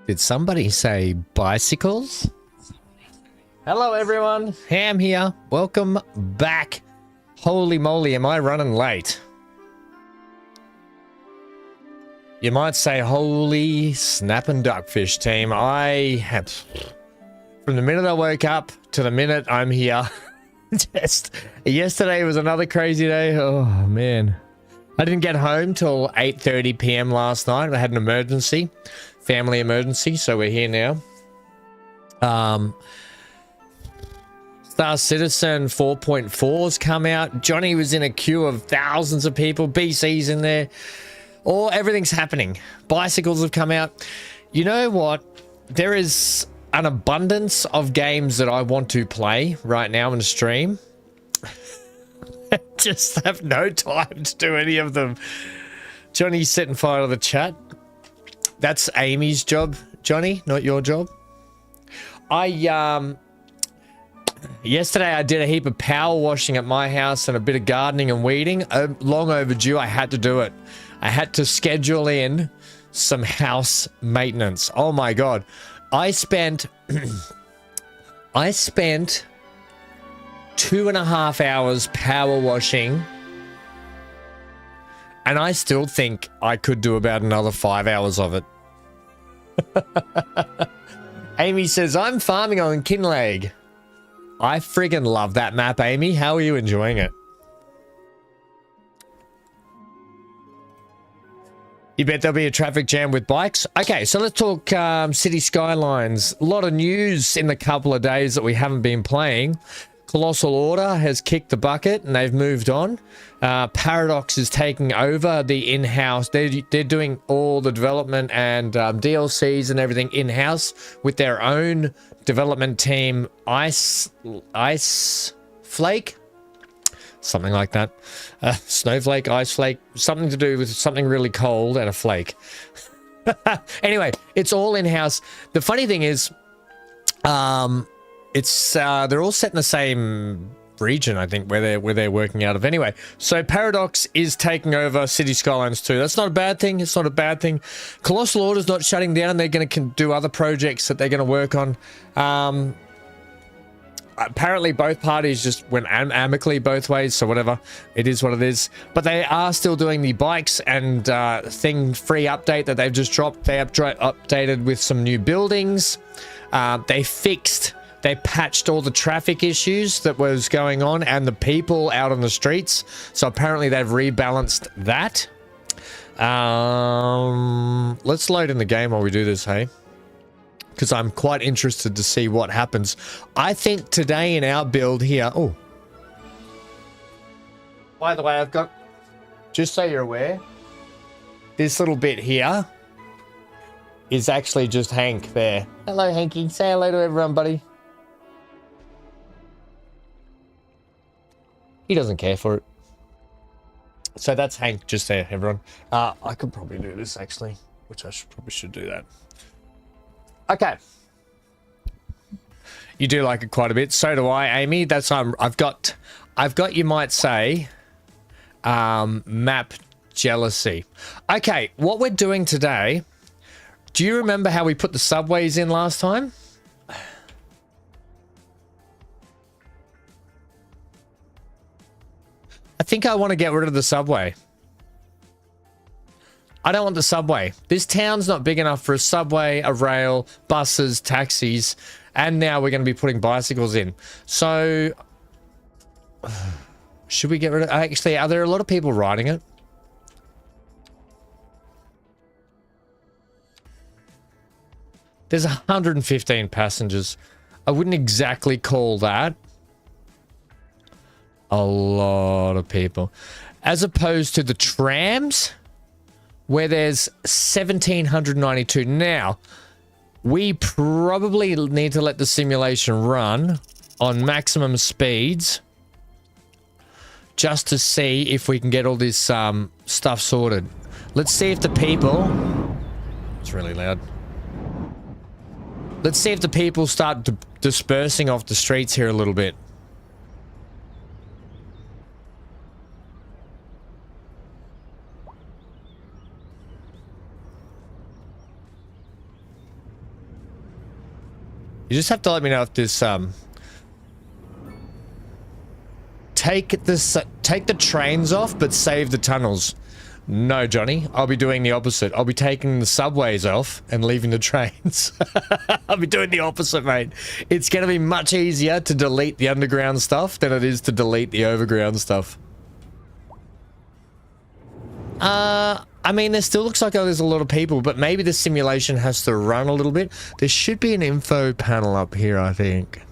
Did somebody say bicycles? Hello everyone, Ham here. Welcome back. Holy moly, am I running late? You might say, holy snapping duckfish team. I have, from the minute I woke up to the minute I'm here, just yesterday was another crazy day. Oh man. I didn't get home till 8:30 p.m. last night. I had an emergency, family emergency, so we're here now. Star Citizen 4.4's come out. Johnny was in a queue of thousands of people. BC's in there. Everything's happening. Bicycles have come out. You know what? There is an abundance of games that I want to play right now in the stream. Just have no time to do any of them. Johnny's setting fire to the chat. That's Amy's job, Johnny, not your job. Yesterday I did a heap of power washing at my house and a bit of gardening and weeding. Long overdue. I had to do it. I had to schedule in some house maintenance. Oh my god. I spent 2.5 hours power washing, and I still think I could do about another 5 hours of it. Amy says, I'm farming on Kinlag. I friggin' love that map, Amy. How are you enjoying it? You bet there'll be a traffic jam with bikes. Okay, so let's talk City Skylines. A lot of news in the couple of days that we haven't been playing. Colossal Order has kicked the bucket and they've moved on. Paradox is taking over the in-house. They're doing all the development and DLCs and everything in-house with their own development team. Ice Flake? Something like that. Snowflake, ice flake, something to do with something really cold and a flake. Anyway, it's all in-house. The funny thing is, they're all set in the same region, I think, where they're working out of. Anyway, so Paradox is taking over City Skylines 2. That's not a bad thing. It's not a bad thing. Colossal Order's not shutting down. They're going to do other projects that they're going to work on. Apparently both parties just went amicably both ways, so whatever, it is what it is. But they are still doing the bikes and thing free update that they've just dropped. They updated with some new buildings. They patched all the traffic issues that was going on and the people out on the streets. So apparently they've rebalanced that. Let's load in the game while we do this, hey? Because I'm quite interested to see what happens. I think today in our build here... Oh. By the way, I've got... Just so you're aware, this little bit here is actually just Hank there. Hello, Hanky. Say hello to everyone, buddy. He doesn't care for it. So that's Hank just there, everyone. I could probably do this, actually, which I probably should do that. Okay. You do like it quite a bit. So do I, Amy. That's I've got you might say map jealousy. Okay, what we're doing today, do you remember how we put the subways in last time? I think I want to get rid of the subway. I don't want the subway. This town's not big enough for a subway, a rail, buses, taxis, and now we're going to be putting bicycles in. So, should we get rid of... Actually, are there a lot of people riding it? There's 115 passengers. I wouldn't exactly call that a lot of people. As opposed to the trams, where there's 1,792. Now, we probably need to let the simulation run on maximum speeds just to see if we can get all this stuff sorted. Let's see if the people... It's really loud. Let's see if the people start dispersing off the streets here a little bit. You just have to let me know if this take the trains off but save the tunnels. No, Johnny, I'll be doing the opposite. I'll be taking the subways off and leaving the trains. I'll be doing the opposite, mate. It's going to be much easier to delete the underground stuff than it is to delete the overground stuff. I mean, there still looks like there's a lot of people, but maybe the simulation has to run a little bit. There should be an info panel up here, I think.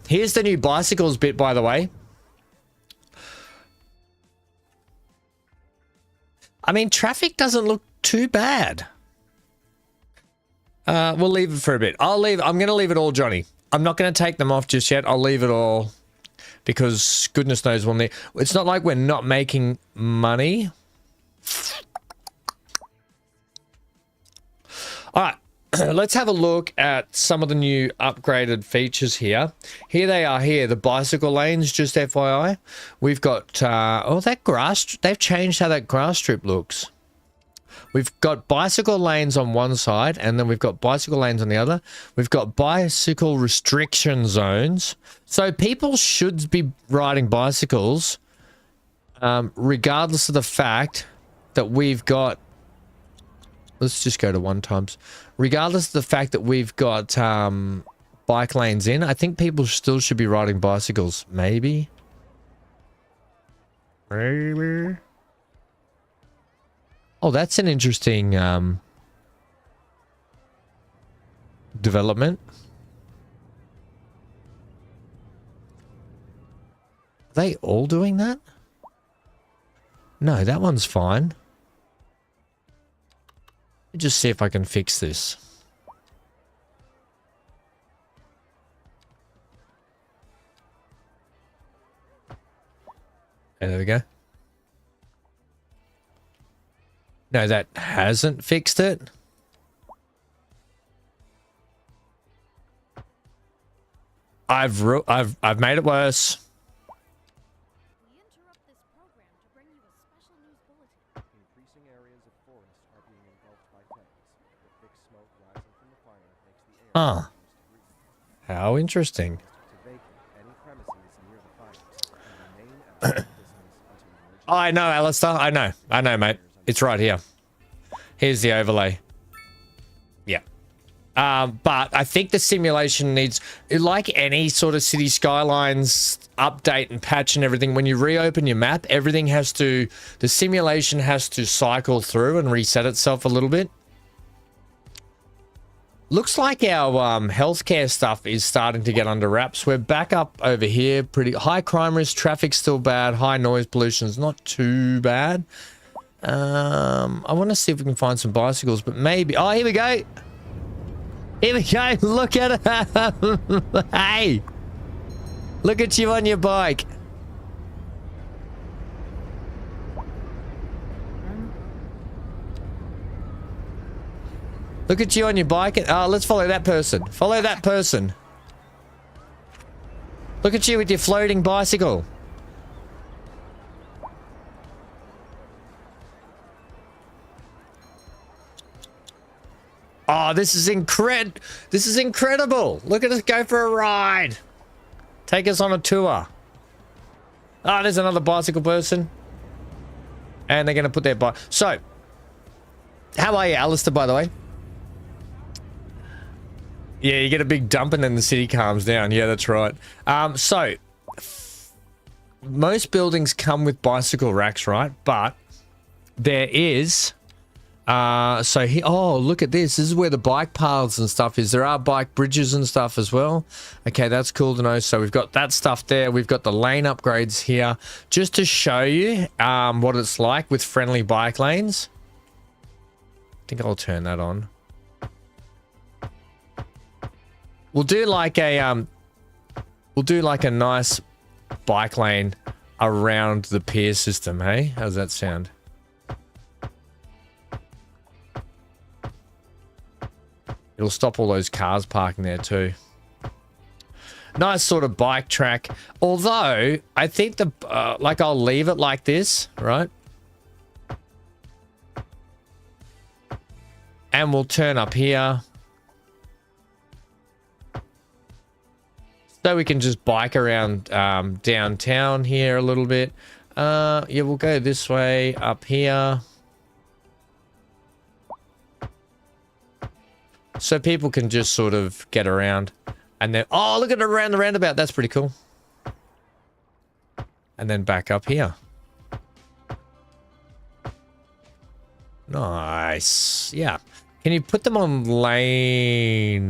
Here's the new bicycles bit, by the way. I mean, traffic doesn't look too bad. We'll leave it for a bit. I'm going to leave it all, Johnny. I'm not going to take them off just yet. I'll leave it all because goodness knows we'll need... It's not like we're not making money. All right. Let's have a look at some of the new upgraded features here. Here they are here, the bicycle lanes, just FYI. We've got, oh, that grass, they've changed how that grass strip looks. We've got bicycle lanes on one side, and then we've got bicycle lanes on the other. We've got bicycle restriction zones. So people should be riding bicycles, regardless of the fact that we've got... Let's just go to 1 times. Regardless of the fact that we've got bike lanes in, I think people still should be riding bicycles. Maybe. Maybe. Oh, that's an interesting development. Are they all doing that? No, that one's fine. Just see if I can fix this. And there we go. No, that hasn't fixed it. I've made it worse. Huh. How interesting. I know, Alistair. I know, mate. It's right here. Here's the overlay. Yeah. But I think the simulation needs, like any sort of City Skylines update and patch and everything, when you reopen your map, everything has to, the simulation has to cycle through and reset itself a little bit. Looks like our healthcare stuff is starting to get under wraps. We're back up over here. Pretty high crime risk, traffic's still bad, high noise pollution's not too bad. I want to see if we can find some bicycles, but maybe... Oh, here we go. Here we go. Look at it. Hey. Look at you on your bike. Look at you on your bike. Let's follow that person. Follow that person. Look at you with your floating bicycle. Oh, this is incredible. Look at us go for a ride. Take us on a tour. Oh, there's another bicycle person. And they're going to put their bike. So, how are you, Alistair, by the way? Yeah, you get a big dump and then the city calms down. Yeah, that's right. So, most buildings come with bicycle racks, right? But there is... so here, oh, look at this. This is where the bike paths and stuff is. There are bike bridges and stuff as well. Okay, that's cool to know. So we've got that stuff there. We've got the lane upgrades here. Just to show you what it's like with friendly bike lanes. I think I'll turn that on. We'll do like a nice bike lane around the pier system, hey? How's that sound? It'll stop all those cars parking there too. Nice sort of bike track. Although, I think the... like, I'll leave it like this, right? And we'll turn up here. So we can just bike around downtown here a little bit. Yeah, we'll go this way up here. So people can just sort of get around. And then, oh, look at it around the roundabout. That's pretty cool. And then back up here. Nice. Yeah. Can you put them on laneways?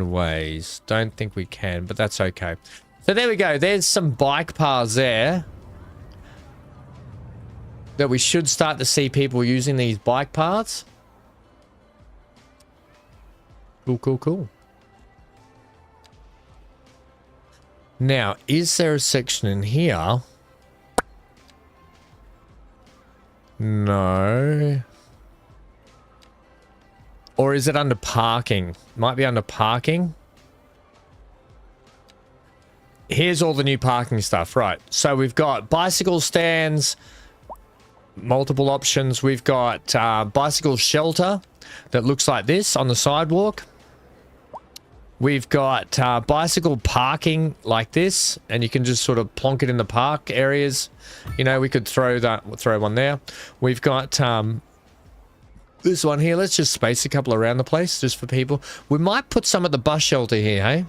Don't think we can, but that's okay. So there we go. There's some bike paths there. That we should start to see people using these bike paths. Cool, cool, cool. Now, is there a section in here? No. Or is it under parking? Might be under parking. Here's all the new parking stuff. Right. So we've got bicycle stands, multiple options. We've got bicycle shelter that looks like this on the sidewalk. We've got bicycle parking like this, and you can just sort of plonk it in the park areas. You know, we could throw one there. We've got this one here. Let's just space a couple around the place just for people. We might put some at the bus shelter here, hey?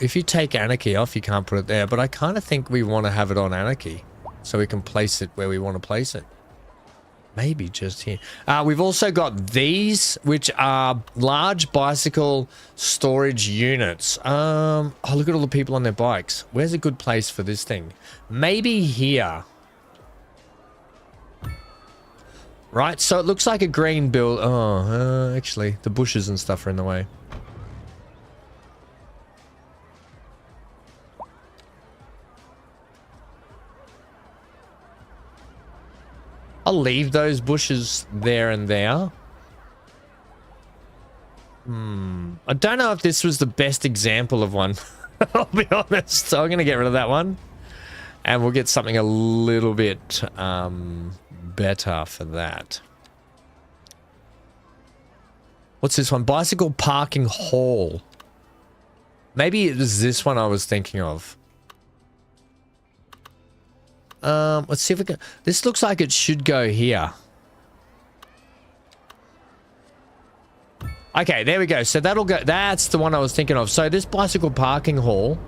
If you take Anarchy off, you can't put it there, but I kind of think we want to have it on Anarchy so we can place it where we want to place it. Maybe just here. We've also got these, which are large bicycle storage units. Oh, look at all the people on their bikes. Where's a good place for this thing? Maybe here. Right, so it looks like a green build. Oh, actually, the bushes and stuff are in the way. I'll leave those bushes there and there. I don't know if this was the best example of one. I'll be honest. So I'm going to get rid of that one. And we'll get something a little bit better for that. What's this one? Bicycle parking hall. Maybe it was this one I was thinking of. Let's see if we can. This looks like it should go here. Okay, there we go. So that'll go. That's the one I was thinking of. So this bicycle parking hall,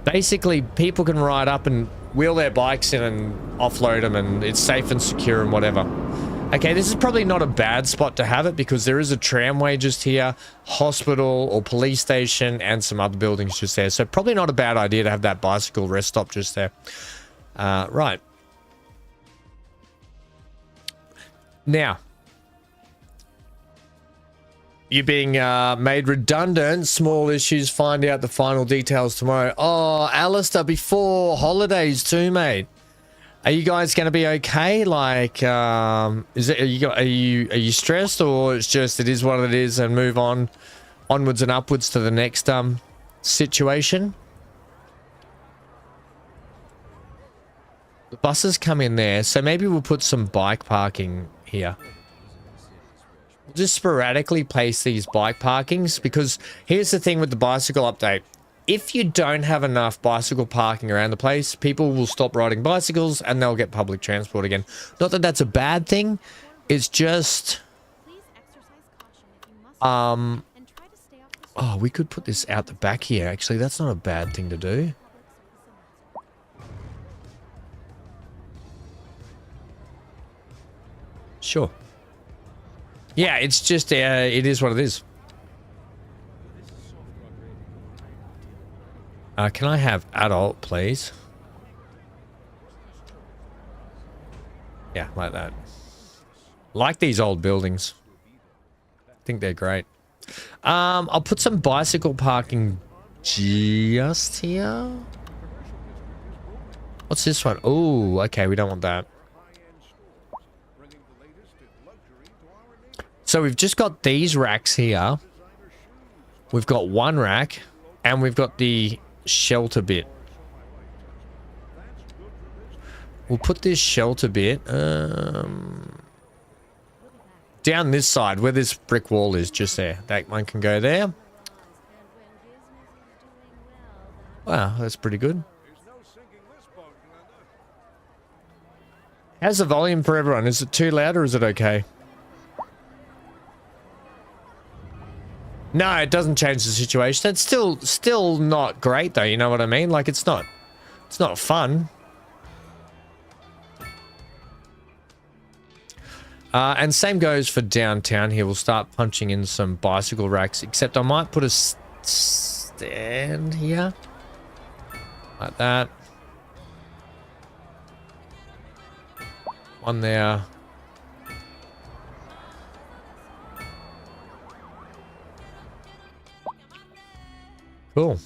basically people can ride up and wheel their bikes in and offload them, and it's safe and secure and whatever. Okay, this is probably not a bad spot to have it because there is a tramway just here, hospital or police station, and some other buildings just there. So probably not a bad idea to have that bicycle rest stop just there. Right. Now, you're being made redundant. Small issues. Find out the final details tomorrow. Oh, Alistair, before holidays too, mate. Are you guys going to be okay? Like, is it? Are you stressed, or it's just it is what it is, and move on, onwards and upwards to the next situation? The buses come in there, so maybe we'll put some bike parking here. We'll just sporadically place these bike parkings, because here's the thing with the bicycle update. If you don't have enough bicycle parking around the place, people will stop riding bicycles and they'll get public transport again. Not that that's a bad thing. It's just... Oh, we could put this out the back here. Actually, that's not a bad thing to do. Sure. Yeah, it's just, it is what it is. Can I have adult, please? Yeah, like that. Like these old buildings. I think they're great. I'll put some bicycle parking just here. What's this one? Oh, okay, we don't want that. So we've just got these racks here. We've got one rack, and we've got the shelter bit. We'll put this shelter bit down this side where this brick wall is, just there. That one can go there. Wow, that's pretty good. How's the volume for everyone? Is it too loud or is it okay? No, it doesn't change the situation. It's still not great though, you know what I mean? Like it's not fun. And same goes for downtown here. We'll start punching in some bicycle racks, except I might put a stand here. Like that. One there. Cool.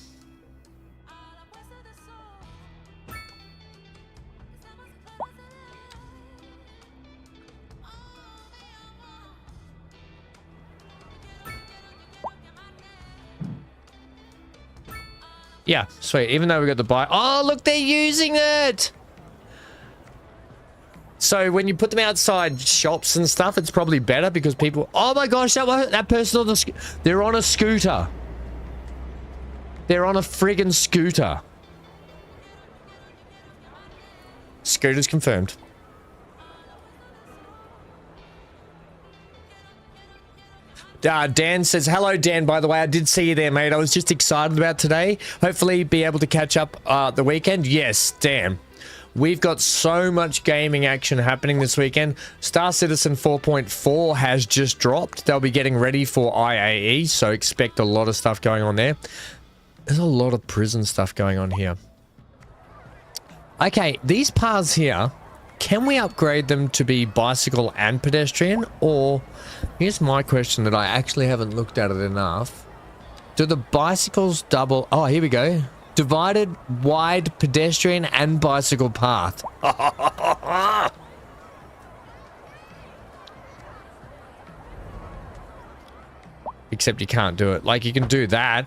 Yeah, sweet. Even though we got the bike. Oh, look, they're using it. So when you put them outside shops and stuff, it's probably better because people. Oh my gosh, that person on the they're on a scooter. They're on a friggin' scooter. Scooter's confirmed. Dan says, hello, Dan, by the way. I did see you there, mate. I was just excited about today. Hopefully be able to catch up the weekend. Yes, Dan. We've got so much gaming action happening this weekend. Star Citizen 4.4 has just dropped. They'll be getting ready for IAE, so expect a lot of stuff going on there. There's a lot of prison stuff going on here. Okay, these paths here, can we upgrade them to be bicycle and pedestrian? Or, here's my question that I actually haven't looked at it enough. Do the bicycles double... Oh, here we go. Divided wide pedestrian and bicycle path. Except you can't do it. Like, you can do that.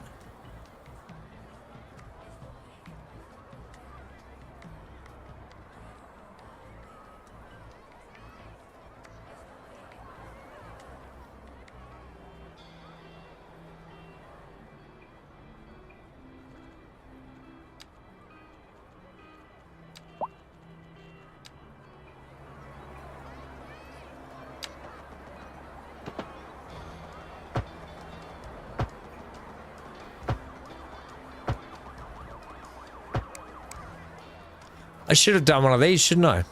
I should have done one of these, shouldn't I?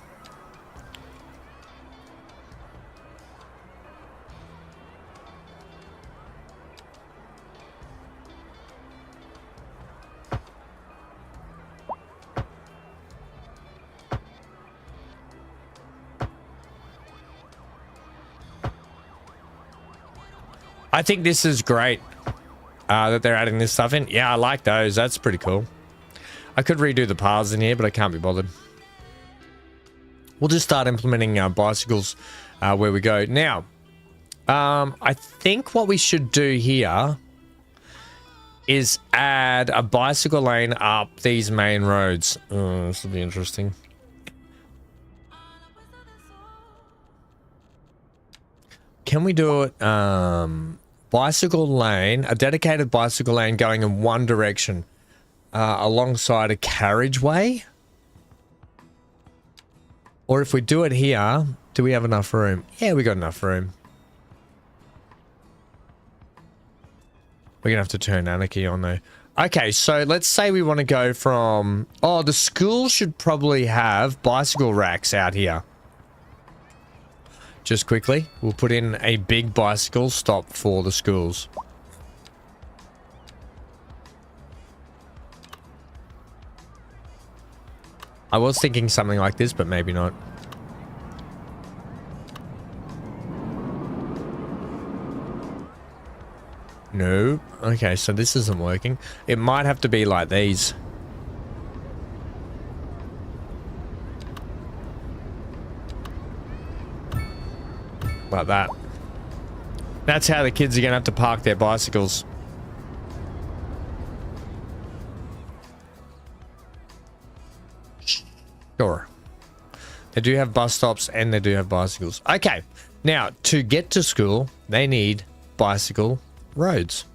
I think this is great that they're adding this stuff in. Yeah, I like those. That's pretty cool. I could redo the paths in here, but I can't be bothered. We'll just start implementing bicycles where we go. Now, I think what we should do here is add a bicycle lane up these main roads. This will be interesting. Can we do it? Bicycle lane, a dedicated bicycle lane going in one direction. Alongside a carriageway, or if we do it here, do we have enough room? Yeah, we got enough room. We're gonna have to turn anarchy on though. Okay, so let's say we want to go from... Oh, the school should probably have bicycle racks out here. Just quickly, we'll put in a big bicycle stop for the schools. I was thinking something like this, but maybe not. No. Okay, so this isn't working. It might have to be like these. Like that. That's how the kids are going to have to park their bicycles. Sure. They do have bus stops and they do have bicycles. Okay. Now, to get to school, they need bicycle roads.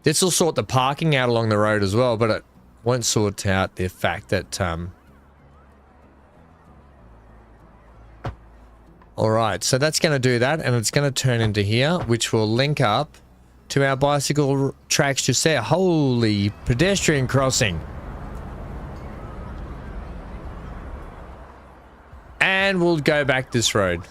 This will sort the parking out along the road as well, but it won't sort out the fact that... Alright, so that's going to do that, and it's going to turn into here, which will link up to our bicycle tracks just there. Holy pedestrian crossing. And we'll go back this road.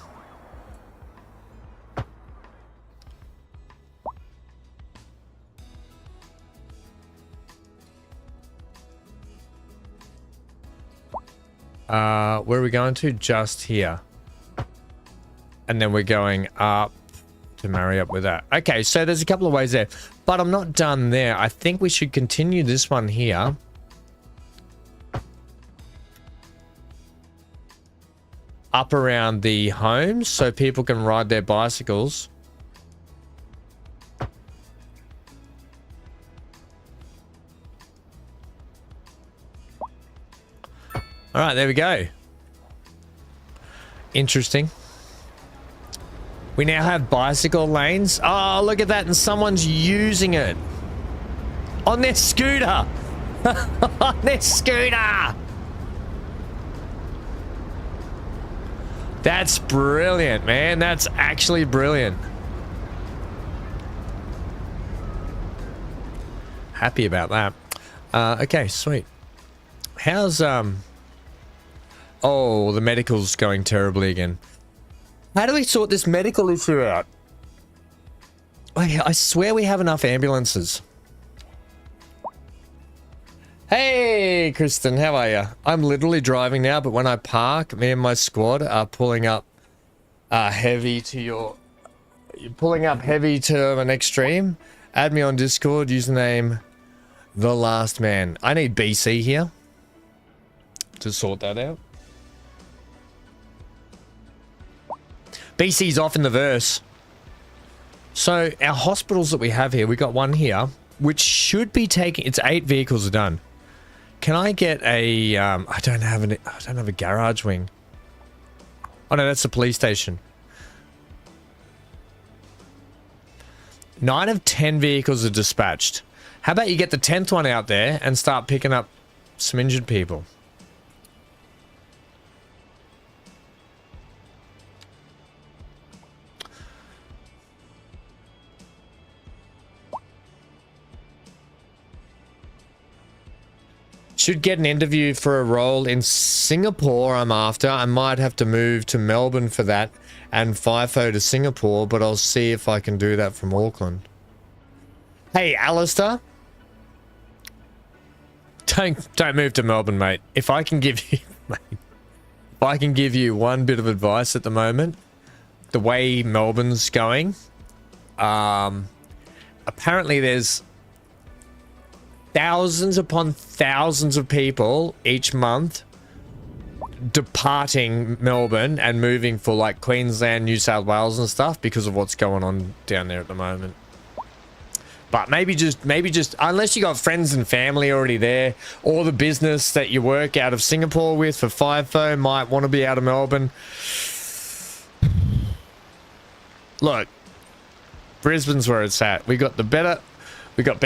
Where are we going to? Just here. And then we're going up to marry up with that. Okay, so there's a couple of ways there. But I'm not done there. I think we should continue this one here. Up around the homes so people can ride their bicycles. All right, there we go. Interesting. We now have bicycle lanes. Oh, look at that. And someone's using it. On their scooter. On their scooter. That's brilliant, man. That's actually brilliant. Happy about that. Okay, sweet. How's, Oh, the medical's going terribly again. How do we sort this medical issue out? I swear we have enough ambulances. Hey, Kristen, how are you? I'm literally driving now, but when I park, me and my squad are pulling up heavy to your... You're pulling up heavy to my next stream. Add me on Discord, username The Last Man. I need BC here to sort that out. BC's off in the verse. So our hospitals that we have here, we got one here, which should be taking... It's 8 vehicles are done. Can I get a... I don't have a garage wing. Oh no, that's the police station. 9 of 10 vehicles are dispatched. How about you get the 10th one out there and start picking up some injured people? Should get an interview for a role in Singapore I'm after. I might have to move to Melbourne for that and FIFO to Singapore, but I'll see if I can do that from Auckland. Hey, Alistair. Don't move to Melbourne, mate. If I can give you... Mate, if I can give you one bit of advice at the moment, the way Melbourne's going, apparently there's thousands upon thousands of people each month departing Melbourne and moving for like Queensland, New South Wales and stuff because of what's going on down there at the moment. But maybe just unless you got friends and family already there, or the business that you work out of Singapore with for FIFO might want to be out of Melbourne. Look, Brisbane's where it's at. We got better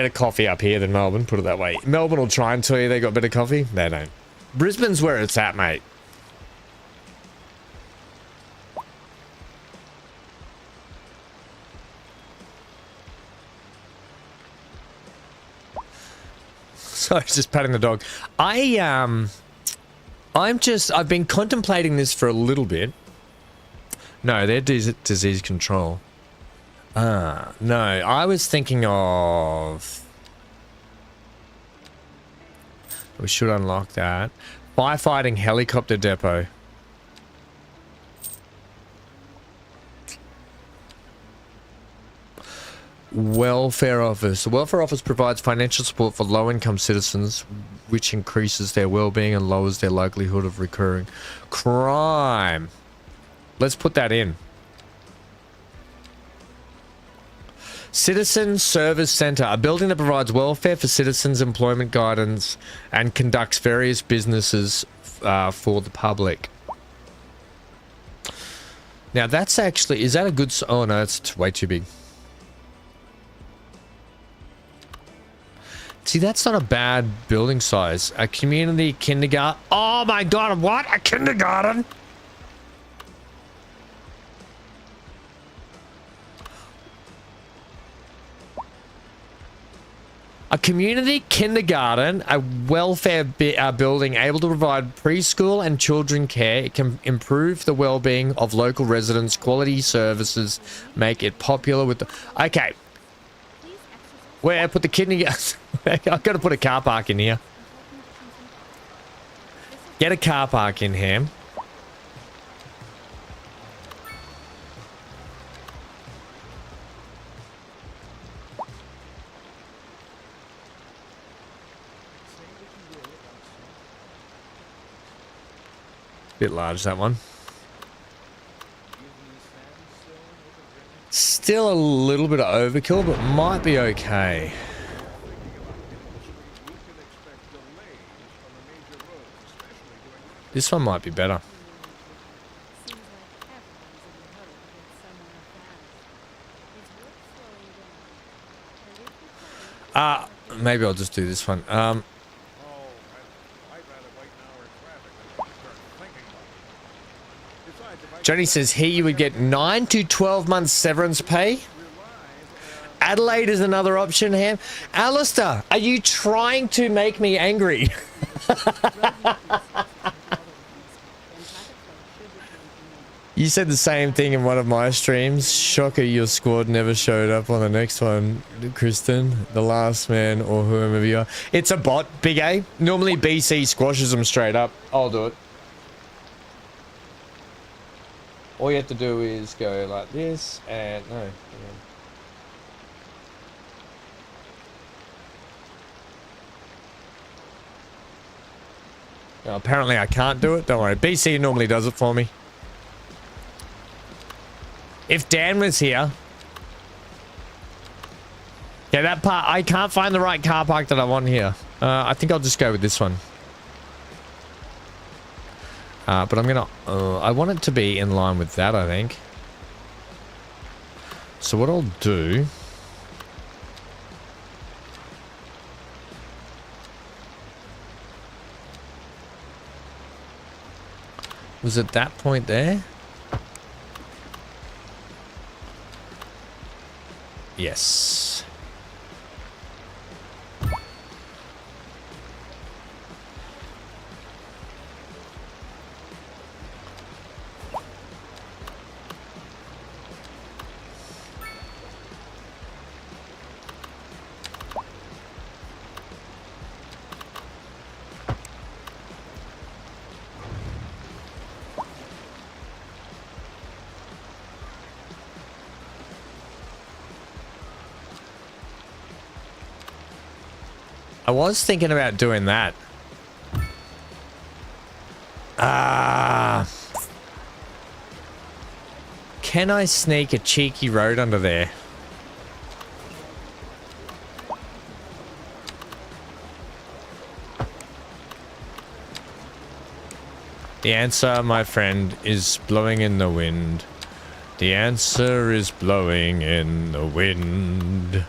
coffee up here than Melbourne, put it that way. Melbourne will try and tell you they got better coffee. They don't. Brisbane's where it's at, mate. Sorry, just patting the dog. I've been contemplating this for a little bit. No, they're disease control. No, I was thinking of... We should unlock that. Firefighting helicopter depot. Welfare office. The welfare office provides financial support for low-income citizens, which increases their well-being and lowers their likelihood of recurring crime. Let's put that in. Citizen Service Center, a building that provides welfare for citizens, employment guidance, and conducts various businesses for the public. Now that's actually, is that a good... Oh no, it's way too big. See, that's not a bad building size. A community kindergarten. Oh my god, what? A kindergarten? A community kindergarten, a welfare building able to provide preschool and children care. It can improve the well-being of local residents, quality services, make it popular with the... Okay. Where I put the kindergarten... I've got to put a car park in here. Get a car park in here. Bit large, that one. Still a little bit of overkill, but might be okay. This one might be better. Maybe I'll just do this one. Johnny says here you would get 9 to 12 months severance pay. Adelaide is another option here. Alistair, are you trying to make me angry? You said the same thing in one of my streams. Shocker, your squad never showed up on the next one, Kristen. The last man or whoever you are. It's a bot, Big A. Normally BC squashes them straight up. I'll do it. All you have to do is go like this and no. No, apparently I can't do it. Don't worry. BC normally does it for me. If Dan was here. Yeah, that part. I can't find the right car park that I want here. I think I'll just go with this one. But I'm gonna, I want it to be in line with that, I think. So what I'll do... Was it that point there? Yes. I was thinking about doing that. Can I sneak a cheeky road under there? The answer, my friend, is blowing in the wind. The answer is blowing in the wind.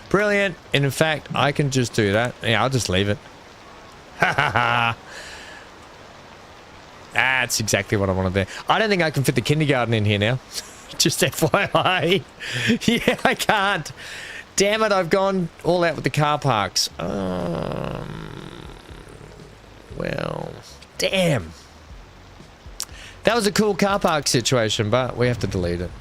Brilliant. And in fact, I can just do that. Yeah, I'll just leave it. Ha ha ha. That's exactly what I wanted there. I don't think I can fit the kindergarten in here now. Just FYI. Yeah, I can't. Damn it, I've gone all out with the car parks. Well, damn. That was a cool car park situation, but we have to delete it.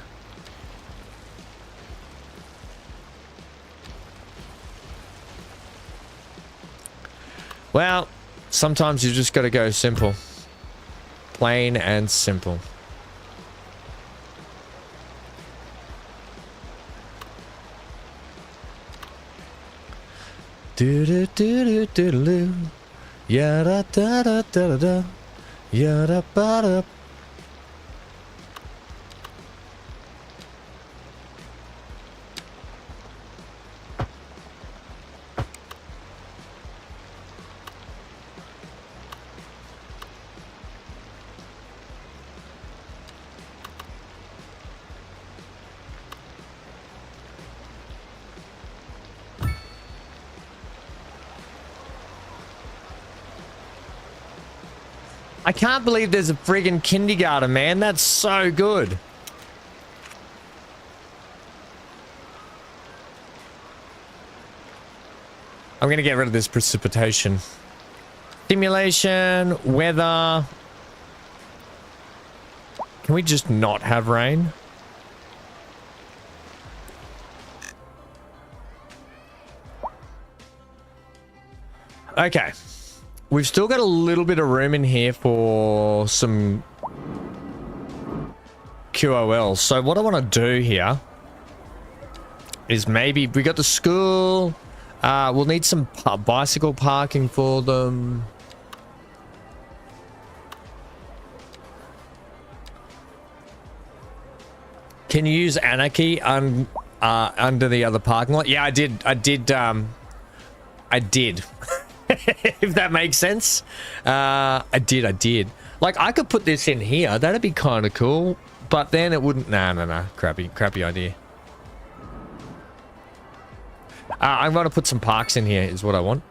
Well, sometimes you just got to go simple. Plain and simple. Do do do do do do. Ya da da da da da. Ya da ba da. I can't believe there's a friggin' kindergarten, man. That's so good. I'm going to get rid of this precipitation. Simulation, weather. Can we just not have rain? Okay. We've still got a little bit of room in here for some QOL. So what I want to do here is maybe we got the school. We'll need some bicycle parking for them. Can you use Anarchy under the other parking lot? Yeah, I did. I did. If that makes sense. I did. Like, I could put this in here. That'd be kind of cool. But then it wouldn't. Nah. Crappy idea. I'm going to put some parks in here is what I want.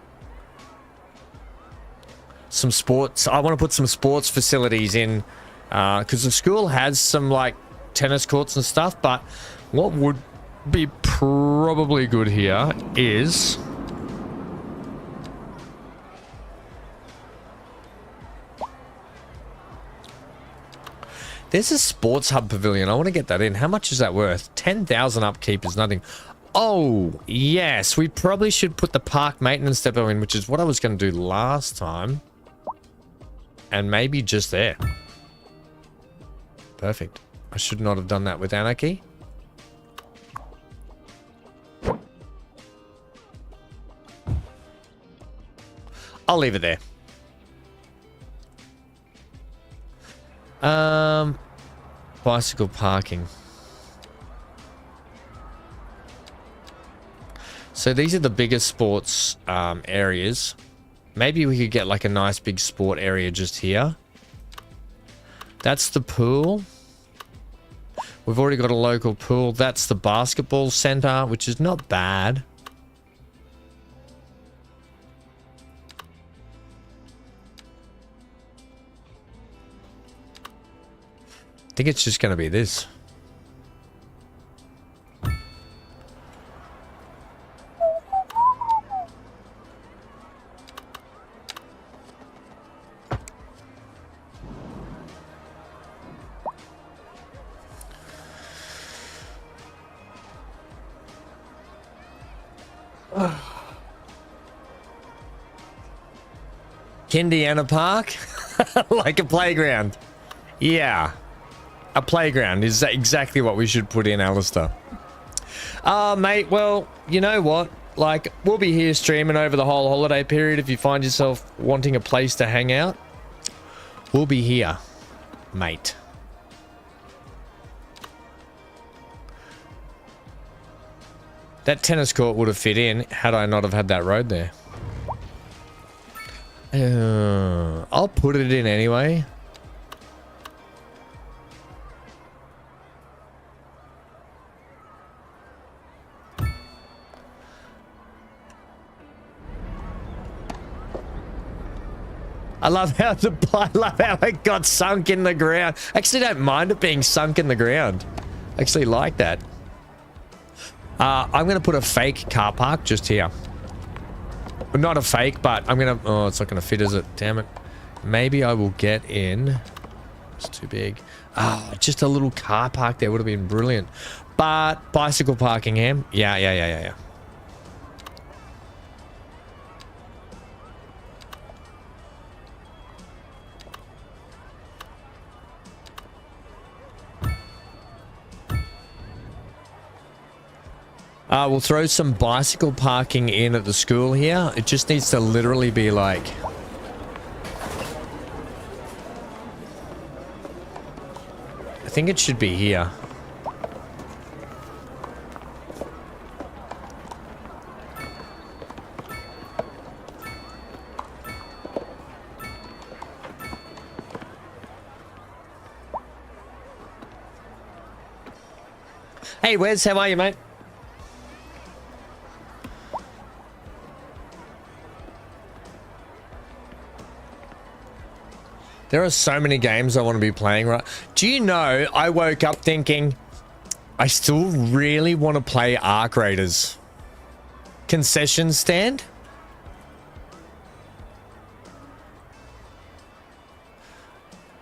Some sports. I want to put some sports facilities in. Because the school has some, like, tennis courts and stuff. But what would be probably good here is... There's a sports hub pavilion. I want to get that in. How much is that worth? 10,000 upkeep is nothing. Oh, yes. We probably should put the park maintenance depot in, which is what I was going to do last time. And maybe just there. Perfect. I should not have done that with Anarchy. I'll leave it there. Bicycle parking. So these are the biggest sports areas. Maybe we could get like a nice big sport area just here. That's the pool. We've already got a local pool. That's the basketball center, which is not bad. I think it's just going to be this. Kindiana Park? Like a playground. Yeah. A playground is exactly what we should put in, Alistair. Mate, well, you know what? Like, we'll be here streaming over the whole holiday period. If you find yourself wanting a place to hang out, we'll be here, mate. That tennis court would have fit in had I not have had that road there. I'll put it in anyway. I love how it got sunk in the ground. I actually don't mind it being sunk in the ground. I actually like that. I'm going to put a fake car park just here. Not a fake, but I'm going to... Oh, it's not going to fit, is it? Damn it. Maybe I will get in... It's too big. Oh, just a little car park there would have been brilliant. But bicycle parking, Ham? Yeah. We'll throw some bicycle parking in at the school here. It just needs to literally be like... I think it should be here. Hey, Wes, how are you, mate? There are so many games I want to be playing, right? Do you know, I woke up thinking, I still really want to play Arc Raiders. Concession stand?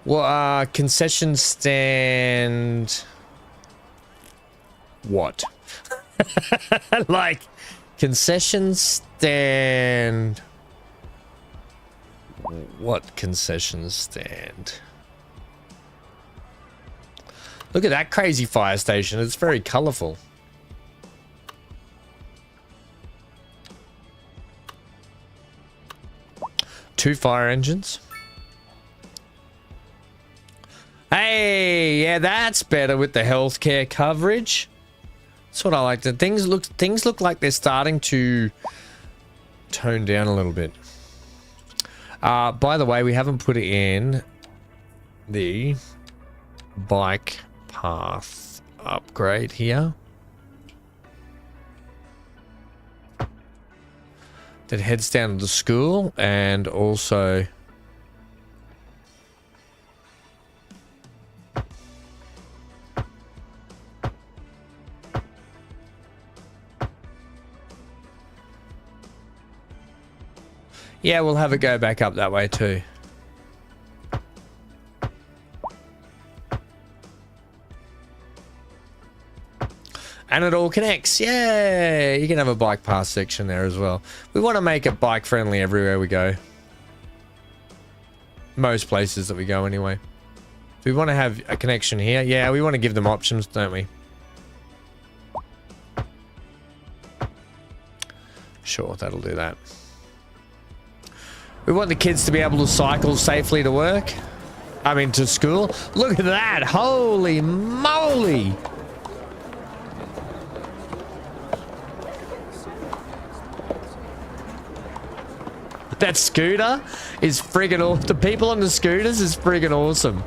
Well, concession stand... What? Like, concession stand... What concession stand? Look at that crazy fire station. It's very colorful. Two fire engines. Hey, yeah, that's better with the healthcare coverage. That's what I like. Things look like they're starting to tone down a little bit. By the way, we haven't put in the bike path upgrade here. That heads down to the school and also yeah, we'll have it go back up that way too. And it all connects. Yeah, you can have a bike path section there as well. We want to make it bike friendly everywhere we go. Most places that we go anyway. Do we want to have a connection here? Yeah, we want to give them options, don't we? Sure, that'll do that. We want the kids to be able to cycle safely to work. I mean, to school. Look at that. Holy moly. That scooter is friggin' awesome. The people on the scooters is friggin' awesome.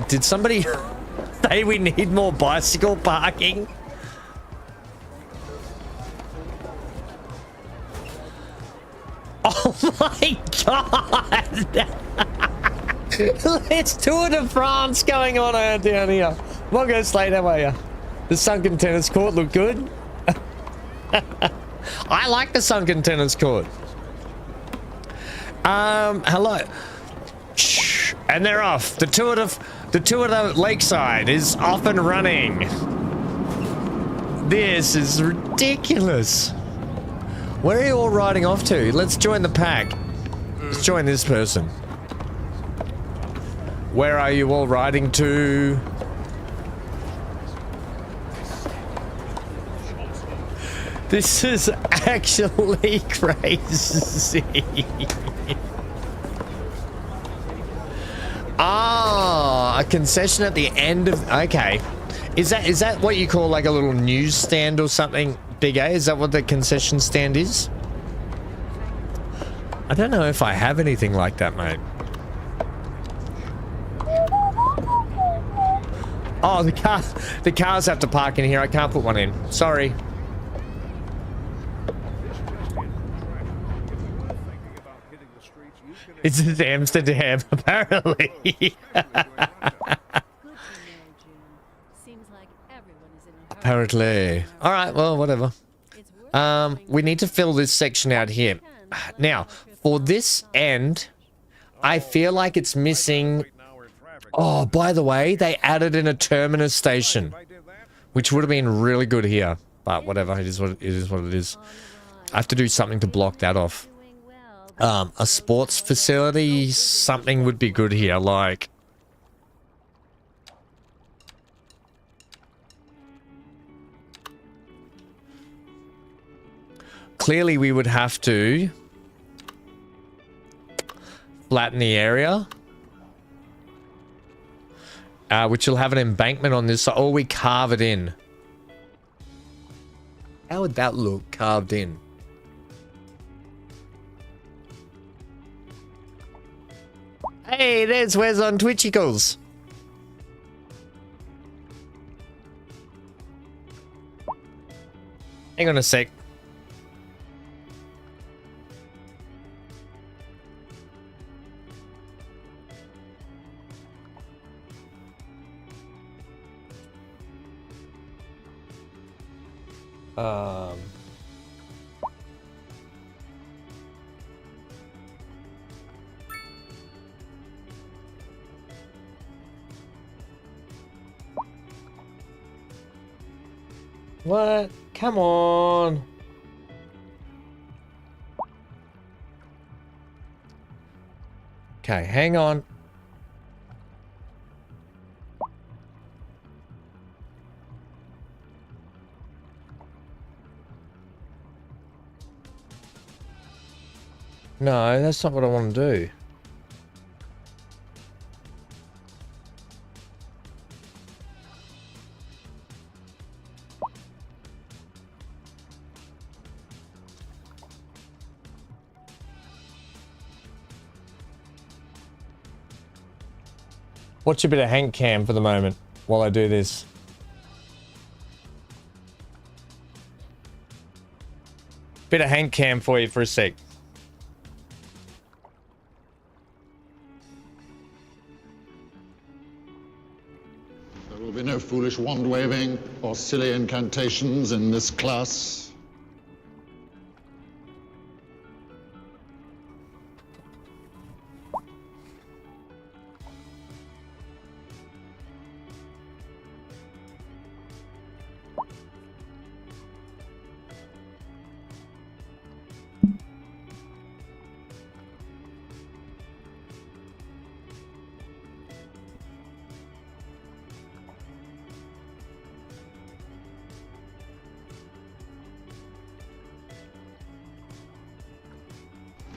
Did somebody say we need more bicycle parking? Oh my god! It's Tour de France going on down here. Come on, go Slate, how are you? The sunken tennis court look good. I like the sunken tennis court. Hello. Shh. And they're off. The tour of Lakeside is off and running. This is ridiculous. Where are you all riding off to? Let's join the pack. Let's join this person. Where are you all riding to? This is actually crazy. Ah, a concession at the end of... Okay. Is that what you call like a little newsstand or something, Big A? Is that what the concession stand is? I don't know if I have anything like that, mate. Oh, the cars have to park in here. I can't put one in. Sorry. It's in Amsterdam, apparently. Apparently. All right, well, whatever. We need to fill this section out here. Now, for this end, I feel like it's missing... Oh, by the way, they added in a terminus station, which would have been really good here. But whatever, it is what it is. I have to do something to block that off. A sports facility, something would be good here, like... Clearly, we would have to flatten the area, which will have an embankment on this, or we carve it in. How would that look, carved in? Hey, there's Wes on Twitchicles. Hang on a sec. Um, what? Come on. Okay, hang on. No, that's not what I want to do. Watch a bit of Hank Cam for the moment while I do this. Bit of Hank Cam for you for a sec. There will be no foolish wand waving or silly incantations in this class.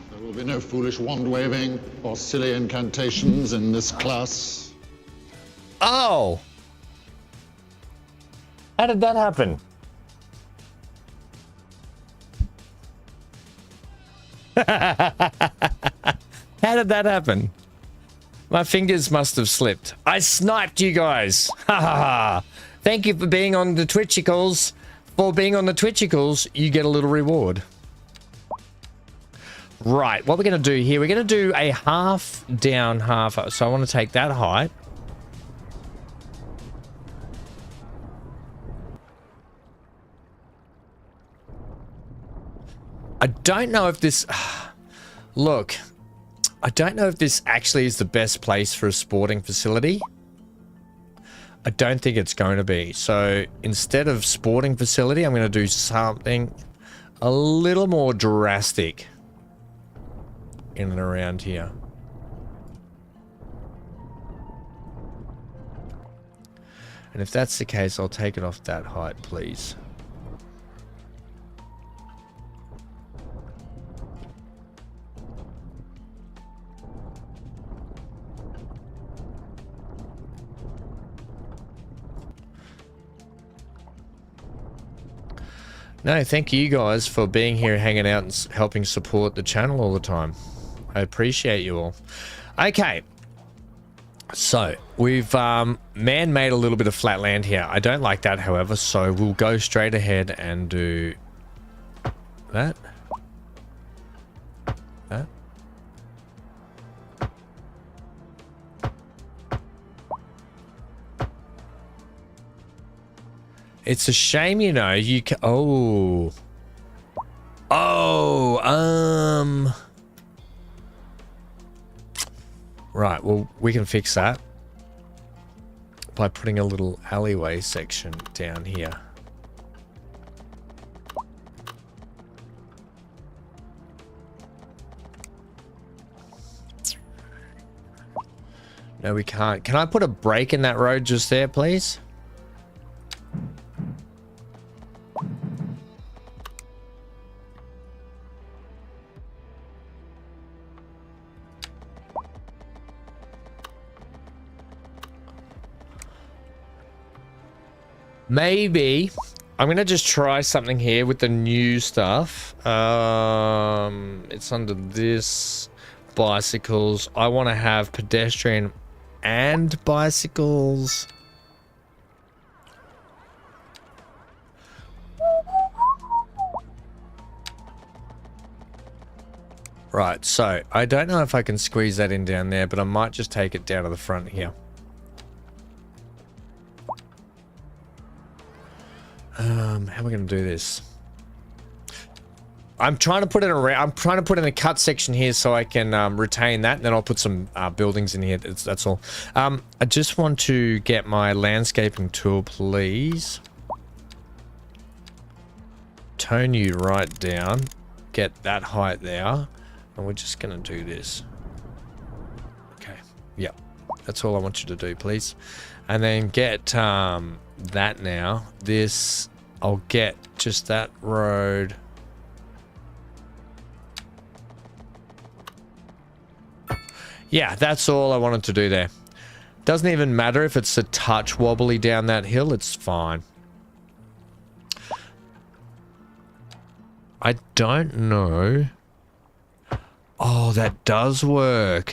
There will be no foolish wand waving or silly incantations in this class. Oh! How did that happen? How did that happen? My fingers must have slipped. I sniped you guys. Ha ha ha. Thank you for being on the Twitchicals. For being on the Twitchicals, you get a little reward. Right, what we're going to do here, we're going to do a half down, half up. So I want to take that height. I don't know if this... Look, I don't know if this actually is the best place for a sporting facility. I don't think it's going to be. So instead of sporting facility, I'm going to do something a little more drastic in and around here. And if that's the case, I'll take it off that height, please. No, thank you guys for being here, hanging out and helping support the channel all the time. I appreciate you all. Okay. So, we've man-made a little bit of flat land here. I don't like that, however, so we'll go straight ahead and do that. That. It's a shame, you know, you can... Oh. Oh, Right, well, we can fix that by putting a little alleyway section down here. No, we can't. Can I put a break in that road just there, please? Maybe I'm gonna just try something here with the new stuff. It's under this bicycles. I want to have pedestrian and bicycles. Right, so I don't know if I can squeeze that in down there, but I might just take it down to the front here. How are we going to do this? I'm trying to put it around. I'm trying to put in a cut section here so I can retain that, and then I'll put some buildings in here. That's all. I just want to get my landscaping tool, please. Tone you right down. Get that height there, and we're just going to do this. Okay. Yep. That's all I want you to do, please. And then get that now. This, I'll get just that road. Yeah, that's all I wanted to do there. Doesn't even matter if it's a touch wobbly down that hill, it's fine. I don't know. Oh, that does work.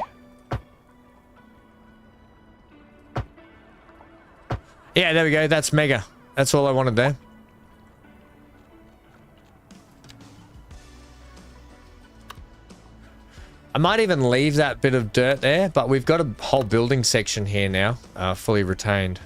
Yeah, there we go. That's mega. That's all I wanted there. I might even leave that bit of dirt there, but we've got a whole building section here now, fully retained.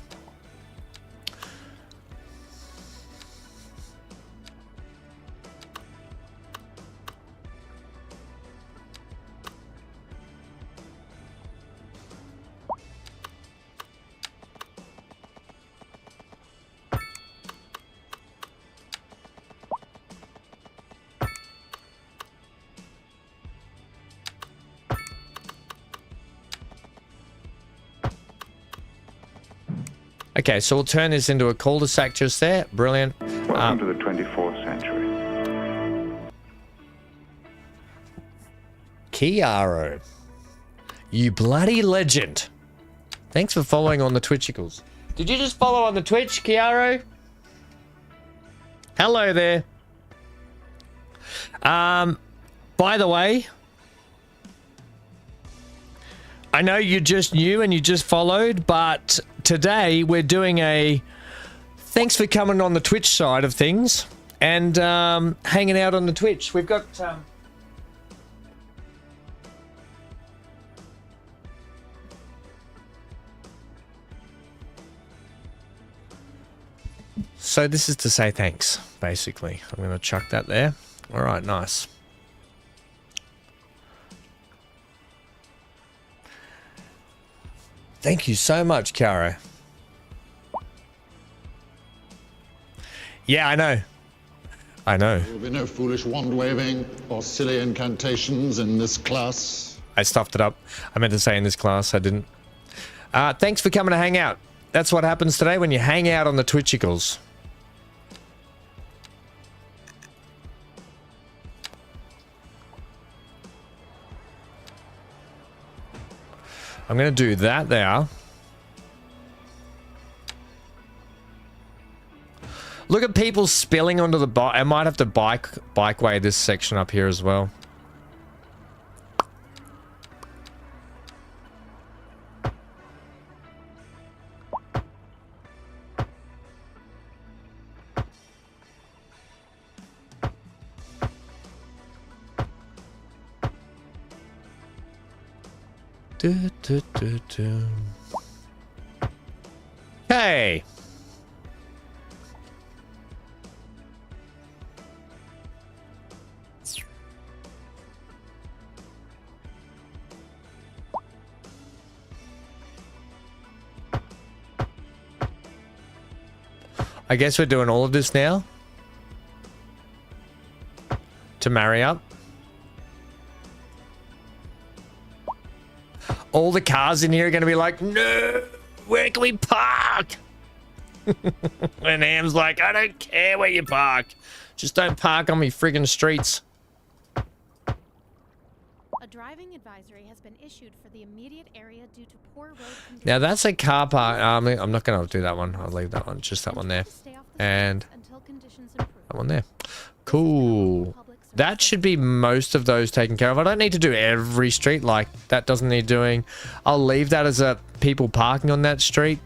Okay, so we'll turn this into a cul-de-sac just there. Brilliant. Welcome to the 24th century. Kiaro. You bloody legend. Thanks for following on the Twitchicles. Did you just follow on the Twitch, Kiaro? Hello there. By the way, I know you're just new and you just followed, but today we're doing a thanks for coming on the Twitch side of things and hanging out on the Twitch. We've got so this is to say thanks, basically. I'm going to chuck that there. All right, nice. Thank you so much, Kara. Yeah, I know. I know. There will be no foolish wand waving or silly incantations in this class. I stuffed it up. I meant to say in this class. I didn't. Thanks for coming to hang out. That's what happens today when you hang out on the Twitchicles. I'm going to do that there. Look at people spilling onto the bike. I might have to bikeway this section up here as well. Hey. I guess we're doing all of this now to marry up. All the cars in here are going to be like, no, where can we park? And Ham's like, I don't care where you park. Just don't park on me friggin' streets. A driving advisory has been issued for the immediate area due to poor road conditions. Now that's a car park. I'm not going to do that one. I'll leave that one. Just that one there. And that one there. Cool. That should be most of those taken care of. I don't need to do every street. Like, that doesn't need doing. I'll leave that as a people parking on that street.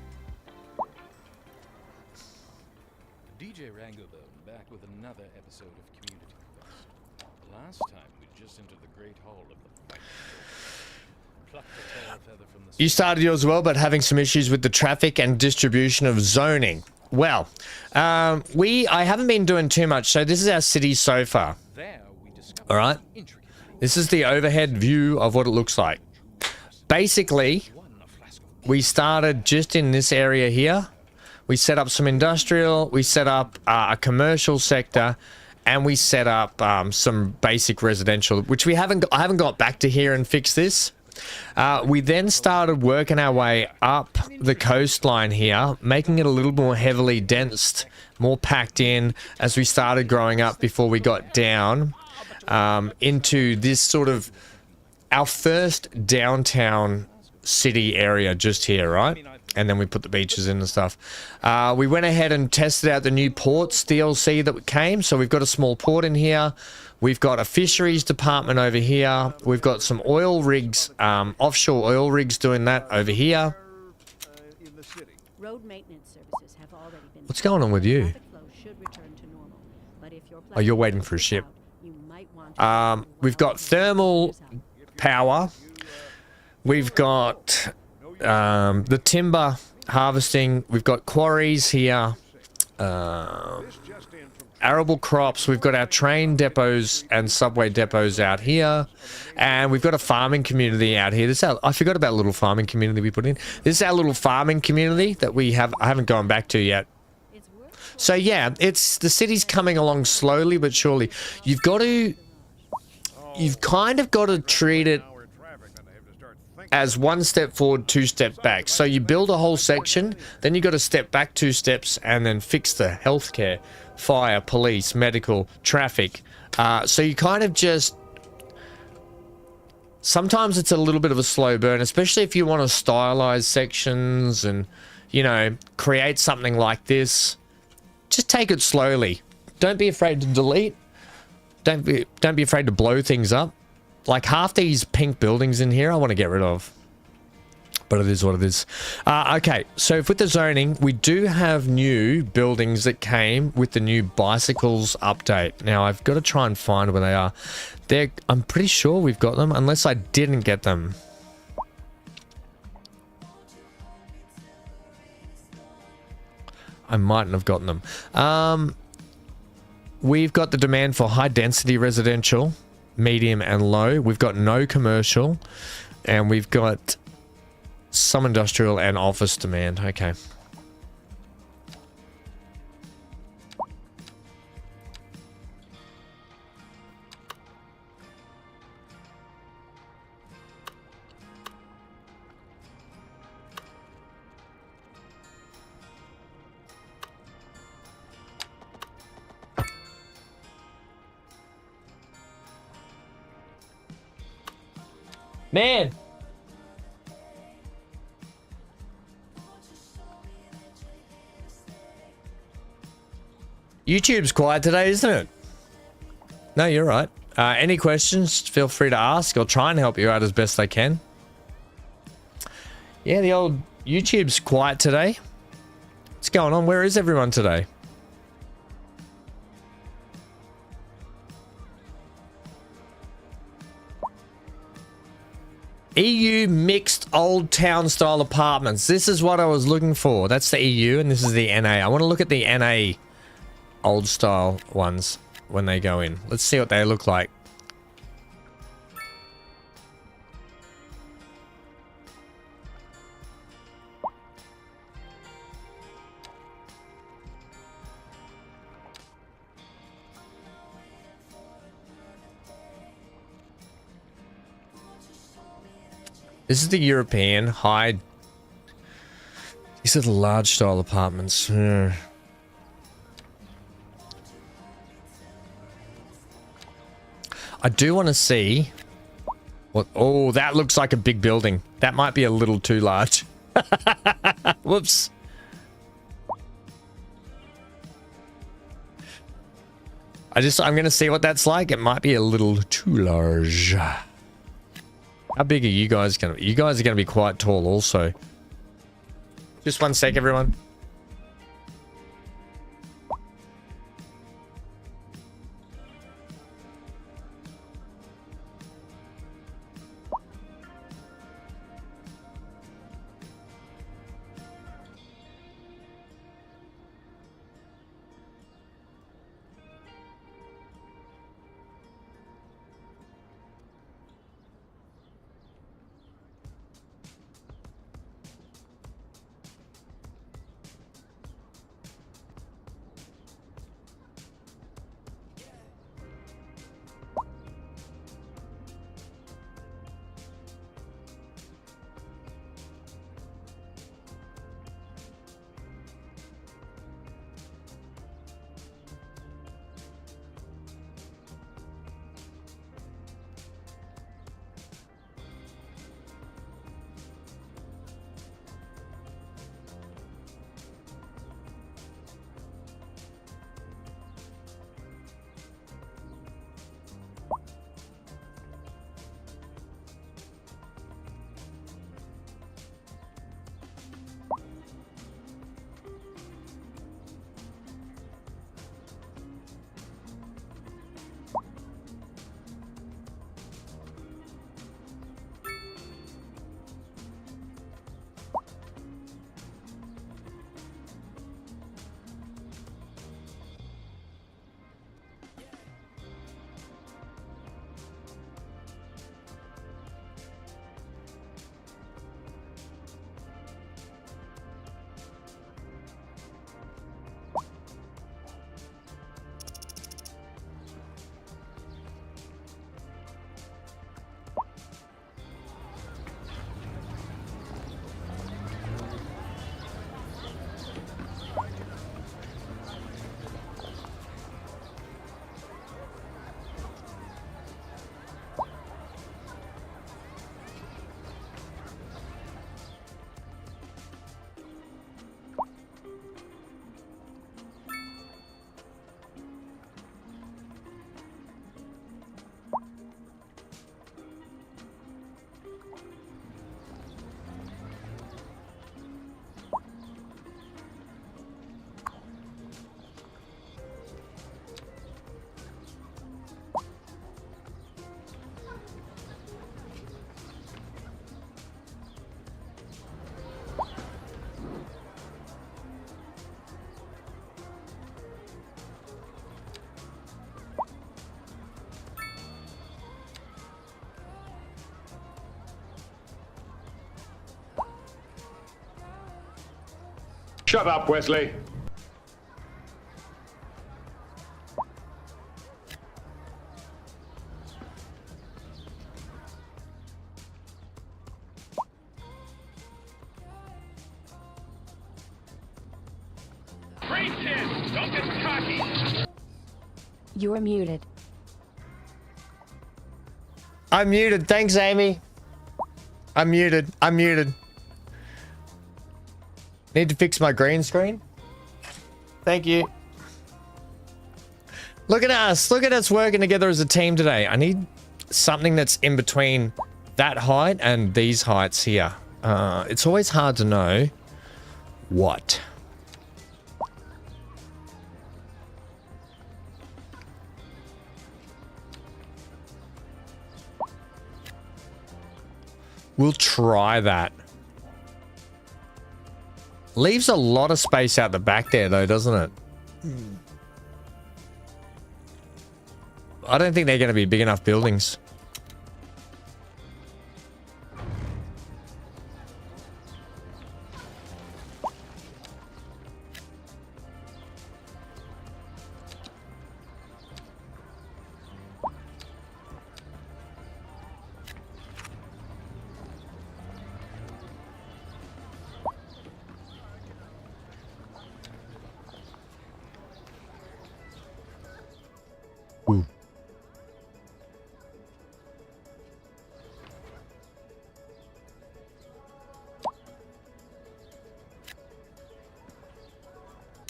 DJ Rangobone back with another episode of Community Quest. Last time we just entered the Great Hall of the plucked the tail feather from the You started yours well, but having some issues with the traffic and distribution of zoning. Well, I haven't been doing too much. So this is our city so far. There we discovered All right. intricate This is the overhead view of what it looks like. Basically, we started just in this area here. We set up some industrial, we set up a commercial sector, and we set up some basic residential, which I haven't got back to here and fixed this. We then started working our way up the coastline here, making it a little more heavily densed, more packed in as we started growing up before we got down into this sort of our first downtown city area just here, right? And then we put the beaches in and stuff. We went ahead and tested out the new ports DLC that came. So we've got a small port in here. We've got a fisheries department over here. We've got some oil rigs, offshore oil rigs doing that over here. Road maintenance services have already been. What's going on with you? Traffic flow should return to normal, but if your Oh, you're waiting for a ship. you might want to We've got thermal power. We've got the timber harvesting. We've got quarries here. Arable crops. We've got our train depots and subway depots out here. And we've got a farming community out here. I forgot about a little farming community we put in. This is our little farming community that we have. I haven't gone back to yet. So yeah, the city's coming along slowly but surely. You've kind of got to treat it as one step forward, two steps back. So you build a whole section, then you got to step back 2 steps and then fix the healthcare, fire, police, medical, traffic. So you kind of just... Sometimes it's a little bit of a slow burn, especially if you want to stylize sections and, you know, create something like this. Just take it slowly. Don't be afraid to delete. Don't be afraid to blow things up. Like half these pink buildings in here I want to get rid of. But it is what it is. Okay, so with the zoning, we do have new buildings that came with the new bicycles update. Now, I've got to try and find where they are. I'm pretty sure we've got them, unless I didn't get them. I mightn't have gotten them. We've got the demand for high density residential, medium and low. We've got no commercial, and we've got some industrial and office demand. Okay. Man. YouTube's quiet today, isn't it? No, you're right. Any questions, feel free to ask. I'll try and help you out as best I can. Yeah, the old YouTube's quiet today. What's going on? Where is everyone today? EU mixed old town style apartments. This is what I was looking for. That's the EU and this is the NA. I want to look at the NA old style ones when they go in. Let's see what they look like. This is the European high. These are the large style apartments. I do want to see what. Oh, that looks like a big building. That might be a little too large. Whoops. I'm going to see what that's like. It might be a little too large. How big are you guys going to be? You guys are going to be quite tall also. Just one sec, everyone. Shut up, Wesley. Don't get cocky. You're muted. I'm muted. Thanks, Amy. I'm muted. I'm muted. Need to fix my green screen. Thank you. Look at us. Look at us working together as a team today. I need something that's in between that height and these heights here. It's always hard to know what. We'll try that. Leaves a lot of space out the back there though, doesn't it? I don't think they're going to be big enough buildings.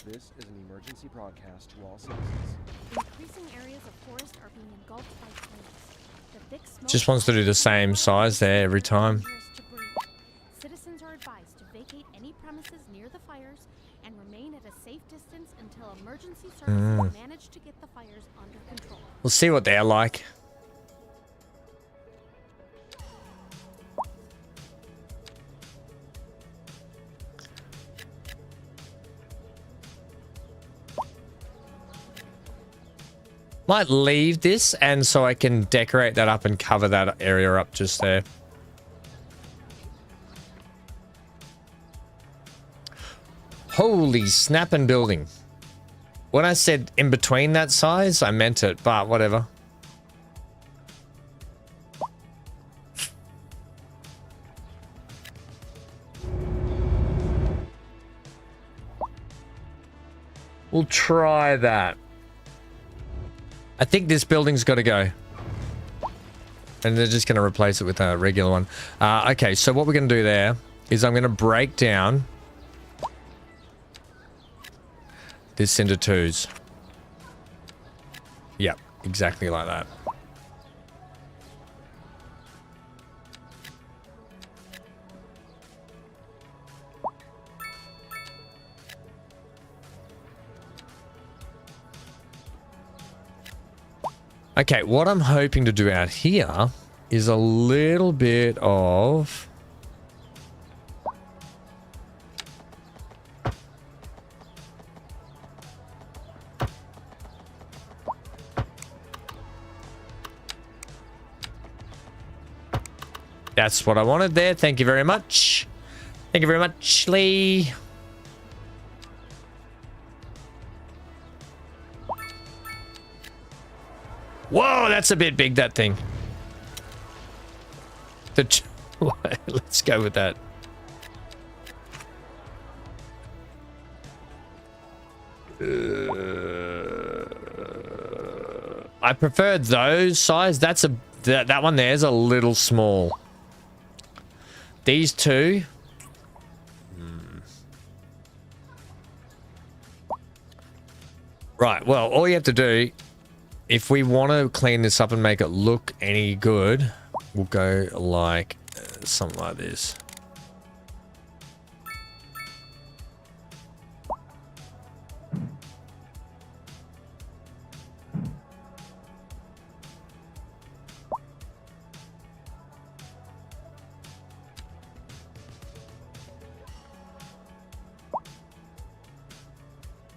This is an emergency broadcast to all citizens. Increasing areas of forest are being engulfed by flames. The thick smoke Just wants to do the same size there every time. to breathe. Citizens are advised to vacate any premises near the fires and remain at a safe distance until emergency services manage to get the fires under control. We'll see what they're like. Might leave this and so I can decorate that up and cover that area up just there. Holy snapping building. When I said in between that size, I meant it, but whatever. We'll try that. I think this building's got to go. And they're just going to replace it with a regular one. Okay, so what we're going to do there is I'm going to break down this into twos. Yep, exactly like that. Okay, what I'm hoping to do out here is a little bit of... That's what I wanted there. Thank you very much. Thank you very much, Lee. Whoa, that's a bit big, that thing. Let's go with that. I prefer those size. That's that one there is a little small. These two. Right, well, all you have to do, if we want to clean this up and make it look any good, we'll go like something like this.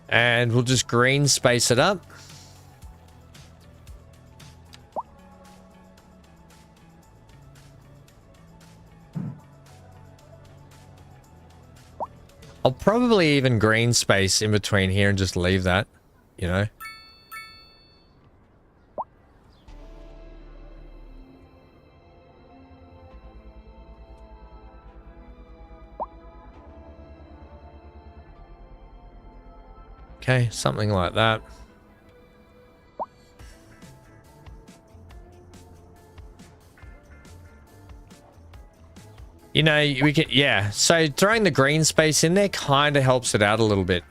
And we'll just green space it up. I'll probably even green space in between here and just leave that, you know. Okay, something like that. You know, we can, yeah. So throwing the green space in there kind of helps it out a little bit.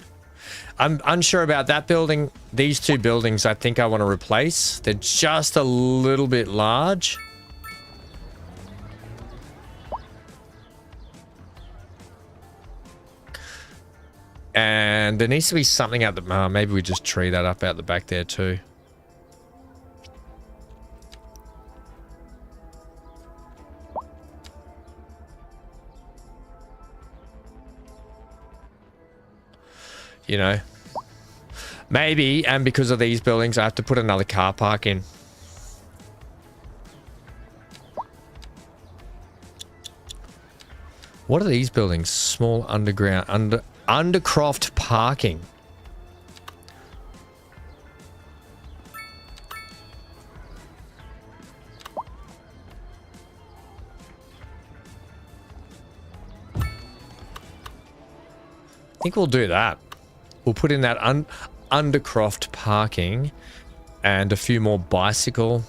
I'm unsure about that building. These two buildings I think I want to replace. They're just a little bit large. And there needs to be something out the... maybe we just tree that up out the back there too. You know, maybe, and because of these buildings, I have to put another car park in. What are these buildings? Small underground, undercroft parking. I think we'll do that. We'll put in that undercroft parking and a few more bicycle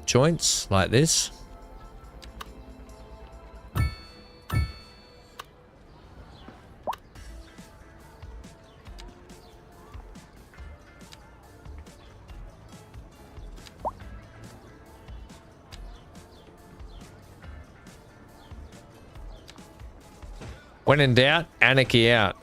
joints like this. When in doubt, anarchy out.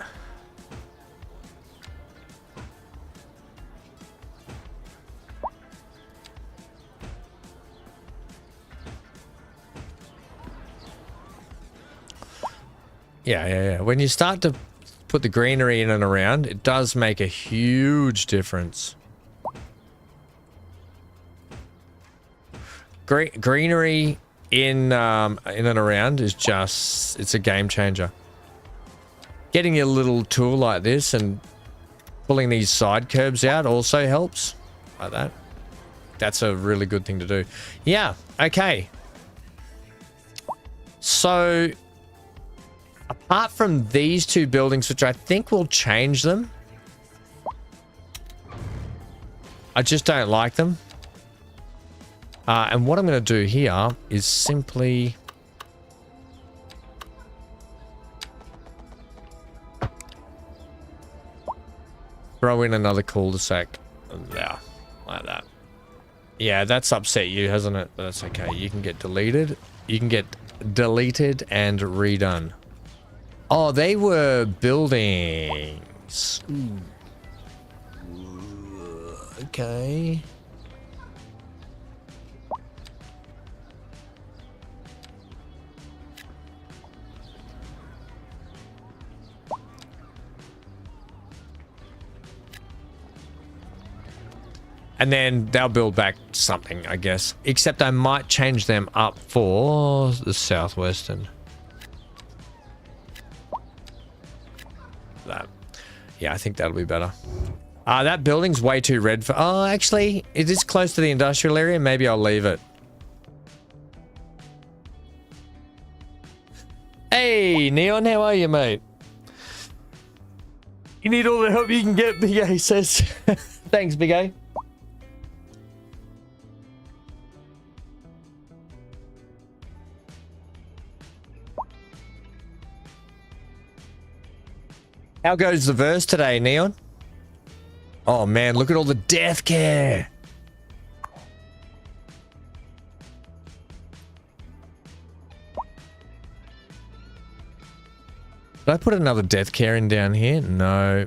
Yeah. When you start to put the greenery in and around, it does make a huge difference. Greenery in and around is just, it's a game changer. Getting a little tool like this and pulling these side curbs out also helps. Like that. That's a really good thing to do. Yeah, okay. So... apart from these two buildings, which I think will change them, I just don't like them. And what I'm going to do here is simply... throw in another cul-de-sac. Yeah, like that. Yeah, that's upset you, hasn't it? But that's okay. You can get deleted. You can get deleted and redone. Oh, they were buildings. Okay. And then they'll build back something, I guess. Except I might change them up for the southwestern. That. Yeah, I think that'll be better. That building's way too red for... oh, actually, it is close to the industrial area. Maybe I'll leave it. Hey, Neon, how are you, mate? You need all the help you can get, Big A says. Thanks, Big A. How goes the verse today, Neon? Oh man, look at all the death care. Did I put another death care in down here? No.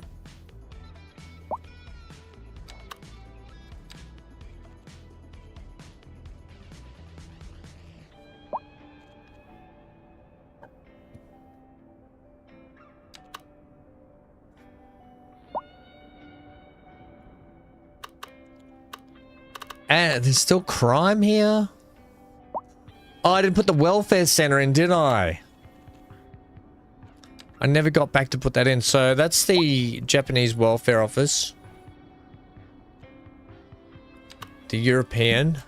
And there's still crime here? Oh, I didn't put the welfare center in, did I? I never got back to put that in. So that's the Japanese welfare office. The European.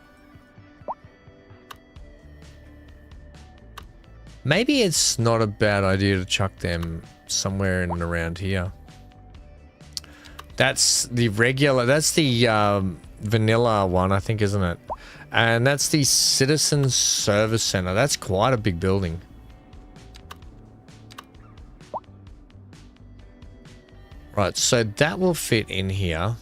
Maybe it's not a bad idea to chuck them somewhere in and around here. That's the regular, that's the vanilla one, I think, isn't it? And that's the Citizen Service Center. That's quite a big building. Right, so that will fit in here.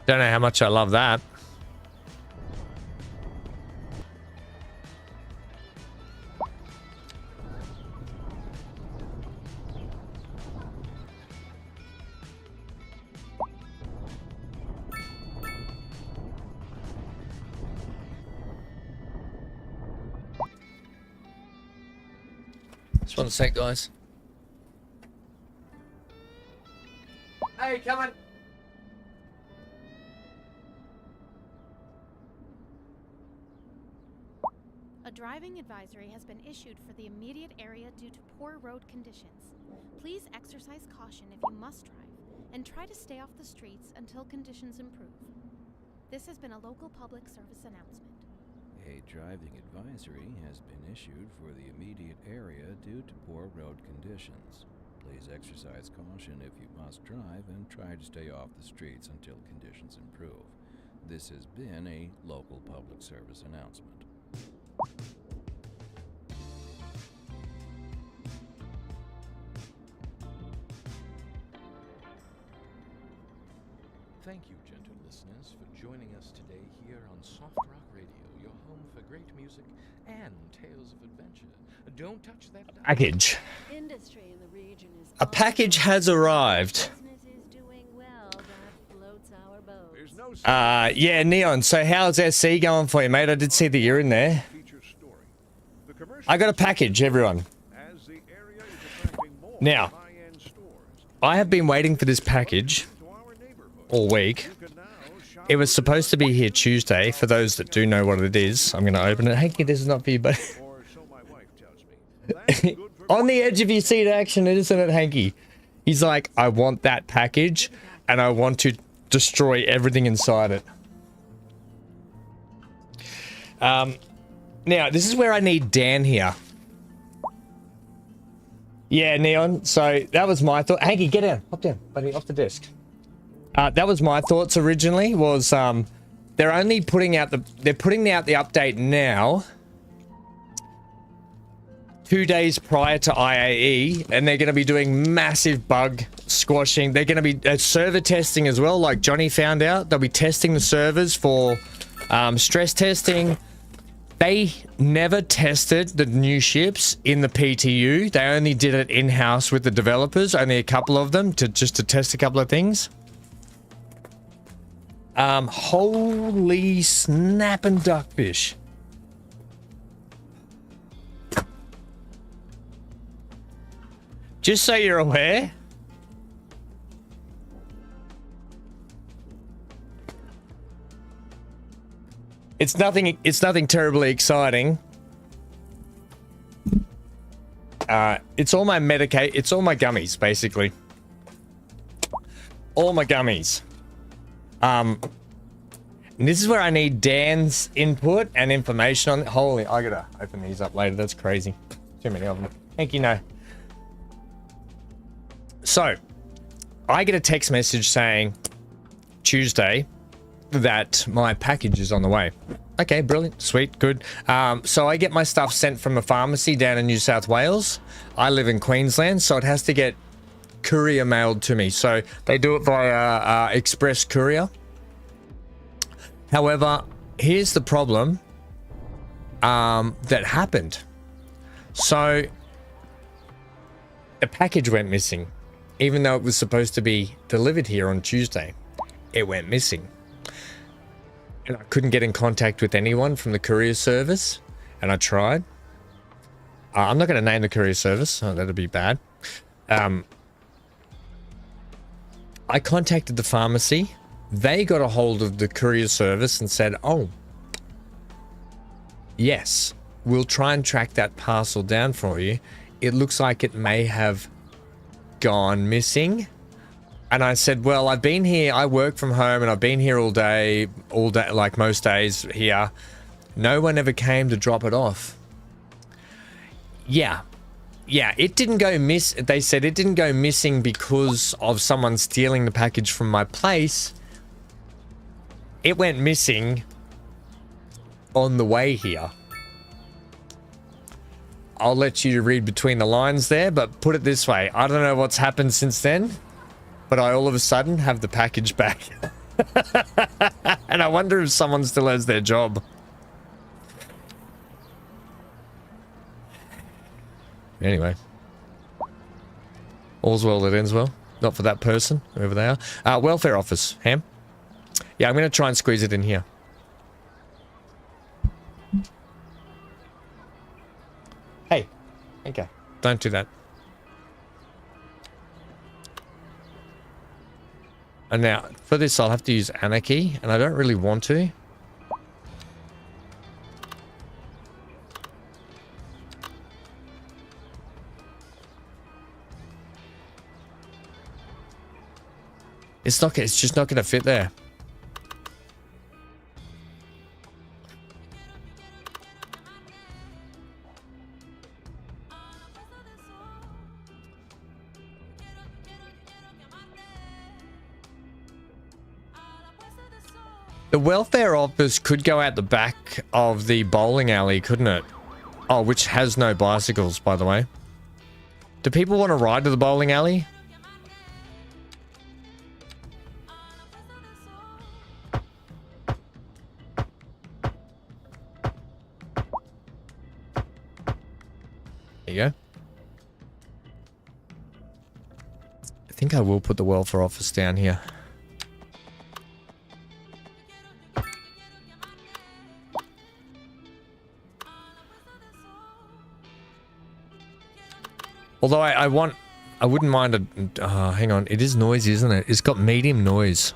Don't know how much I love that. Just one sec, guys. Hey, coming. A driving advisory has been issued for the immediate area due to poor road conditions. Please exercise caution if you must drive, and try to stay off the streets until conditions improve. This has been a local public service announcement. A driving advisory has been issued for the immediate area due to poor road conditions. Please exercise caution if you must drive and try to stay off the streets until conditions improve. This has been a local public service announcement. Thank you, gentle listeners, for joining us today here on Soft Rock Radio, your home for great music and tales of adventure. Don't touch that dial. Package. Industry in the region is A package has arrived. business is doing well. That floats our boat. There's no Yeah, Neon. So how's SC going for you, mate? I did see that you're in there. feature story. The commercial I got a package, everyone. as the area is attracting more Now, high-end stores I have been waiting for this package to our neighborhood. all week. You can now shop It was supposed to be here Tuesday. For those that do know what it is, I'm going to open it. Hanky, this is not for you, but or so my wife tells me. That's good for on the edge of your seat action, isn't it, Hanky? He's like, I want that package, and I want to destroy everything inside it. Now, this is where I need Dan here. Yeah, Neon. So that was my thought. Hanky, get down. Hop down, buddy, off the desk. That was my thoughts originally. Was they're only putting out the update now, 2 days prior to IAE, and they're going to be doing massive bug squashing. They're going to be server testing as well, like Johnny found out. They'll be testing the servers for stress testing. They never tested the new ships in the PTU. They only did it in-house with the developers, only a couple of them, to test a couple of things. Holy snapping duckfish. Just so you're aware, it's nothing terribly exciting. It's all my it's all my gummies, basically. All my gummies. And this is where I need Dan's input and information on. Holy, I gotta open these up later. That's crazy. Too many of them. Thank you, no. So, I get a text message saying Tuesday that my package is on the way. Okay, brilliant, sweet, good. So I get my stuff sent from a pharmacy down in New South Wales. I live in Queensland, so it has to get courier mailed to me. So they do it via express courier. However, here's the problem that happened. So The package went missing, even though it was supposed to be delivered here on Tuesday. It went missing. And I couldn't get in contact with anyone from the courier service, and I tried. I'm not going to name the courier service. Oh, that'd be bad. I contacted the pharmacy. They got a hold of the courier service and said, oh, yes, we'll try and track that parcel down for you. It looks like it may have gone missing. And I said, well, I've been here. I work from home and I've been here all day, like most days here. No one ever came to drop it off. Yeah, it didn't go miss. They said it didn't go missing because of someone stealing the package from my place. It went missing on the way here. I'll let you read between the lines there, but put it this way. I don't know what's happened since then, but I all of a sudden have the package back. And I wonder if someone still has their job. Anyway, all's well that ends well. Not for that person, whoever they are. Welfare office, Ham. Yeah, I'm going to try and squeeze it in here. Hey, okay, don't do that. And now, for this, I'll have to use anarchy, and I don't really want to. It's just not going to fit there. The welfare office could go out the back of the bowling alley, couldn't it? Oh, which has no bicycles, by the way. Do people want to ride to the bowling alley? There you go. I think I will put the welfare office down here. Although I wouldn't mind a, hang on, it is noisy, isn't it? It's got medium noise.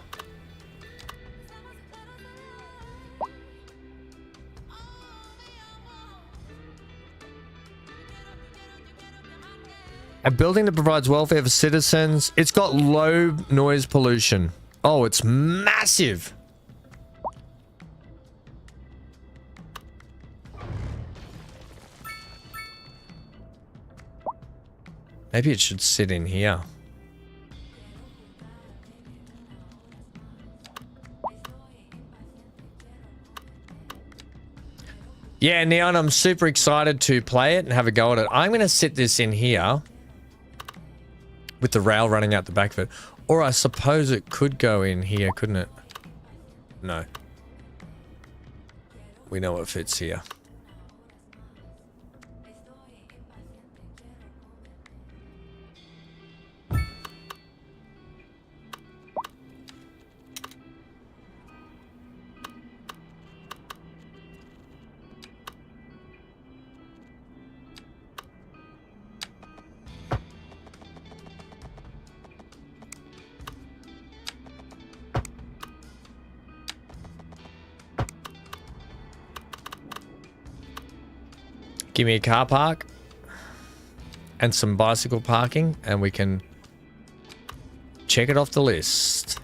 A building that provides welfare for citizens. It's got low noise pollution. Oh, it's massive. Maybe it should sit in here. Yeah, Neon, I'm super excited to play it and have a go at it. I'm going to sit this in here with the rail running out the back of it. Or I suppose it could go in here, couldn't it? No. We know it fits here. Give me a car park and some bicycle parking and we can check it off the list.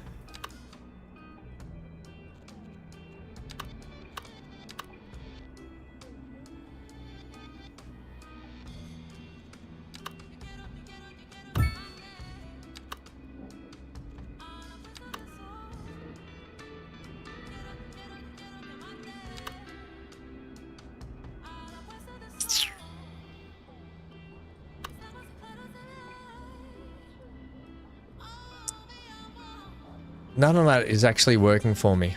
None of that is actually working for me.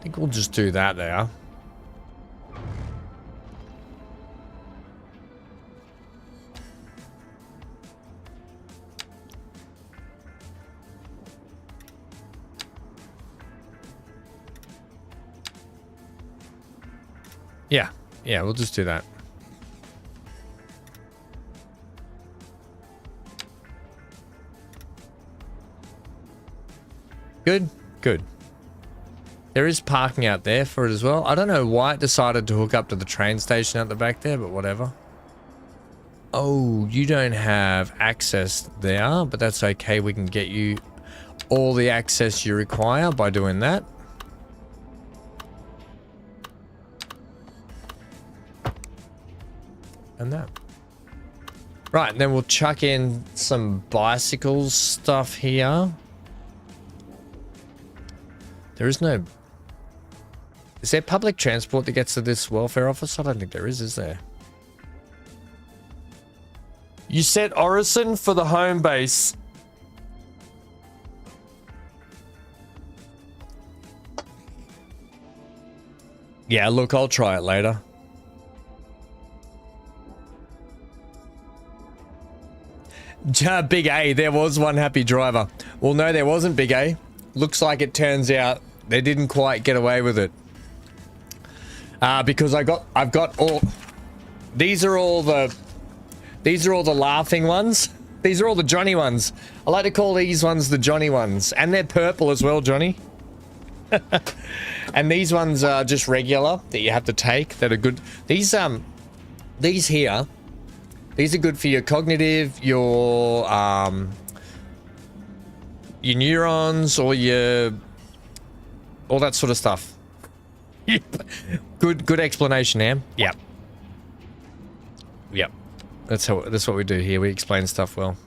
think we'll just do that there. Yeah, yeah, we'll just do that. Good, good. There is parking out there for it as well. I don't know why it decided to hook up to the train station at the back there, but whatever. Oh, you don't have access there, but that's okay. We can get you all the access you require by doing that. And that. Right, and then we'll chuck in some bicycle stuff here. There is no... Is there public transport that gets to this welfare office? I don't think there is there? You set Orison for the home base. Yeah, look, I'll try it later. Big A, there was one happy driver. Well, no, there wasn't, Big A. Looks like it turns out they didn't quite get away with it. Because I've got all... These are all the laughing ones. These are all the Johnny ones. I like to call these ones the Johnny ones. And they're purple as well, Johnny. And these ones are just regular that you have to take that are good. These here, these are good for your cognitive, your neurons, or all that sort of stuff. Good explanation, Am. Yep. Yep. That's what we do here. We explain stuff well.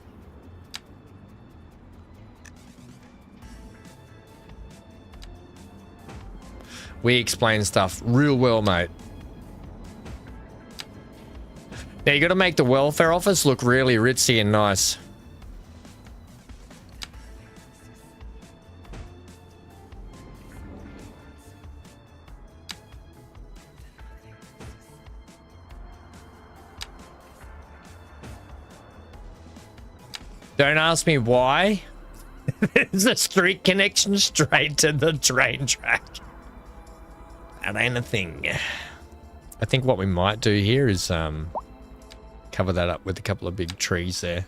We explain stuff real well, mate. Now you got to make the welfare office look really ritzy and nice. Don't ask me why. There's a street connection straight to the train track. That ain't a thing. I think what we might do here is cover that up with a couple of big trees there.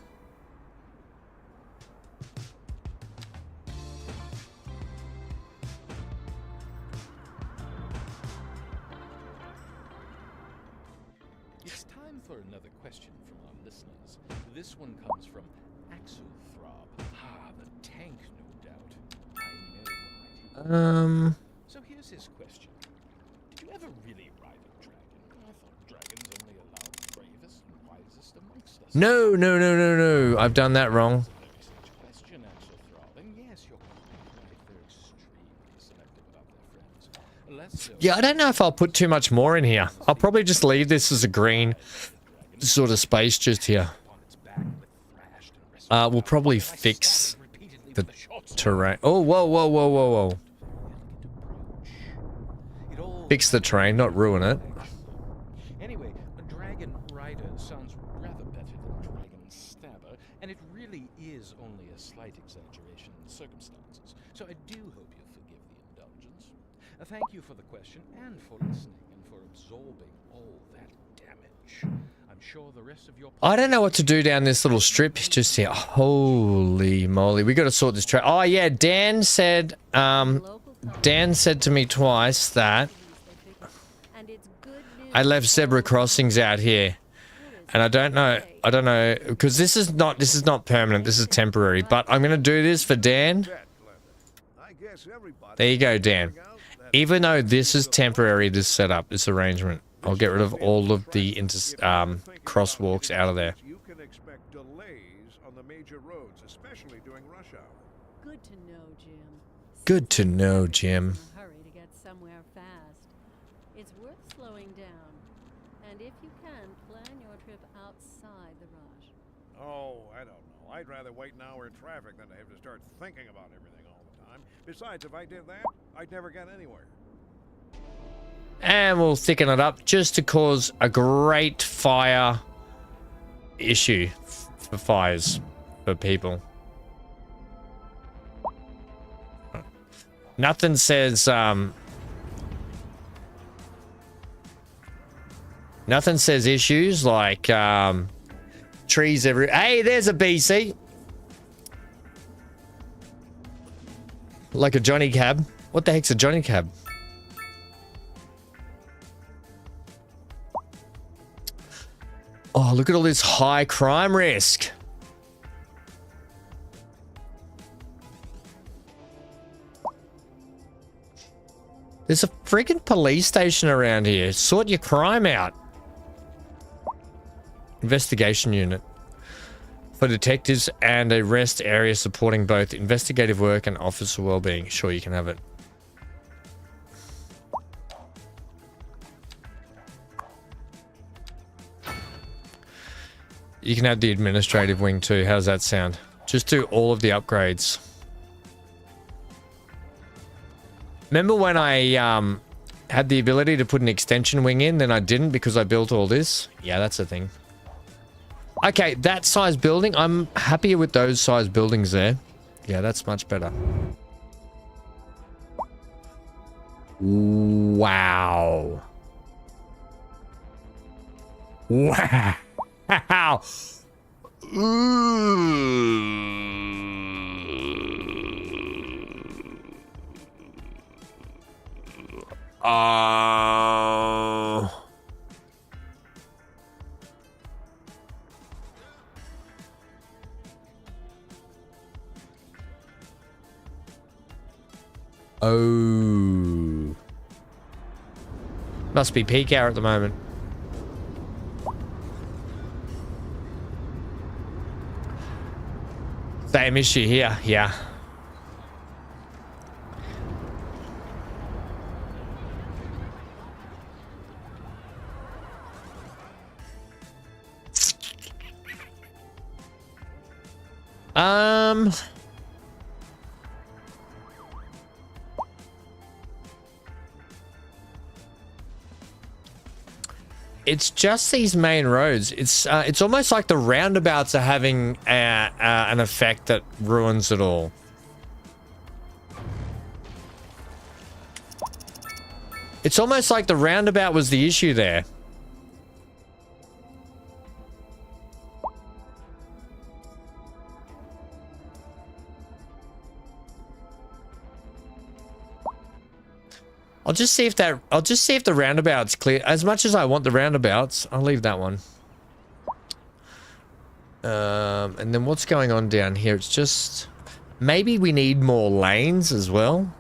It's time for another question from our listeners. This one comes from Axel Throb. Ah, the tank, no doubt. I know, right? So here's his question. Did you ever really ride a dragon? I thought dragons only allowed the bravest and wisest amongst us. No. I've done that wrong. Question, Axel Throb. And yes, you're quite right. They're extremely selective about their friends. Less so. Yeah, I don't know if I'll put too much more in here. I'll probably just leave this as a green sort of space just here. We'll probably fix the terrain. Oh, whoa. Fix the terrain, not ruin it. Anyway, a dragon rider sounds rather better than dragon stabber, and it really is only a slight exaggeration in the circumstances. So I do hope you forgive the indulgence. Thank you for the question and for listening and for absorbing all that damage. I'm sure the rest of your... I don't know what to do down this little strip just here. Holy moly, we got to sort this track. Oh yeah, Dan said to me twice that I left zebra crossings out here, and I don't know because this is not permanent. This is temporary. But I'm gonna do this for Dan. There you go, Dan. Even though this is temporary, this setup, this arrangement, I'll get rid of all of the crosswalks out of there. You can expect delays on the major roads, especially during rush hour. Good to know, Jim. Good to know, Jim. Hurry to get somewhere fast. It's worth slowing down. And if you can, plan your trip outside the rush. Oh, I don't know. I'd rather wait an hour in traffic than to have to start thinking about everything all the time. Besides, if I did that, I'd never get anywhere. And we'll thicken it up just to cause a great fire issue for fires for people. Nothing says issues like trees every. Hey, there's a BC. Like a Johnny cab. What the heck's a Johnny cab? Oh, look at all this high crime risk. There's a freaking police station around here. Sort your crime out. Investigation unit. For detectives and a rest area supporting both investigative work and officer well-being. Sure, you can have it. You can have the administrative wing too. How does that sound? Just do all of the upgrades. Remember when I had the ability to put an extension wing in, then I didn't because I built all this? Yeah, that's the thing. Okay, that size building, I'm happier with those size buildings there. Yeah, that's much better. Wow. Wow. Oh. Must be peak hour at the moment. Same issue here, yeah. It's just these main roads. It's almost like the roundabouts are having an effect that ruins it all. It's almost like the roundabout was the issue there. I'll just see if the roundabout's clear. As much as I want the roundabouts, I'll leave that one. And then what's going on down here? It's just maybe we need more lanes as well.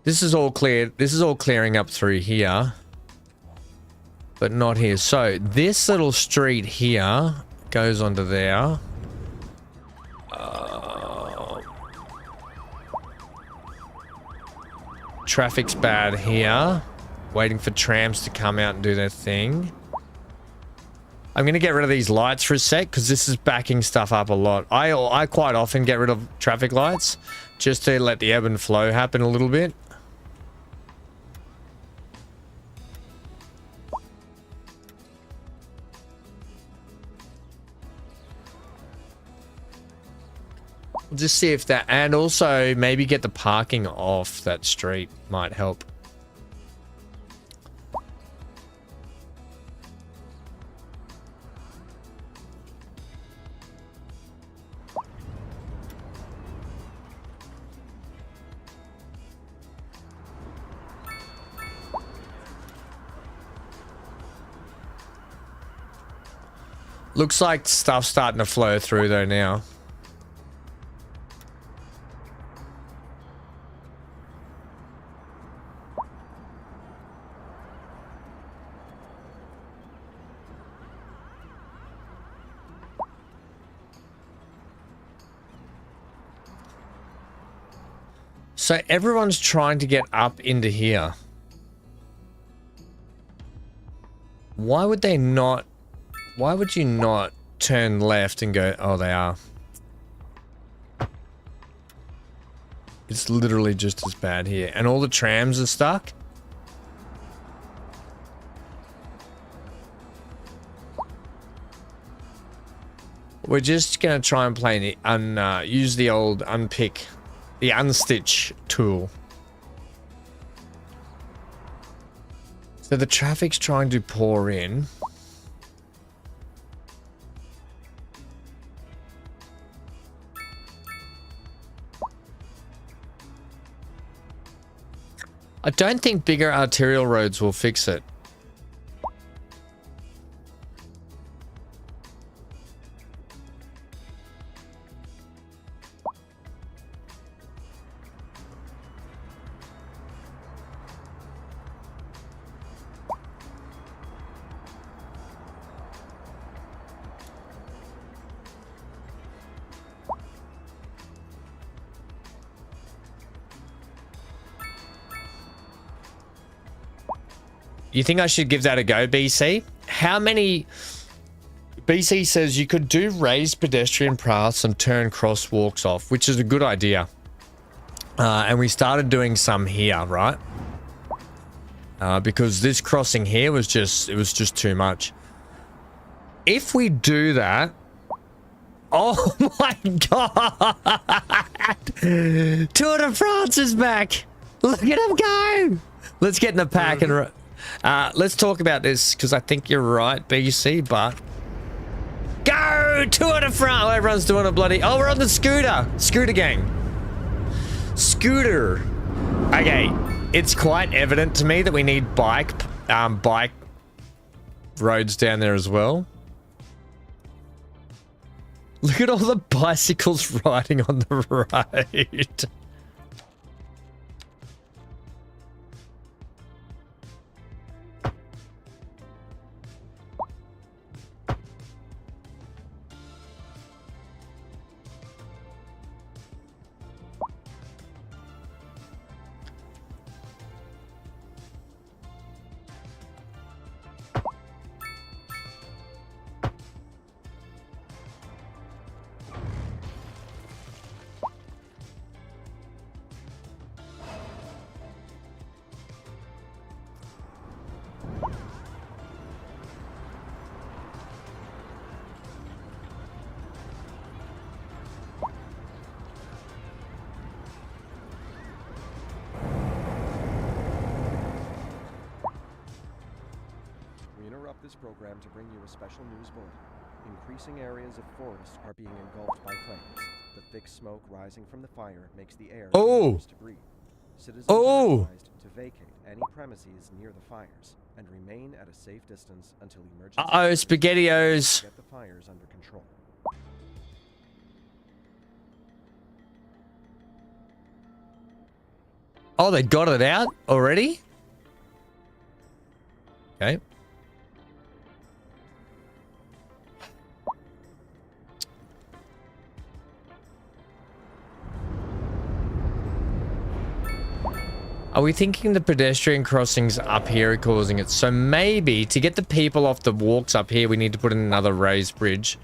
This is all cleared. This is all clearing up through here, but not here. So this little street here goes onto there. Traffic's bad here. Waiting for trams to come out and do their thing. I'm going to get rid of these lights for a sec because this is backing stuff up a lot. I quite often get rid of traffic lights just to let the ebb and flow happen a little bit. Just see if that, and also maybe get the parking off that street might help. Looks like stuff's starting to flow through though now. So everyone's trying to get up into here. Why would they not? Why would you not turn left and go? Oh, they are. It's literally just as bad here. And all the trams are stuck. We're just going to try and play the use the old unpick, the unstitch tool. So the traffic's trying to pour in. I don't think bigger arterial roads will fix it. You think I should give that a go, BC? How many... BC says you could do raised pedestrian paths and turn crosswalks off, which is a good idea. And we started doing some here, right? Because this crossing here was just... It was just too much. If we do that... Oh my god! Tour de France is back! Look at him go! Let's get in the pack and... let's talk about this, because I think you're right, BC, but... Go! Tour de France! Oh, everyone's doing a bloody... Oh, we're on the scooter! Scooter gang. Scooter. Okay, it's quite evident to me that we need bike roads down there as well. Look at all the bicycles riding on the road. This program to bring you a special news bulletin. Increasing areas of forest are being engulfed by flames. The thick smoke rising from the fire makes the air dangerous to breathe. Citizens are advised to vacate any premises near the fires and remain at a safe distance until emergency SpaghettiOs. Get the fires under control. Oh, they got it out already? Okay. Are we thinking the pedestrian crossings up here are causing it? So maybe to get the people off the walks up here, we need to put in another raised bridge.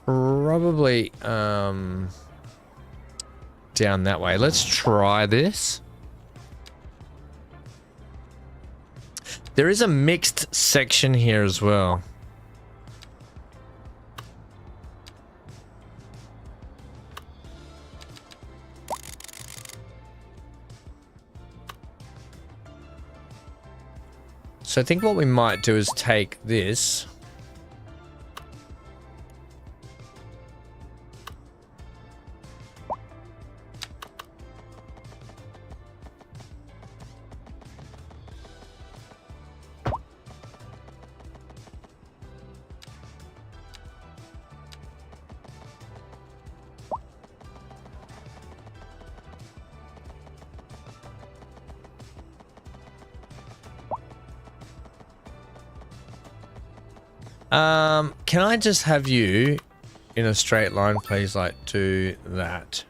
Probably down that way. Let's try this. There is a mixed section here as well. So I think what we might do is take this. Can I just have you in a straight line, please? Like, do that.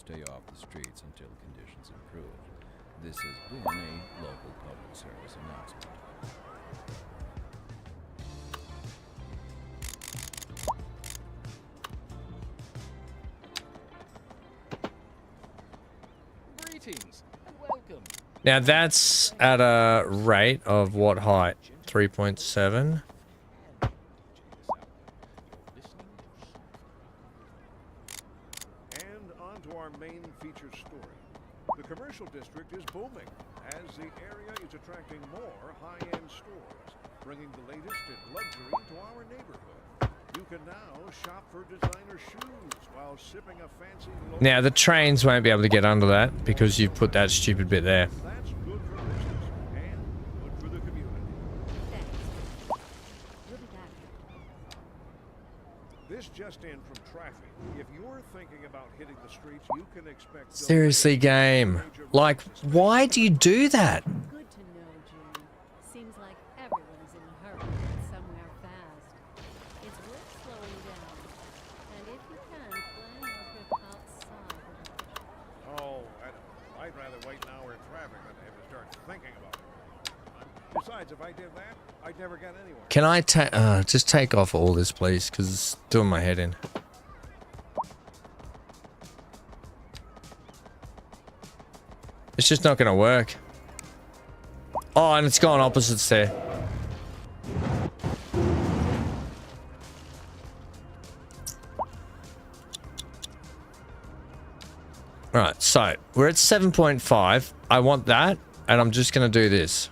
stay off the streets until conditions improve. This has been a local public service announcement. Greetings and welcome. Now that's at a rate of what height? 3.7. And on to our main feature story. The commercial district is booming as the area is attracting more high-end stores, bringing the latest in luxury to our neighborhood. You can now shop for designer shoes while sipping a fancy local. Now the trains won't be able to get under that because you've put that stupid bit there. That's good for business and good for the community. Thanks. We'll be back. This just in from traffic. If you're thinking about hitting the streets, you can expect Seriously, game. Like, why do you do that? Good to know, June. Seems like everyone is in a hurry to get somewhere fast. It's worth slowing down. And if you can, plan your trip outside the rush. Oh, I don't know. I'd rather wait an hour in traffic than have to start thinking about it. Besides, if I did that, I'd never get anywhere. Can I just take off all this, please? Because it's doing my head in. It's just not going to work. Oh, and it's gone opposites there. Right, so we're at 7.5. I want that, and I'm just going to do this.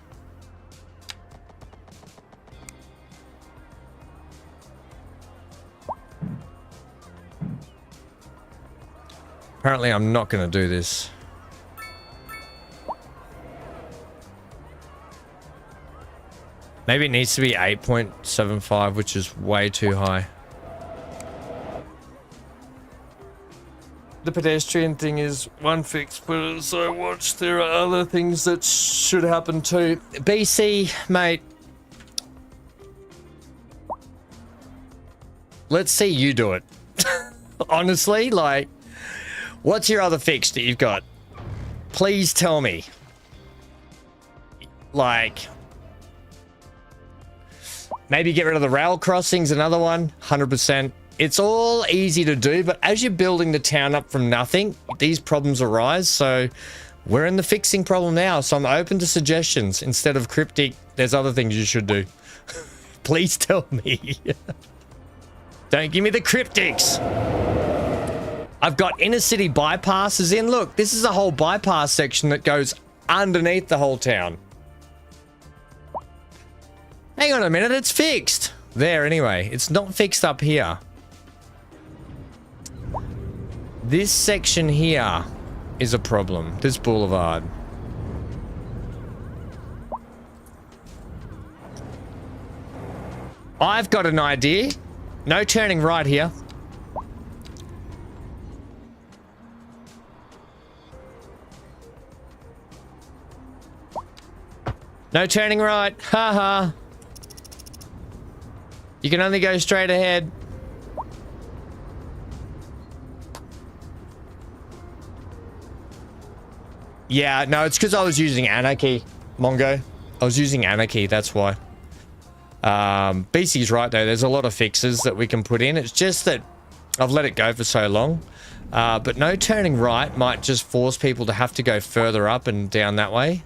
Apparently, I'm not going to do this. Maybe it needs to be 8.75, which is way too high. The pedestrian thing is one fix, but as I watch, there are other things that should happen too. BC, mate. Let's see you do it. Honestly, like, what's your other fix that you've got? Please tell me. Like, maybe get rid of the rail crossings, another one, 100%. It's all easy to do, but as you're building the town up from nothing, these problems arise. So we're in the fixing problem now. So I'm open to suggestions. Instead of cryptic, there's other things you should do. Please tell me. Don't give me the cryptics. I've got inner city bypasses in. Look, this is a whole bypass section that goes underneath the whole town. Hang on a minute, it's fixed. There, anyway. It's not fixed up here. This section here is a problem. This boulevard. I've got an idea. No turning right here. No turning right. Haha. You can only go straight ahead. Yeah, no, it's because I was using Anarchy, Mongo. I was using Anarchy, that's why. BC's right, though. There's a lot of fixes that we can put in. It's just that I've let it go for so long. But no turning right might just force people to have to go further up and down that way.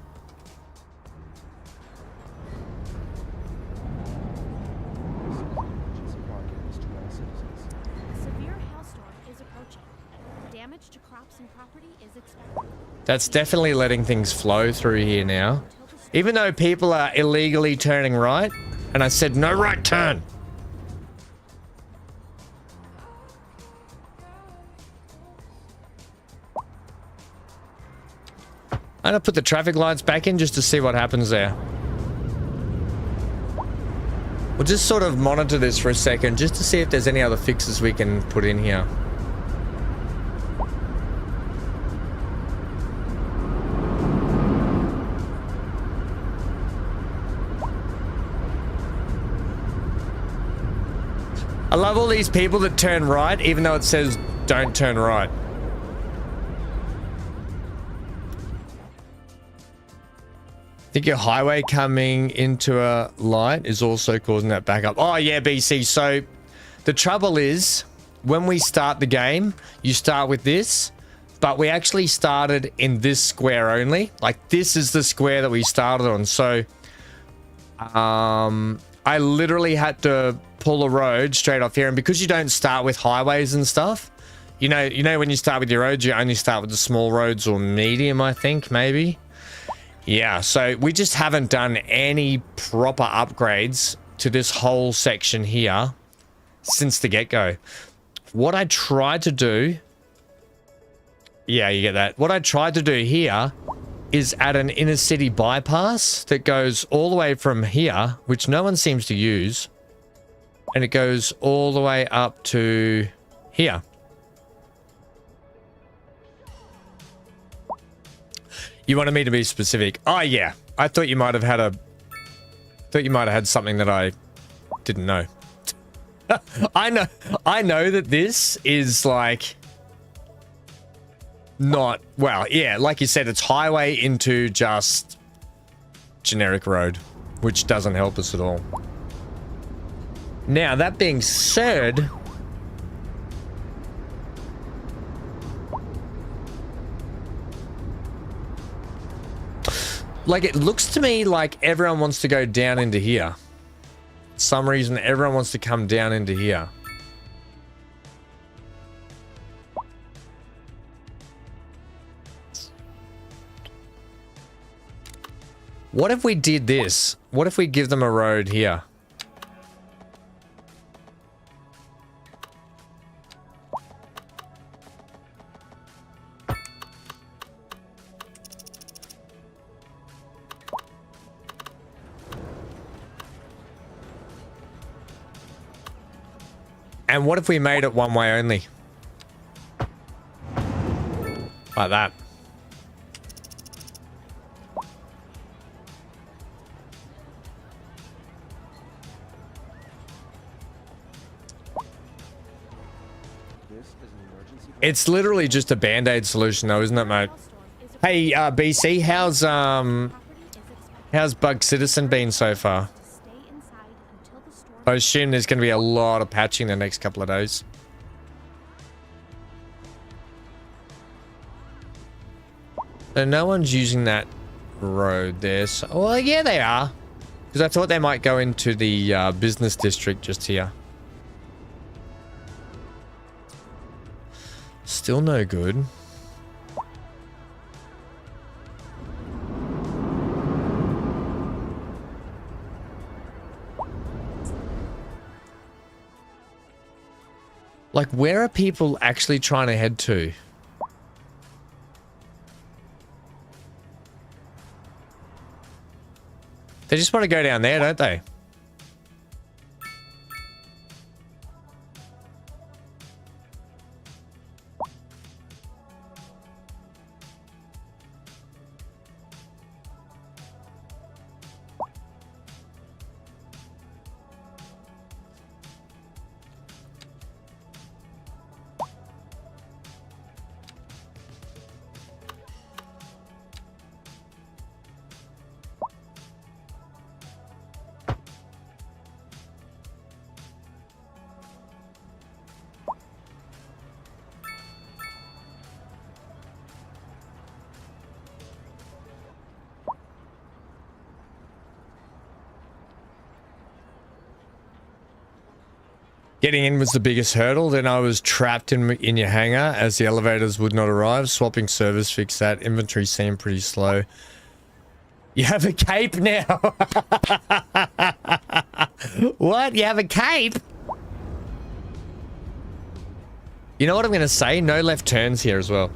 That's definitely letting things flow through here now. Even though people are illegally turning right, and I said no right turn. I'm gonna put the traffic lights back in just to see what happens there. We'll just sort of monitor this for a second just to see if there's any other fixes we can put in here. I love all these people that turn right, even though it says don't turn right. think your highway coming into a light is also causing that backup. Oh yeah, BC. So the trouble is when we start the game, you start with this, but we actually started in this square only. Like this is the square that we started on. So I literally had to pull a road straight off here. And because you don't start with highways and stuff, you know when you start with your roads, you only start with the small roads or medium, I think, maybe. Yeah, so we just haven't done any proper upgrades to this whole section here since the get-go. What I tried to do... Yeah, you get that. What I tried to do here is add an inner city bypass that goes all the way from here, which no one seems to use, and it goes all the way up to here. You wanted me to be specific. Oh yeah, I thought you might have had something that I didn't know. I know that this is like not, well, yeah, like you said, it's highway into just generic road, which doesn't help us at all. Now, that being said, like it looks to me like everyone wants to go down into here. For some reason, everyone wants to come down into here. What if we did this? What if we give them a road here? And what if we made it one way only? Like that. It's literally just a band-aid solution though, isn't it, mate? Hey, BC, how's Bug Citizen been so far? I assume there's going to be a lot of patching the next couple of days. So no one's using that road there. So, well, yeah, they are. Because I thought they might go into the business district just here. Still no good. Like, where are people actually trying to head to? They just want to go down there, don't they? Getting in was the biggest hurdle. Then I was trapped in your hangar as the elevators would not arrive. Swapping service fixed that. Inventory seemed pretty slow. You have a cape now. What? You have a cape? You know what I'm going to say? No left turns here as well.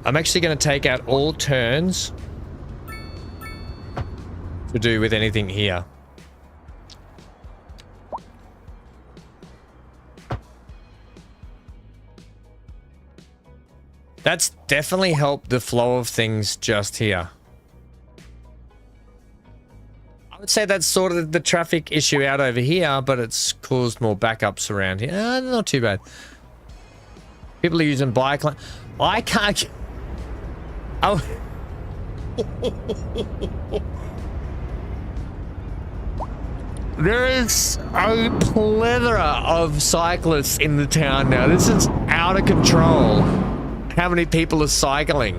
I'm actually going to take out all turns to do with anything here. That's definitely helped the flow of things just here. I would say that's sort of the traffic issue out over here, but it's caused more backups around here. Not too bad. People are using bike lane. I can't... Oh. There is a plethora of cyclists in the town now. This is out of control. How many people are cycling?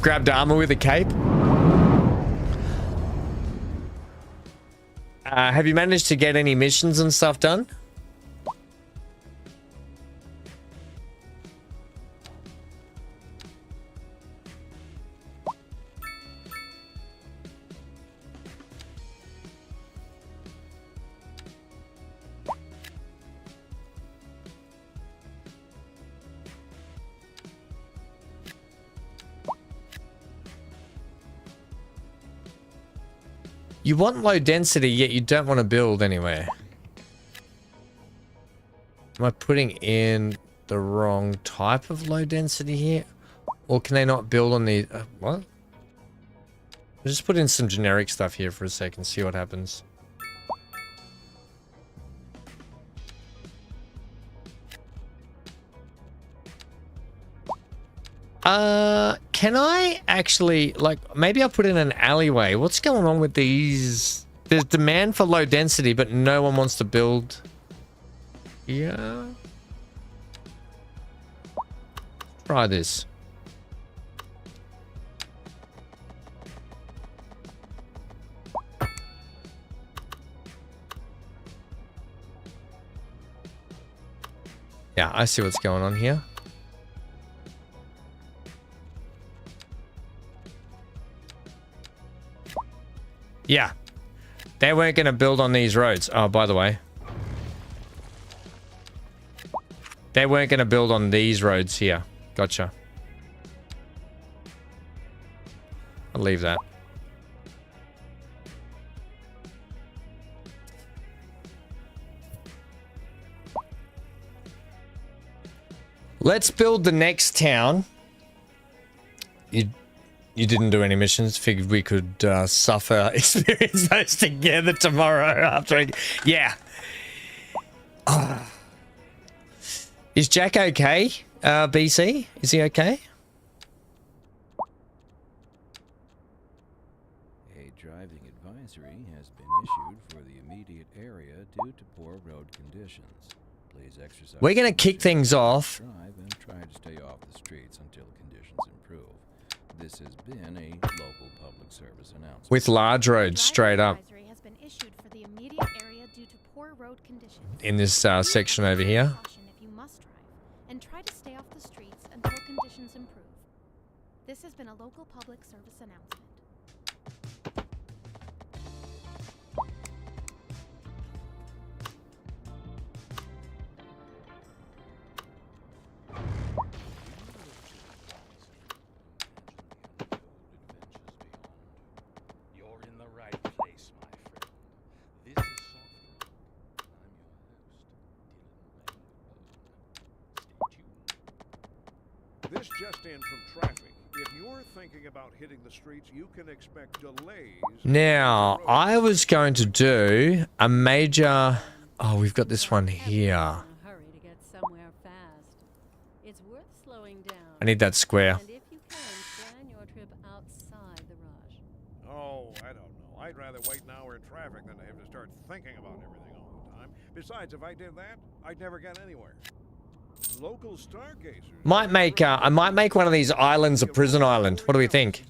Grabbed armor with a cape. Have you managed to get any missions and stuff done? You want low density, yet you don't want to build anywhere. Am I putting in the wrong type of low density here? Or can they not build on the... what? I'll just put in some generic stuff here for a second, see what happens. Can I actually, like, maybe I'll put in an alleyway. What's going on with these? There's demand for low density, but no one wants to build. Yeah. Try this. Yeah, I see what's going on here. Yeah, they weren't going to build on these roads. Oh, by the way. They weren't going to build on these roads here. Gotcha. I'll leave that. Let's build the next town. You didn't do any missions. Figured we could experience those together tomorrow after. Yeah. Is Jack okay? BC, is he okay? A driving advisory has been issued for the immediate area due to poor road conditions. Please exercise. We're gonna kick things off. Drive and try to stay off the streets until conditions improve. This has been a local public service announcement. With large roads straight up. Has been issued for the immediate area due to poor road conditions. In this section over here. If you must drive, and try to stay off the streets until conditions improve. This has been a local public service announcement. This just in from traffic. If you're thinking about hitting the streets, you can expect delays. Now, I was going to do a major... Oh, we've got this one here. Hurry to get somewhere fast. It's worth slowing down. I need that square. And if you can, plan your trip outside the rush. Oh, I don't know. I'd rather wait an hour in traffic than to have to start thinking about everything all the time. Besides, if I did that, I'd never get anywhere. Local stargazers. I might make one of these islands a prison island. What do we think?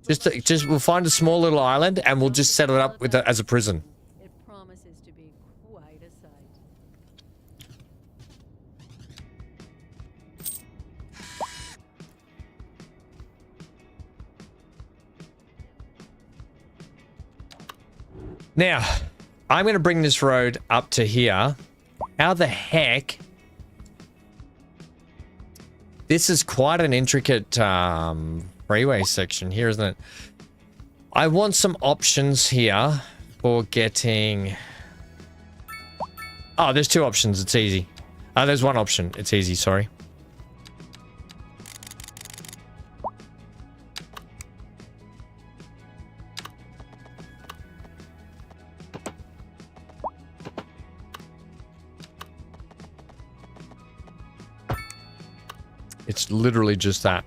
Just we'll find a small little island and we'll just set it up with as a prison. It promises to be quite a sight. Now, I'm going to bring this road up to here. How the heck? This is quite an intricate freeway section here, isn't it? I want some options here for getting... Oh, there's two options. It's easy. There's one option. It's easy, sorry. It's literally just that.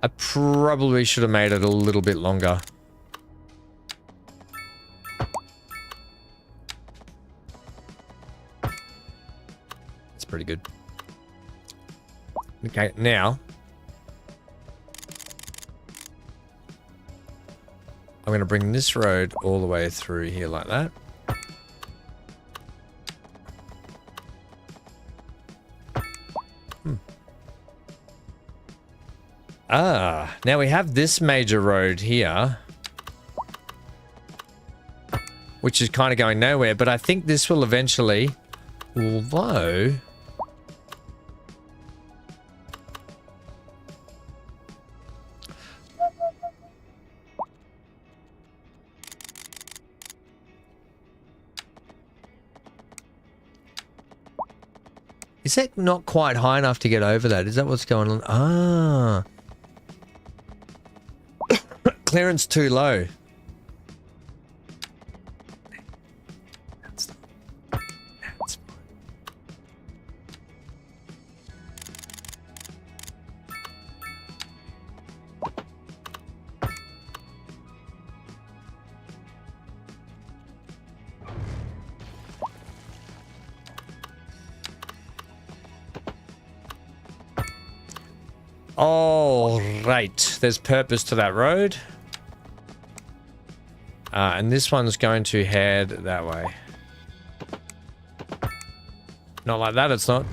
I probably should have made it a little bit longer. It's pretty good. Okay, now I'm going to bring this road all the way through here like that. Ah, now we have this major road here, which is kind of going nowhere, but I think this will eventually, although... Is that not quite high enough to get over that? Is that what's going on? Ah. Clearance too low. That's all right. There's purpose to that road. And this one's going to head that way. Not like that, it's not.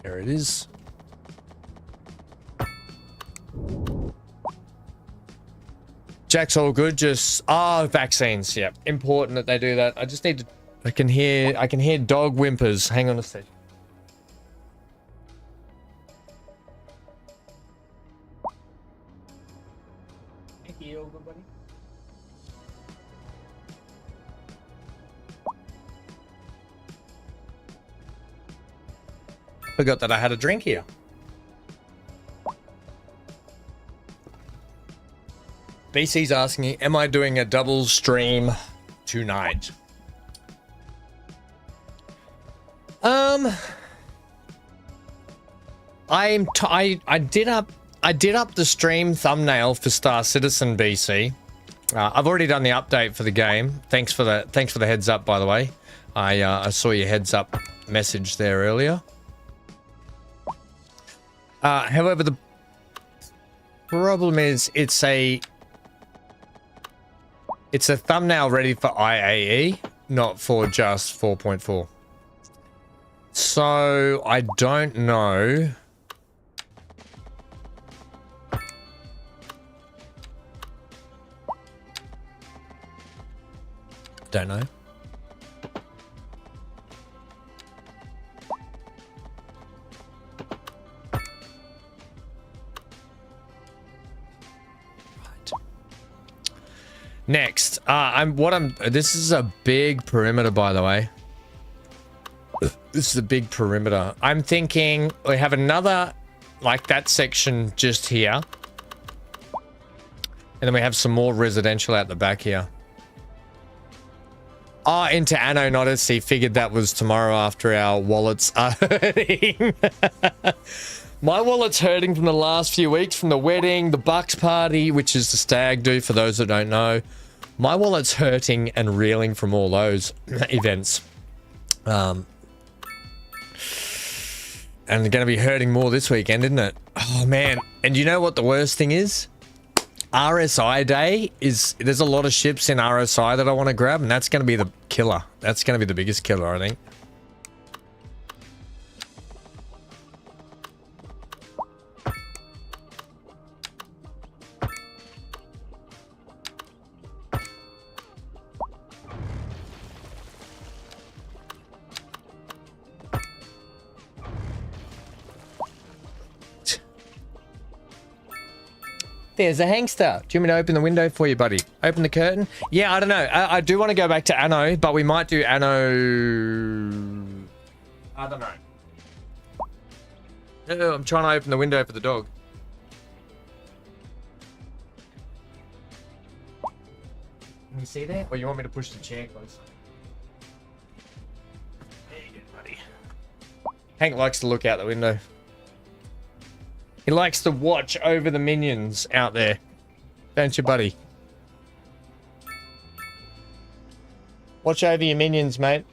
There it is. Jack's all good, just... vaccines, yeah. Important that they do that. I just need to... I can hear dog whimpers. Hang on a sec. Forgot that I had a drink here. BC's asking me, am I doing a double stream tonight? I did up the stream thumbnail for Star Citizen BC. I've already done the update for the game. Thanks for the heads up, by the way. I saw your heads up message there earlier. However, the problem is it's a thumbnail ready for IAE, not for just 4.4. So I don't know. Don't know. Right. Next, this is a big perimeter, by the way. This is a big perimeter. I'm thinking we have another, like that section just here. And then we have some more residential out the back here. Oh, into Anno, not SC. Figured that was tomorrow after our wallets are hurting. My wallet's hurting from the last few weeks, from the wedding, the Bucks party, which is the stag do for those that don't know. My wallet's hurting and reeling from all those events. And they're going to be hurting more this weekend, isn't it? Oh, man. And you know what the worst thing is? RSI day is... There's a lot of ships in RSI that I want to grab, and that's going to be the killer. That's going to be the biggest killer, I think. There's a hangster. Do you want me to open the window for you, buddy? Open the curtain? Yeah, I don't know. I do want to go back to Anno, but we might do Anno I don't know. No, I'm trying to open the window for the dog. Can you see that? Or you want me to push the chair closer? There you go, buddy. Hank likes to look out the window. He likes to watch over the minions out there. Don't you, buddy? Watch over your minions, mate.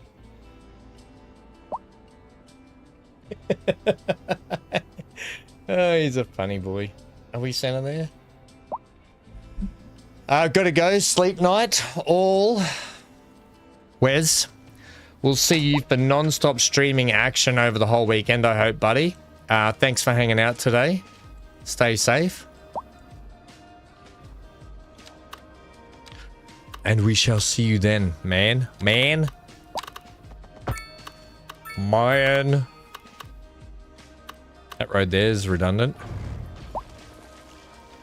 Oh, he's a funny boy. Are we sent there? Gotta go. Sleep night. All. Wes, we'll see you for non-stop streaming action over the whole weekend, I hope, buddy. Thanks for hanging out today. Stay safe. And we shall see you then, man. Man. Man. That road there is redundant.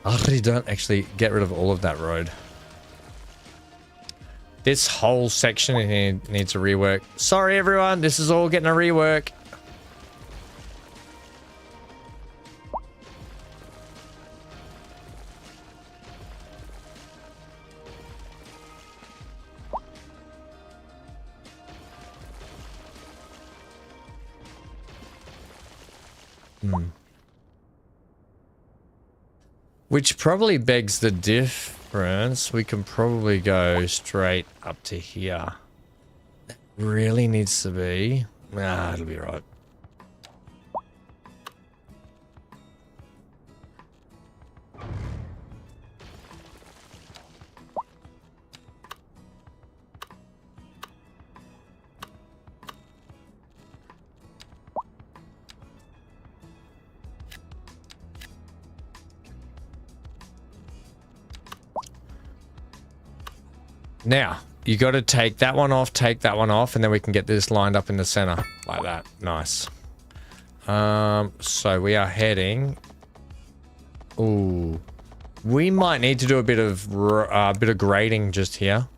I really don't actually get rid of all of that road. This whole section needs a rework. Sorry, everyone. This is all getting a rework. Which probably begs the difference. We can probably go straight up to here. It really needs to be. Nah, it'll be right. Now, you got to take that one off, and then we can get this lined up in the center like that. Nice. So we are heading. Ooh, we might need to do a bit of grading just here.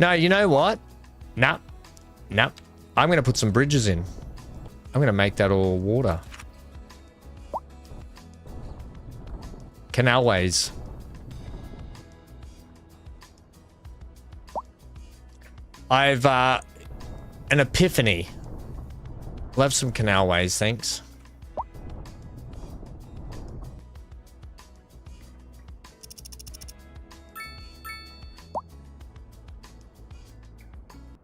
No, you know what? Nah. I'm going to put some bridges in. I'm going to make that all water. Canalways. I've, an epiphany. We'll have some canalways, thanks.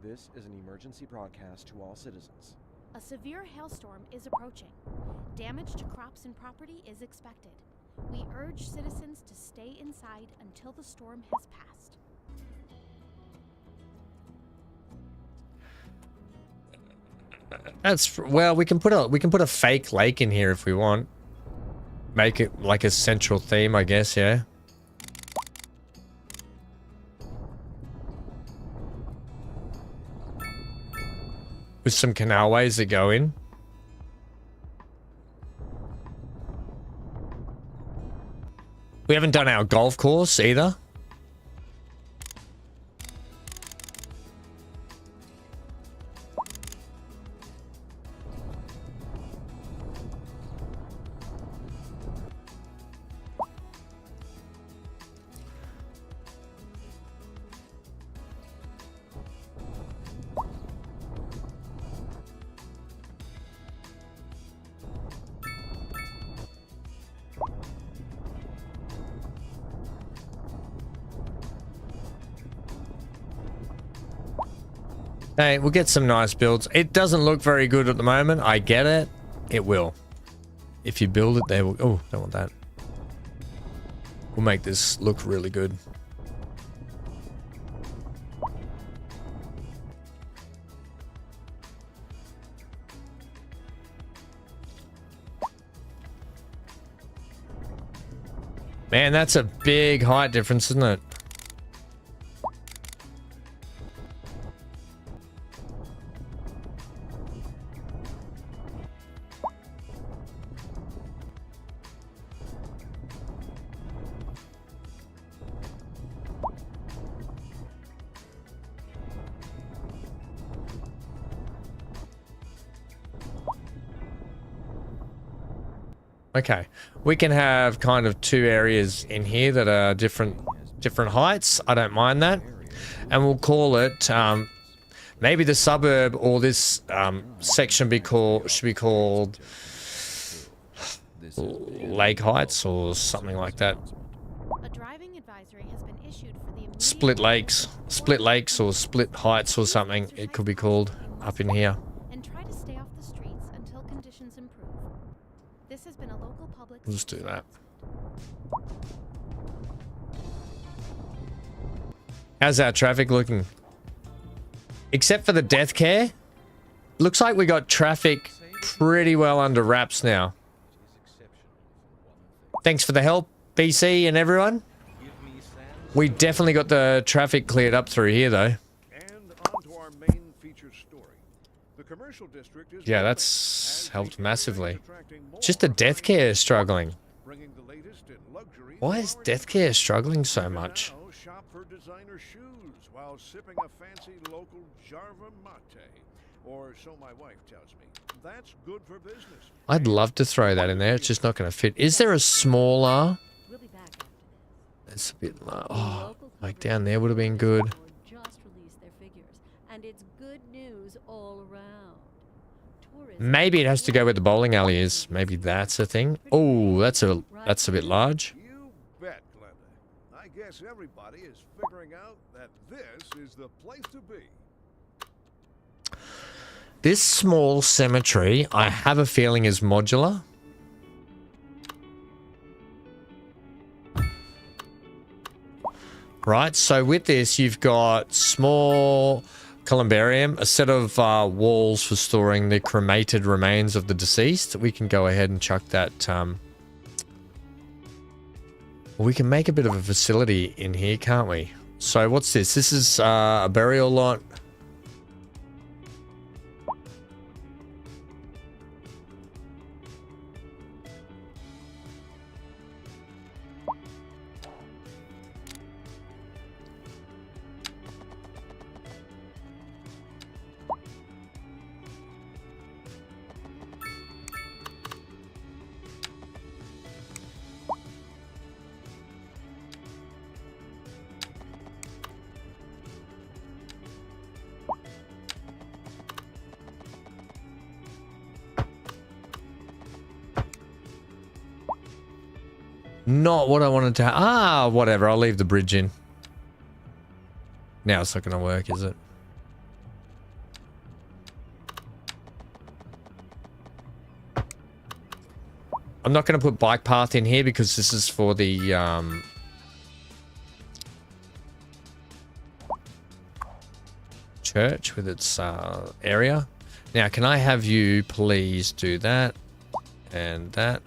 This is an emergency broadcast to all citizens. A severe hailstorm is approaching. Damage to crops and property is expected. We urge citizens to stay inside until the storm has passed. That's well, we can put a fake lake in here if we want. Make it like a central theme, I guess, yeah. With some canalways that go in. We haven't done our golf course either. Hey, we'll get some nice builds. It doesn't look very good at the moment. I get it. It will. If you build it, they will. Oh, don't want that. We'll make this look really good. Man, that's a big height difference, isn't it? Okay, we can have kind of two areas in here that are different heights. I don't mind that, and we'll call it maybe the suburb, or this section should be called Lake Heights or something like that. A driving advisory has been issued for the Split Lakes or Split Heights or something it could be called up in here. and try to stay off the streets until conditions improve. This has been a local public. We'll just do that. How's our traffic looking? Except for the death care, looks like we got traffic pretty well under wraps now. Thanks for the help, BC and everyone. We definitely got the traffic cleared up through here, though. And on to our main feature story. The commercial district is Yeah, that's helped massively. Just the death care is struggling. bringing the latest in luxury. Why is death care struggling so much? Now shop for designer shoes while sipping a fancy local Jarva mate, or so my wife tells me. That's good for business. I'd love to throw that in there. It's just not going to fit. Is there a smaller? We'll be back after this. It's a bit. Oh, like down there would have been good. Just released their figures, and it's good news all around. Tourism Maybe it has to go where the bowling alley is. Maybe that's a thing. Oh, that's a bit large. You bet, Glenda. I guess everybody is figuring out that this is the place to be. This small cemetery, I have a feeling, is modular. Right, so with this, you've got small columbarium, a set of walls for storing the cremated remains of the deceased. We can go ahead and chuck that. We can make a bit of a facility in here, can't we? So what's this? This is a burial lot. Not what I wanted to. Whatever. I'll leave the bridge in. Now it's not going to work, is it? I'm not going to put bike path in here because this is for the church with its area. Now, can I have you please do that and that?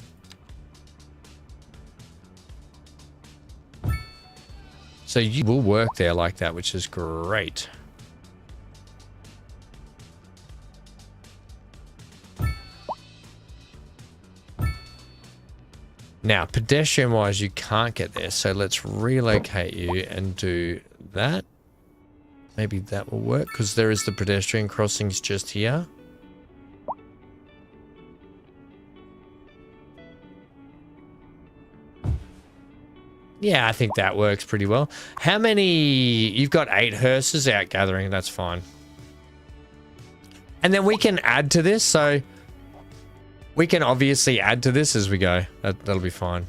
So you will work there like that, which is great. Now, pedestrian-wise, you can't get there, so let's relocate you and do that. Maybe that will work, because there is the pedestrian crossings just here. Yeah, I think that works pretty well. How many... You've got 8 hearses out gathering. That's fine. And then we can add to this. So we can obviously add to this as we go. That'll be fine.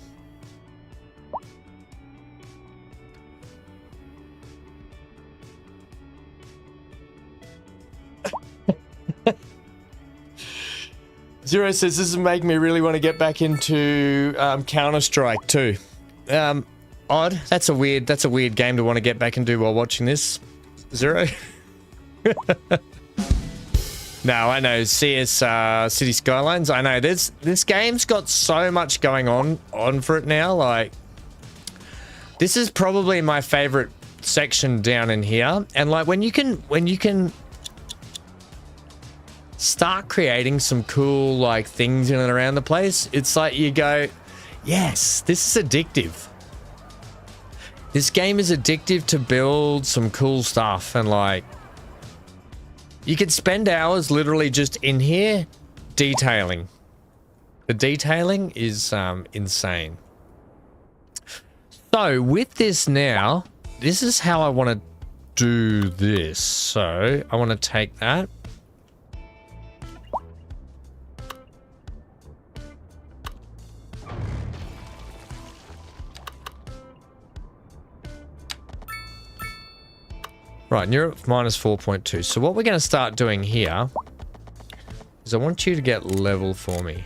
Zero says, this is making me really want to get back into Counter-Strike too. Odd. That's a weird game to want to get back and do while watching this. Zero. No, I know. CS City Skylines. I know this game's got so much going on for it now. Like, this is probably my favorite section down in here. And like when you can start creating some cool like things in and around the place, it's like you go, yes, this is addictive. This game is addictive to build some cool stuff, and like you could spend hours literally just in here detailing. The detailing is insane. So with this now, this is how I want to do this. So I want to take that. Right, and you're at -4.2. So what we're going to start doing here is I want you to get level for me.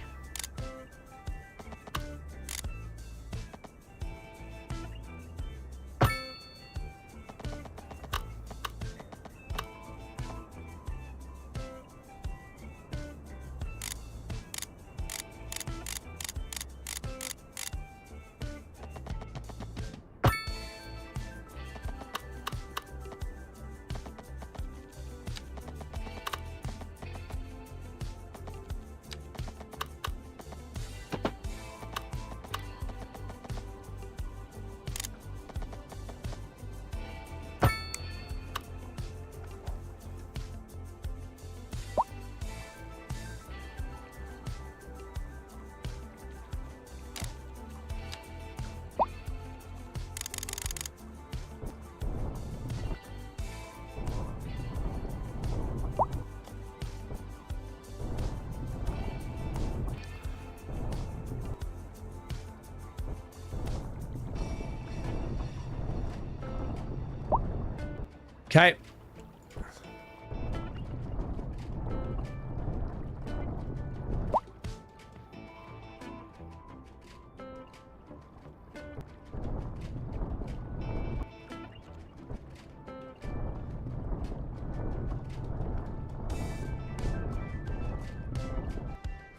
Okay.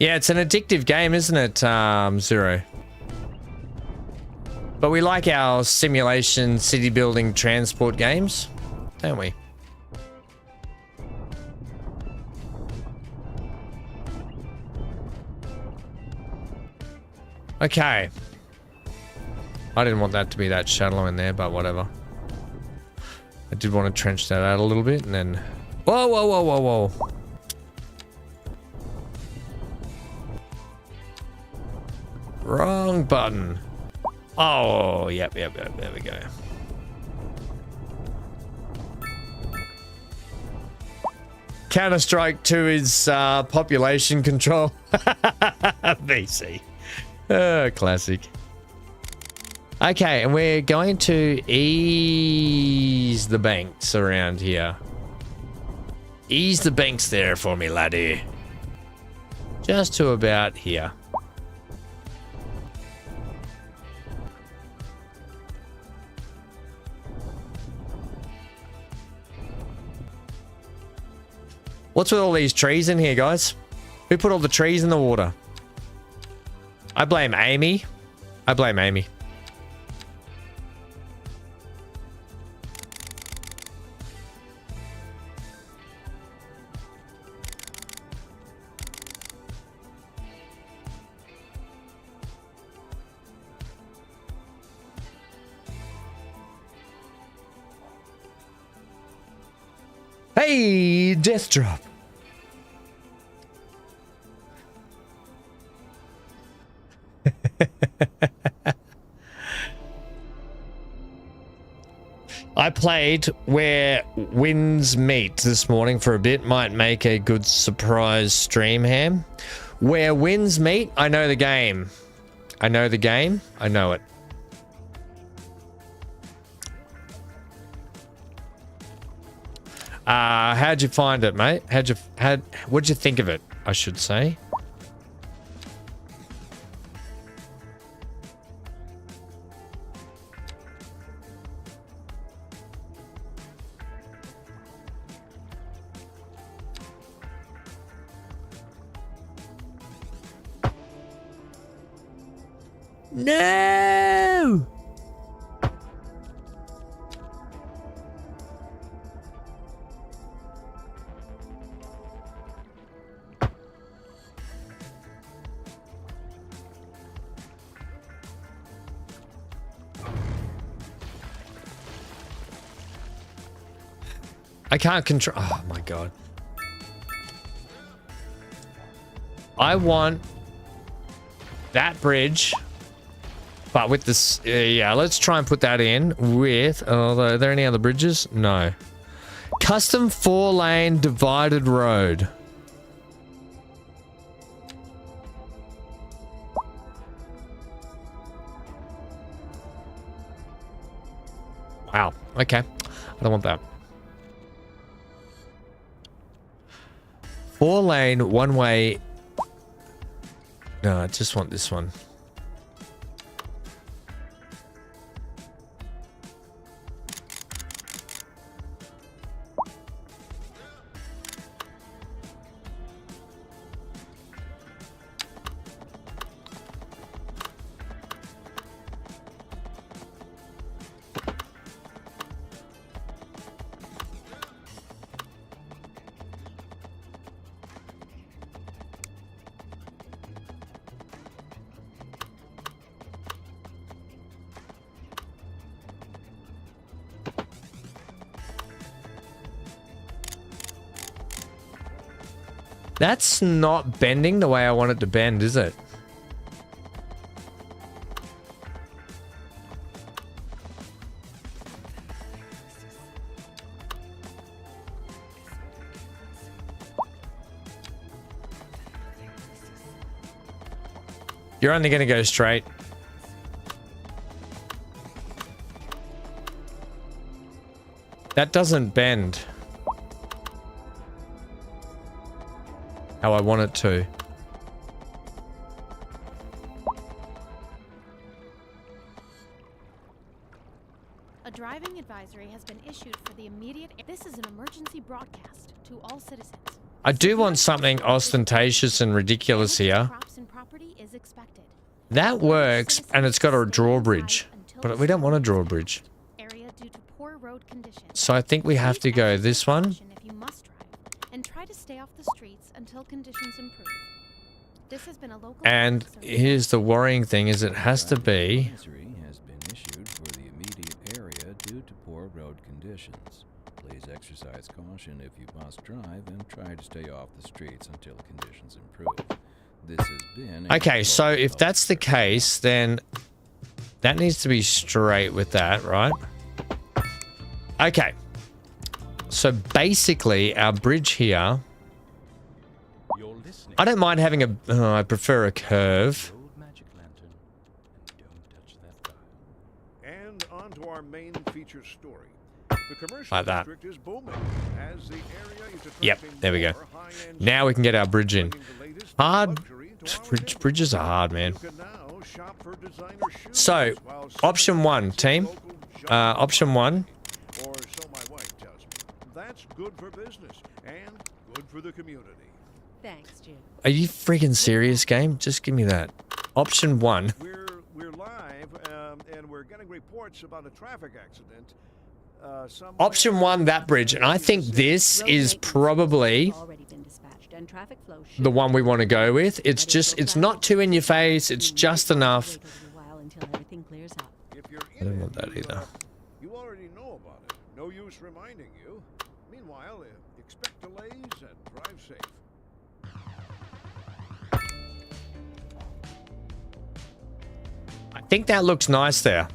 Yeah, it's an addictive game, isn't it, Zero? But we like our simulation, city building, transport games, don't we? Okay. I didn't want that to be that shallow in there, but whatever. I did want to trench that out a little bit and then... Whoa, whoa, whoa, whoa, whoa. Wrong button. Oh, yep, there we go. Counter-Strike 2 is population control. VC. Classic. Okay, and we're going to ease the banks around here. Ease the banks there for me, laddie. Just to about here. What's with all these trees in here, guys? Who put all the trees in the water? I blame Amy. I blame Amy. Hey, death drop. I played Where Winds Meet this morning for a bit. Might make a good surprise stream, Ham. Where Winds Meet? I know the game. I know the game. I know it. How'd you find it, mate? What'd you think of it, I should say? No! I can't control. Oh my god. I want that bridge, but with this, yeah, let's try and put that in with, are there any other bridges? No. Custom 4-lane divided road. Wow. Okay. I don't want that. 4-lane, one-way. No, I just want this one. That's not bending the way I want it to bend, is it? You're only going to go straight. That doesn't bend how I want it to. A driving advisory has been issued for the immediate. This is an emergency broadcast to all citizens. I do want something ostentatious and ridiculous here. Crops and property is expected. That works, and it's got a drawbridge, but we don't want a drawbridge. Area due to poor road conditions. So I think we have to go this one. If you must drive, and try to stay off the streets until conditions improve. This has been a local. And here's the worrying thing: is it has to be. Advisory has been issued for the immediate area due to poor road conditions. Please exercise caution if you must drive and try to stay off the streets until conditions improve. This has been. Okay, so if that's the case, then that needs to be straight with that, right? Okay. So basically, our bridge here. I don't mind having a. I prefer a curve. And on to our main feature story. The commercial Like that. district is booming as the area is Yep, attracting there we go. more high-end Now we can get our bridge in. bringing the latest Hard. luxury to our Bridges are hard, man. You can now shop for designer shoes So, while option one, team. local shopping Option one. Or so my wife tells me. That's good for business and good for the community. Thanks, Jim. Are you freaking serious, game? Just give me that. Option one. We're live, and we're getting reports about a traffic accident. Option one, that bridge. And I think this is probably Already been dispatched, and traffic flow the one we want to go with. It's just, it's not too in your face. It's just enough. until everything clears up. If you're I don't want that either. You already know about it. No use reminding you. Meanwhile, expect delays and drive safe. I think that looks nice there.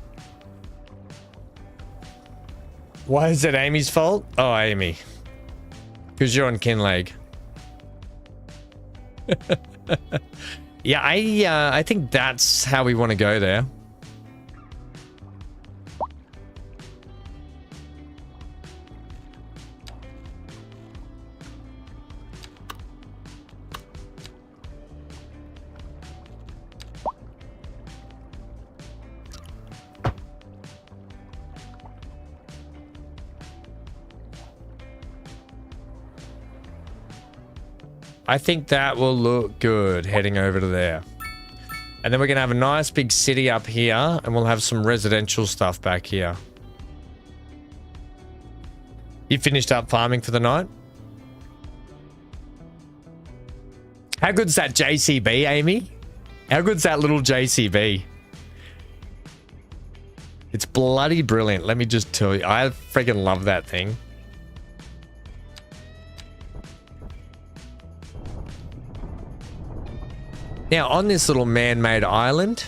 Why is it Amy's fault? Oh, Amy. Because you're on Kinleg. Yeah, I think that's how we want to go there. I think that will look good heading over to there. And then we're going to have a nice big city up here, and we'll have some residential stuff back here. You finished up farming for the night? How good's that JCB, Amy? How good's that little JCB? It's bloody brilliant, let me just tell you. I freaking love that thing. Now, on this little man-made island,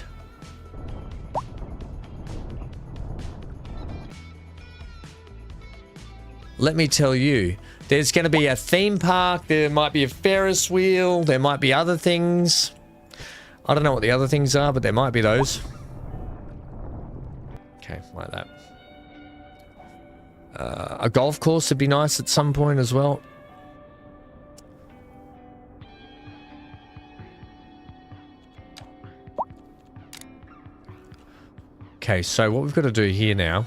let me tell you, there's going to be a theme park, there might be a Ferris wheel, there might be other things. I don't know what the other things are, but there might be those. Okay, like that. A golf course would be nice at some point as well. Okay, so what we've got to do here now.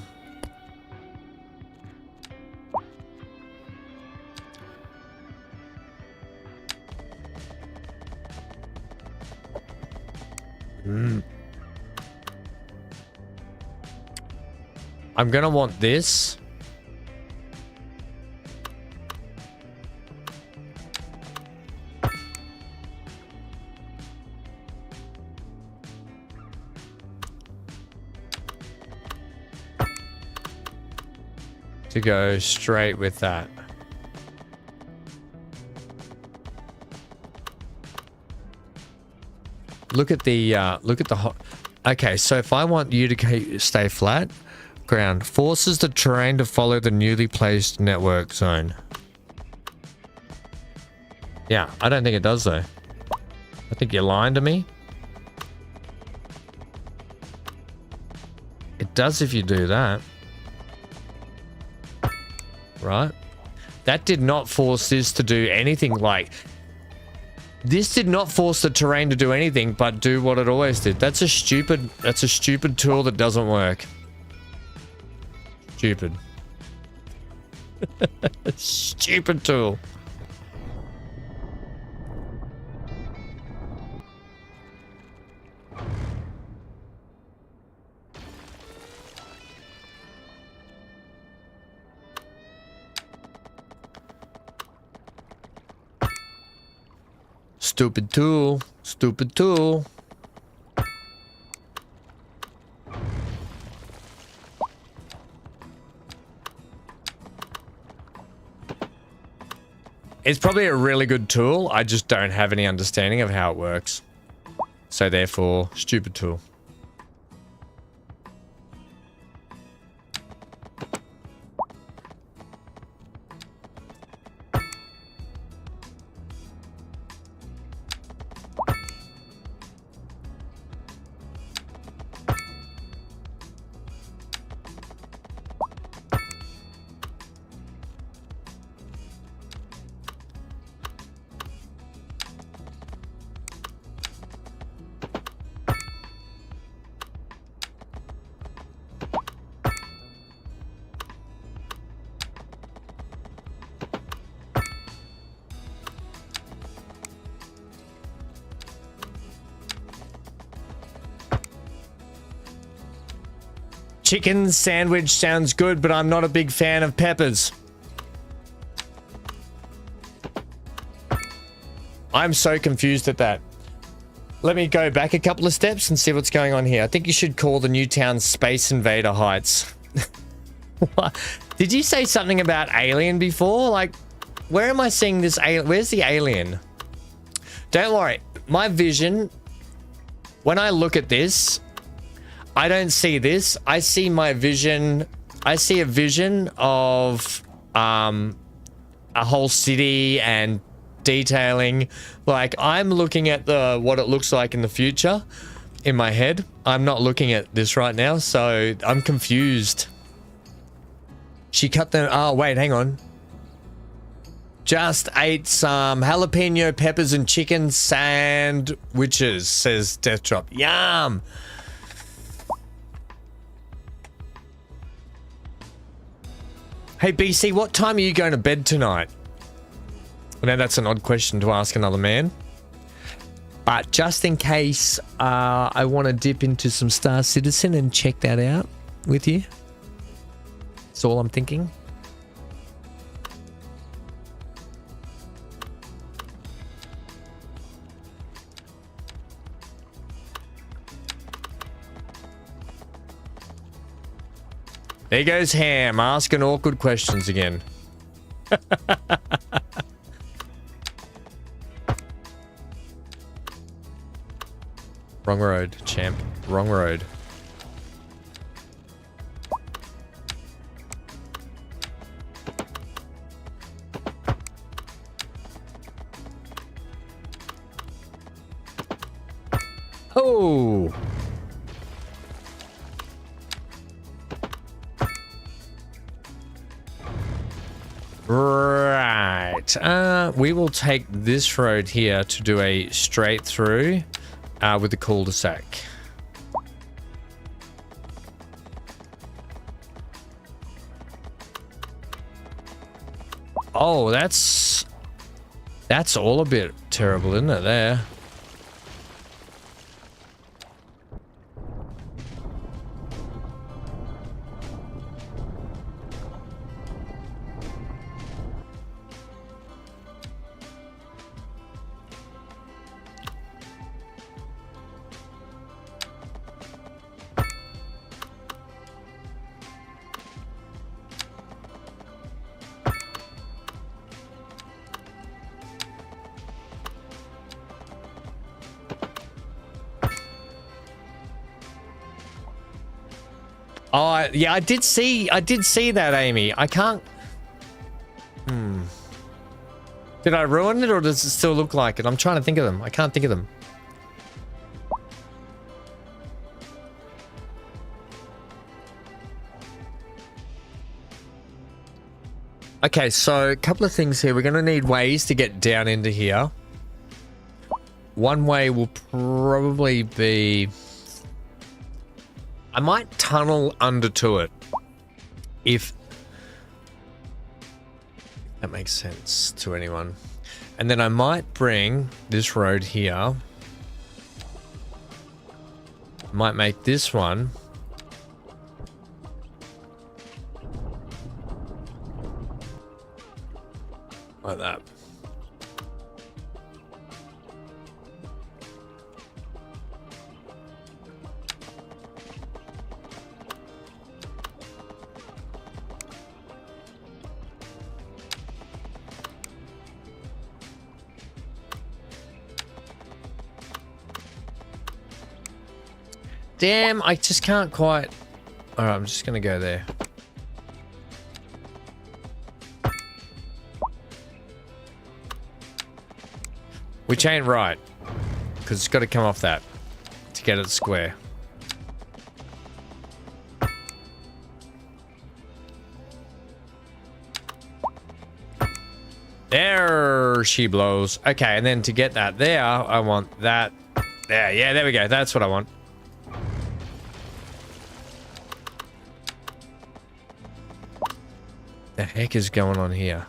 I'm gonna want this. To go straight with that. Look at the okay, so if I want you to stay flat, ground forces the terrain to follow the newly placed network zone. Yeah, I don't think it does though. I think you're lying to me. It does if you do that. Right? That did not force this to do anything like... This did not force the terrain to do anything but do what it always did. That's a stupid tool that doesn't work. Stupid. Stupid tool. Stupid tool. Stupid tool. It's probably a really good tool. I just don't have any understanding of how it works. So therefore, stupid tool. Chicken sandwich sounds good, but I'm not a big fan of peppers. I'm so confused at that. Let me go back a couple of steps and see what's going on here. I think you should call the new town Space Invader Heights. What? Did you say something about alien before? Like, where am I seeing this alien? Where's the alien? Don't worry. My vision, when I look at this, I don't see this. I see my vision. I see a vision of a whole city and detailing. Like, I'm looking at what it looks like in the future in my head. I'm not looking at this right now, so I'm confused. She cut the... Oh, wait, hang on. Just ate some jalapeno peppers and chicken sandwiches, says Death Drop. Yum! Hey, BC, what time are you going to bed tonight? I know that's an odd question to ask another man. But just in case I want to dip into some Star Citizen and check that out with you. That's all I'm thinking. There goes Ham, asking awkward questions again. Wrong road, champ. Wrong road. Oh! Right. We will take this road here to do a straight through with the cul-de-sac. Oh, that's all a bit terrible, isn't it, there? Oh, yeah, I did see that, Amy. I can't... Did I ruin it, or does it still look like it? I'm trying to think of them. I can't think of them. Okay, so a couple of things here. We're going to need ways to get down into here. One way will probably be... I might tunnel under to it, if that makes sense to anyone. And then I might bring this road here. Might make this one. Like that. Damn, I just can't quite... Alright, I'm just gonna go there. Which ain't right. Because it's got to come off that to get it square. There she blows. Okay, and then to get that there, I want that there. Yeah, there we go. That's what I want. The heck is going on here?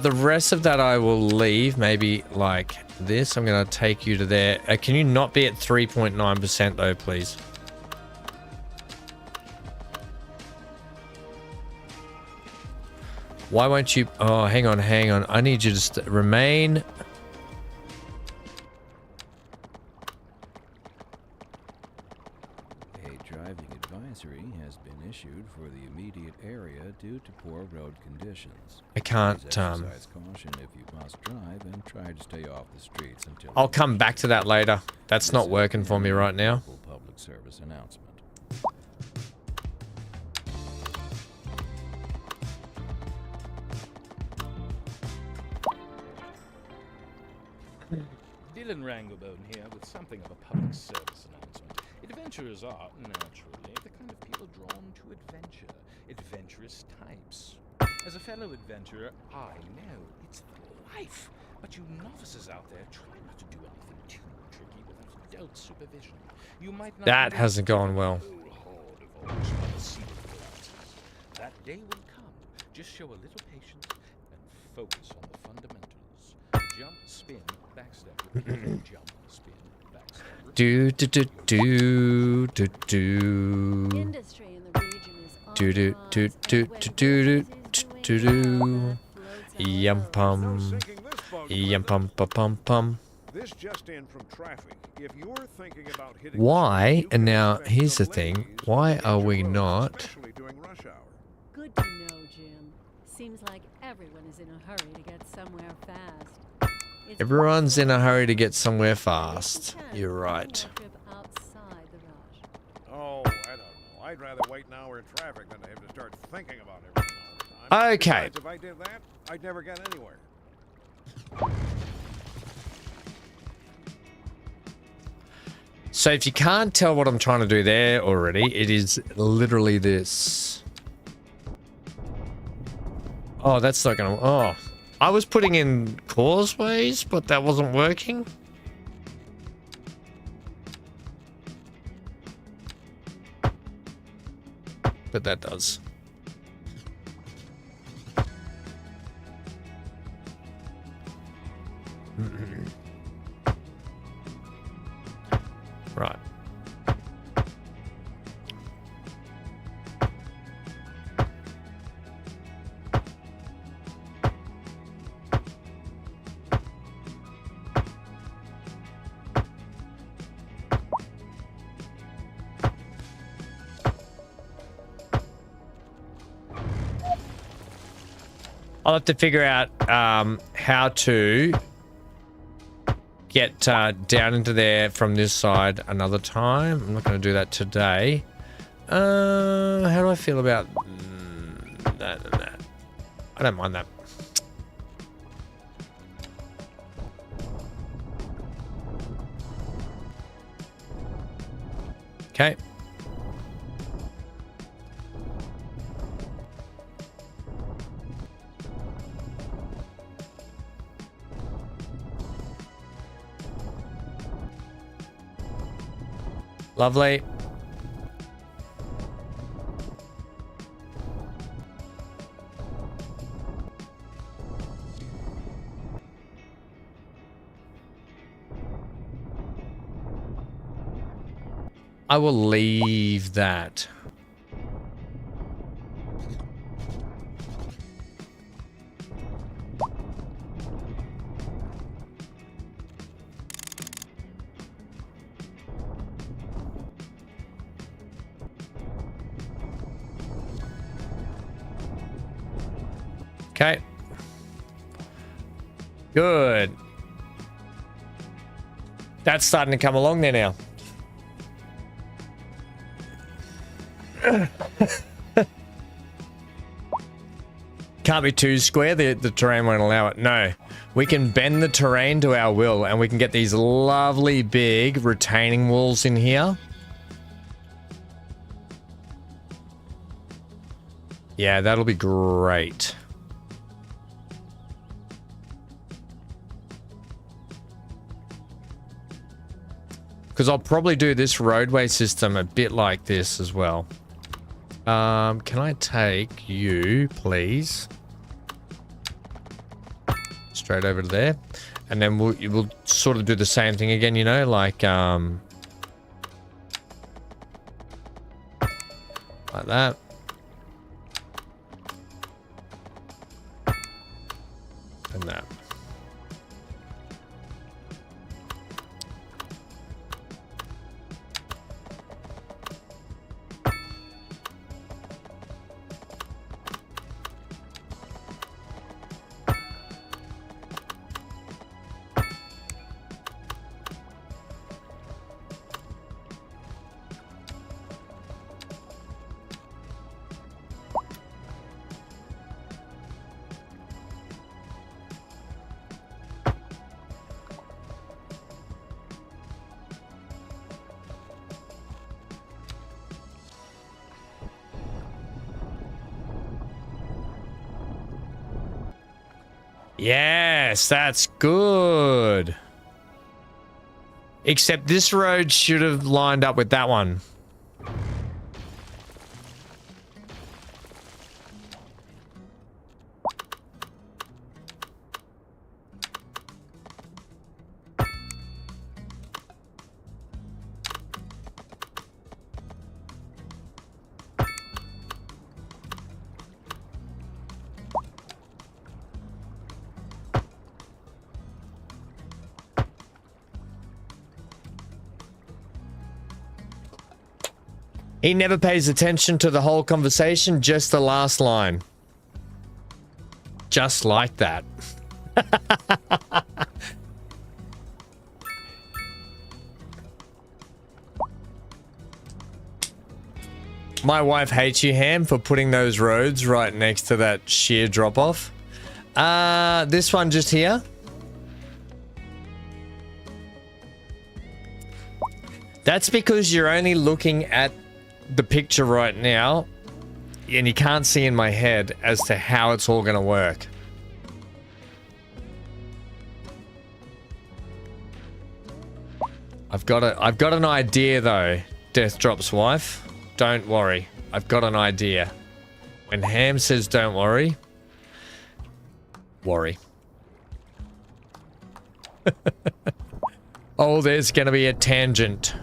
The rest of that I will leave, maybe like this. I'm going to take you to there. Can you not be at 3.9% though, please? Why won't you... Oh, hang on, hang on. I need you to remain... Driving advisory has been issued for the immediate area due to poor road conditions. I can't, Please exercise caution if you must drive and try to stay off the streets until... I'll come back to that later. That's not working for me right now. Public service announcement. Dylan Ranglebone here with something of a public service announcement. Adventurers are, naturally, the kind of people drawn to adventure. Adventurous types. As a fellow adventurer, I know it's the life. But you novices out there, try not to do anything too tricky without adult supervision. You might not... That hasn't gone well. That day will come. Just show a little patience and focus on the fundamentals. Jump, spin, backstep, repeat, jump, spin, backstory. Do do do do do do. Industry in the region is Do do do do do do do do. Yum pum. Yum pum pum pum pum. This just in from traffic. If you're thinking about hitting Why? And now here's the thing. Why are we not? especially during rush hour. Good to know, Jim. Seems like everyone is in a hurry to get somewhere fast. It's Everyone's in a possible hurry to get somewhere you fast. can You're plan right. your trip outside the rush. Oh, I don't know. I'd rather wait an hour in traffic than to have to start thinking about everything all the time. Okay. Besides, if I did that, I'd never get anywhere. So if you can't tell what I'm trying to do there already, it is literally this. Oh, that's not gonna... Oh. I was putting in causeways, but that wasn't working. But that does. Right. I'll have to figure out how to get down into there from this side another time. I'm not going to do that today. How do I feel about that? I don't mind that. Okay. Lovely. I will leave that. Okay. Good. That's starting to come along there now. Can't be too square, the terrain won't allow it. No. We can bend the terrain to our will and we can get these lovely big retaining walls in here. Yeah, that'll be great. Because I'll probably do this roadway system a bit like this as well. Can I take you, please? Straight over to there. And then we'll sort of do the same thing again, you know, like that. And that. Yes, that's good. Except this road should have lined up with that one. He never pays attention to the whole conversation, just the last line. Just like that. My wife hates you, Ham, for putting those roads right next to that sheer drop-off. This one just here. That's because you're only looking at the picture right now, and you can't see in my head as to how it's all going to work. I've got an idea though, Death Drop's wife. Don't worry. I've got an idea. When Ham says don't worry, worry. Oh, there's going to be a tangent.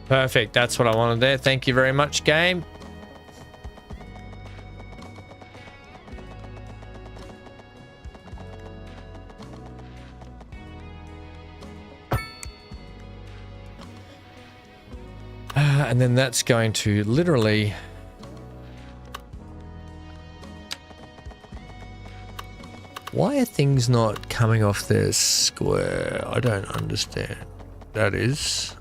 Perfect. That's what I wanted there. Thank you very much, game. And then that's going to literally... Why are things not coming off their square? I don't understand. That is...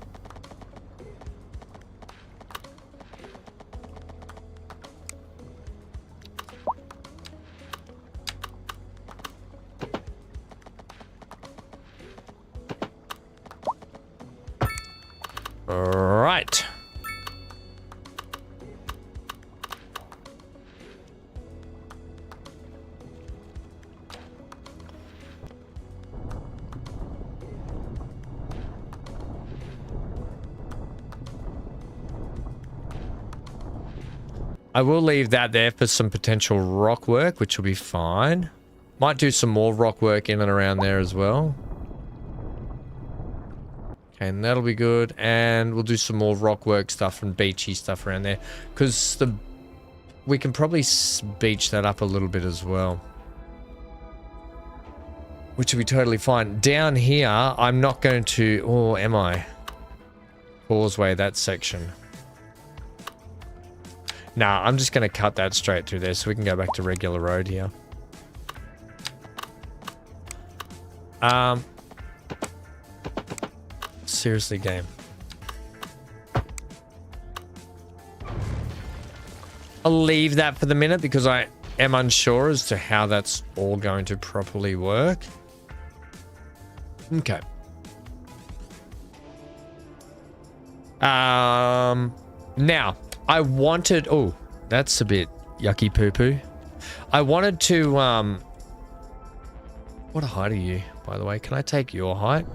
Right. I will leave that there for some potential rock work, which will be fine. Might do some more rock work in and around there as well. And that'll be good. And we'll do some more rock work stuff and beachy stuff around there. Because we can probably beach that up a little bit as well. Which will be totally fine. Down here, I'm not going to... Or am I? Causeway, that section. Nah, I'm just going to cut that straight through there so we can go back to regular road here. Seriously, game. I'll leave that for the minute because I am unsure as to how that's all going to properly work. Okay. Now, I wanted... Oh, that's a bit yucky poo-poo. I wanted to... What height are you, by the way? Can I take your height?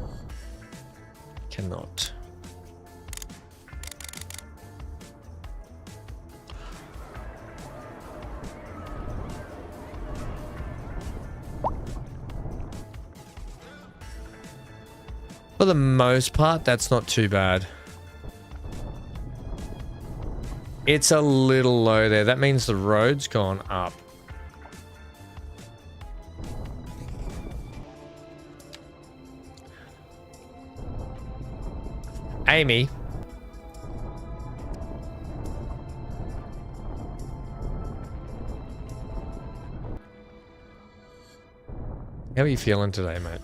Cannot. For the most part, that's not too bad. It's a little low there. That means the road's gone up. Amy. How are you feeling today, mate?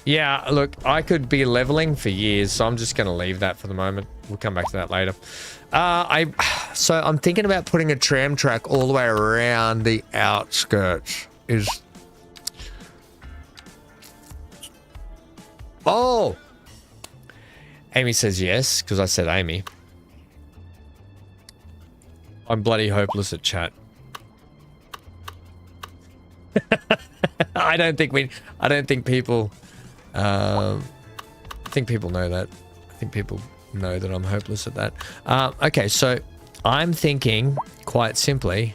Yeah, look, I could be leveling for years, so I'm just going to leave that for the moment. We'll come back to that later. So I'm thinking about putting a tram track all the way around the outskirts. Oh! Amy says yes, because I said Amy. I'm bloody hopeless at chat. I don't think people I think people know that. I think people know that I'm hopeless at that. Okay, so I'm thinking quite simply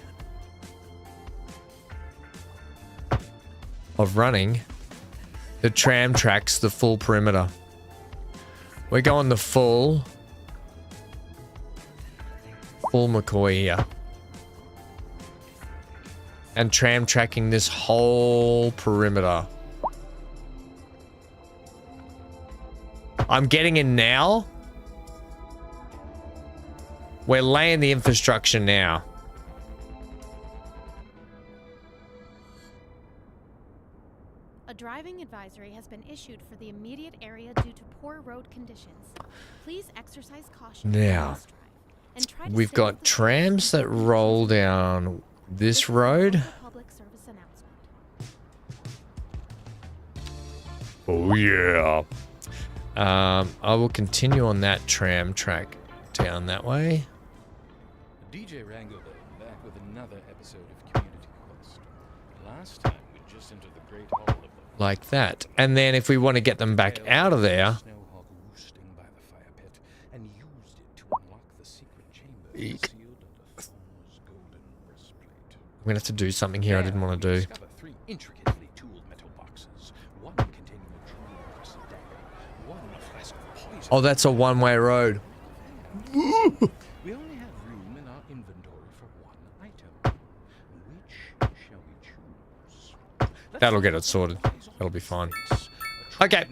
of running the tram tracks the full perimeter. We're going the full McCoy here. And tram tracking this whole perimeter. I'm getting in now. We're laying the infrastructure now. A driving advisory has been issued for the immediate area due to poor road conditions. Please exercise caution. Now, we've got trams that roll down this road. Oh yeah. I will continue on that tram track down that way. DJ Rango back with another episode of Community Quest. Last time we just entered the Great Hall of the Like that. And then if we want to get them back out of there, Snowhawk roosting by the fire pit and used it to unlock the secret chamber concealed under Thor's golden breastplate. I'm gonna have to do something here I didn't want to do. Discover 3 intricately tooled metal boxes, one containing a dream dagger, one a flask of poison. Oh, that's a one-way road. We only have room in our inventory for one item. Which shall we choose? That'll get it sorted. That'll be fine. Okay.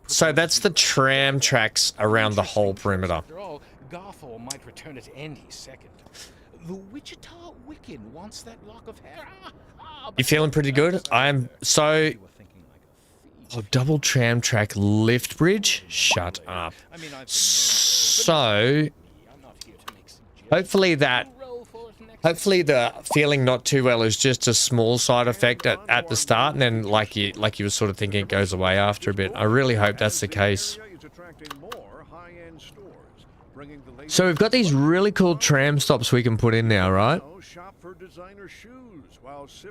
So that's the tram tracks around the whole perimeter. After all, Garthor might return at any second. The Wichita Wiccan wants that lock of hair. You feeling pretty good? I'm so... Oh, double tram track lift bridge? Shut up. So... Hopefully the feeling not too well is just a small side effect at the start, and then like you were sort of thinking it goes away after a bit. I really hope that's the case. So we've got these really cool tram stops we can put in now, right?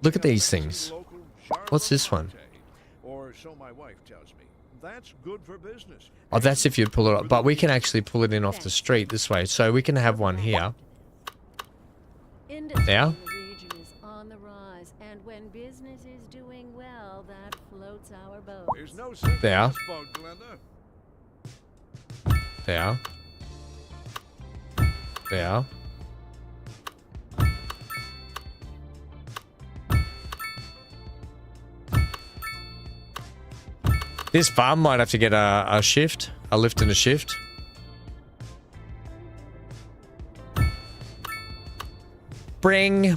Look at these things. What's this one? Oh, that's if you pull it up. But we can actually pull it in off the street this way. So we can have one here. There. The region is on the rise, and when business is doing well, that floats our boat. There. There. There. This farm might have to get a shift, a lift and a shift. Bring.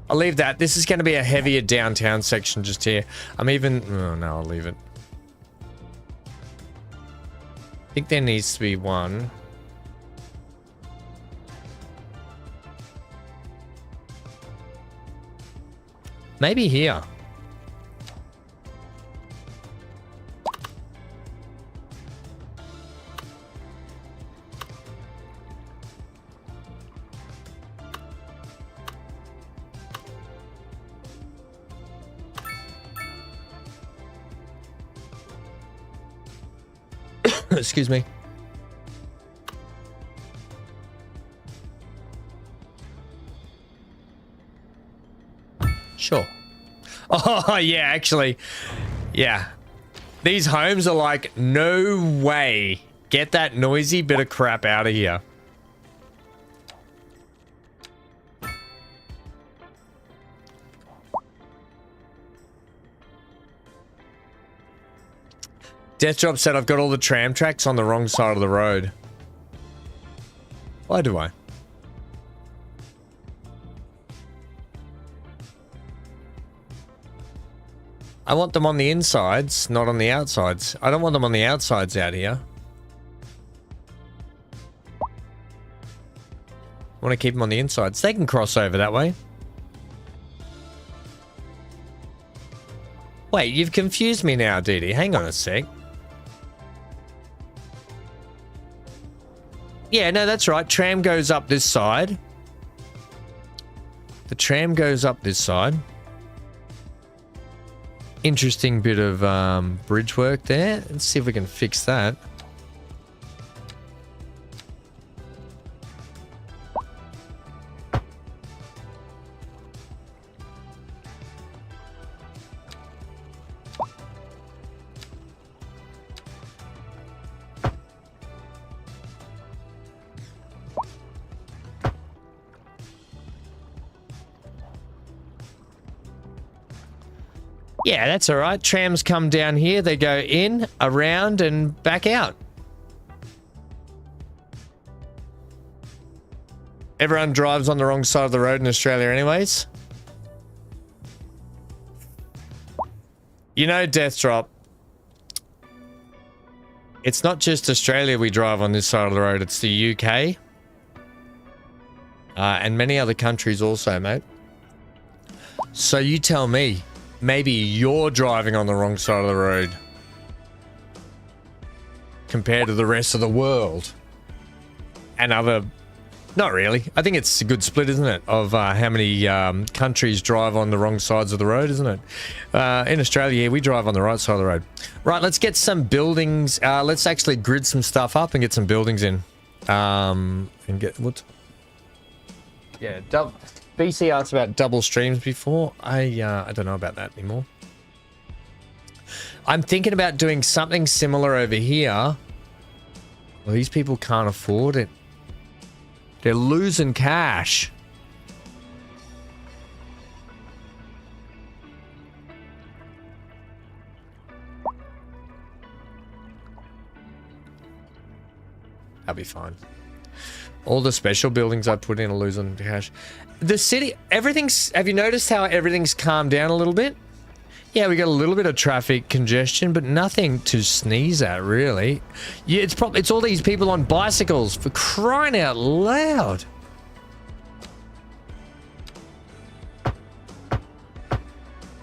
I'll leave that. This is going to be a heavier downtown section just here. I'm even... Oh, no, I'll leave it. I think there needs to be one. Maybe here. Excuse me. Sure. Oh, yeah, actually. Yeah. These homes are like, no way. Get that noisy bit of crap out of here. Death Drop said I've got all the tram tracks on the wrong side of the road. Why do I? I want them on the insides, not on the outsides. I don't want them on the outsides out here. I want to keep them on the insides. They can cross over that way. Wait, you've confused me now, Dee Dee. Hang on a sec. Yeah, no, that's right. Tram goes up this side. The tram goes up this side. Interesting bit of bridge work there. Let's see if we can fix that. Yeah, that's all right. Trams come down here. They go in, around, and back out. Everyone drives on the wrong side of the road in Australia anyways. You know, Death Drop. It's not just Australia we drive on this side of the road. It's the UK. And many other countries also, mate. So you tell me. Maybe you're driving on the wrong side of the road compared to the rest of the world and other... Not really. I think it's a good split, isn't it, of how many countries drive on the wrong sides of the road, isn't it? In Australia, we drive on the right side of the road. Right, let's get some buildings. Let's actually grid some stuff up and get some buildings in. And get... What? Yeah, BC asked about double streams before. I don't know about that anymore. I'm thinking about doing something similar over here. Well, these people can't afford it. They're losing cash. That'll be fine. All the special buildings I put in are losing cash. The city, everything's... Have you noticed how everything's calmed down a little bit? Yeah, we got a little bit of traffic congestion, but nothing to sneeze at, really. Yeah, it's all these people on bicycles, for crying out loud.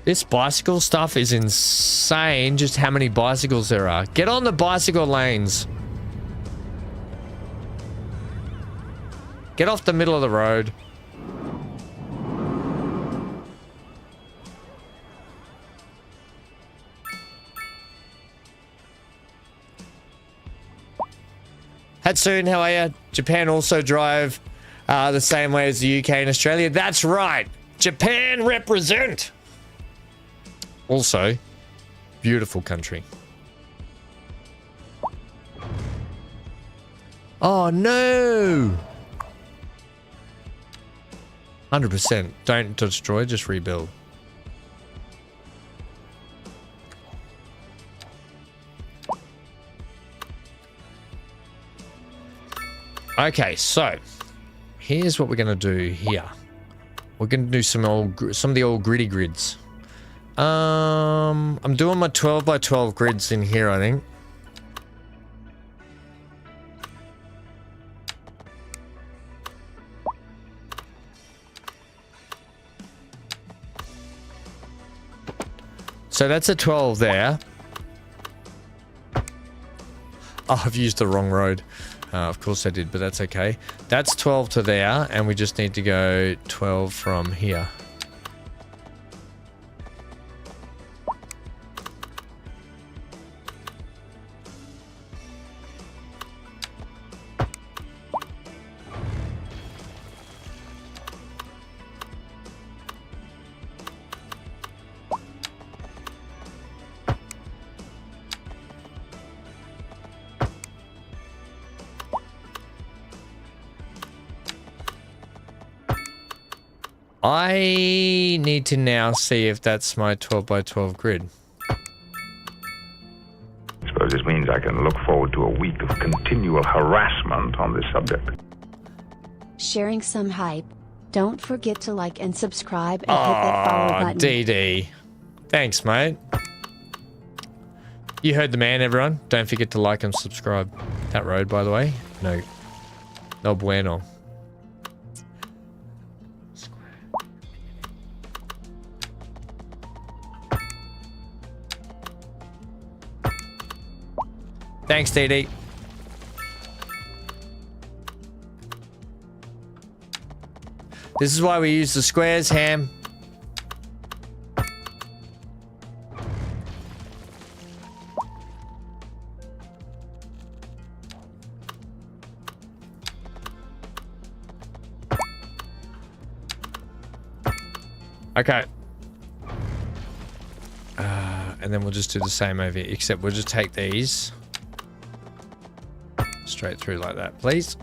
This bicycle stuff is insane, just how many bicycles there are. Get on the bicycle lanes. Get off the middle of the road. Hatsune, how are you? Japan also drive the same way as the UK and Australia. That's right. Japan represent. Also, beautiful country. Oh, no. 100%. Don't destroy, just rebuild. Okay, so here's what we're going to do here. We're going to do some of the old gritty grids. I'm doing my 12 by 12 grids in here, I think. So that's a 12 there. Oh, I've used the wrong road. Of course I did, but that's okay. That's 12 to there, and we just need to go 12 from here. I need to now see if that's my 12 by 12 grid. I suppose this means I can look forward to a week of continual harassment on this subject. Sharing some hype. Don't forget to like and subscribe and hit that follow button. DD. Thanks, mate. You heard the man, everyone. Don't forget to like and subscribe. That road, by the way. No bueno. Thanks, DD. This is why we use the squares, Ham. Okay. And then we'll just do the same over here, except we'll just take these straight through like that, please.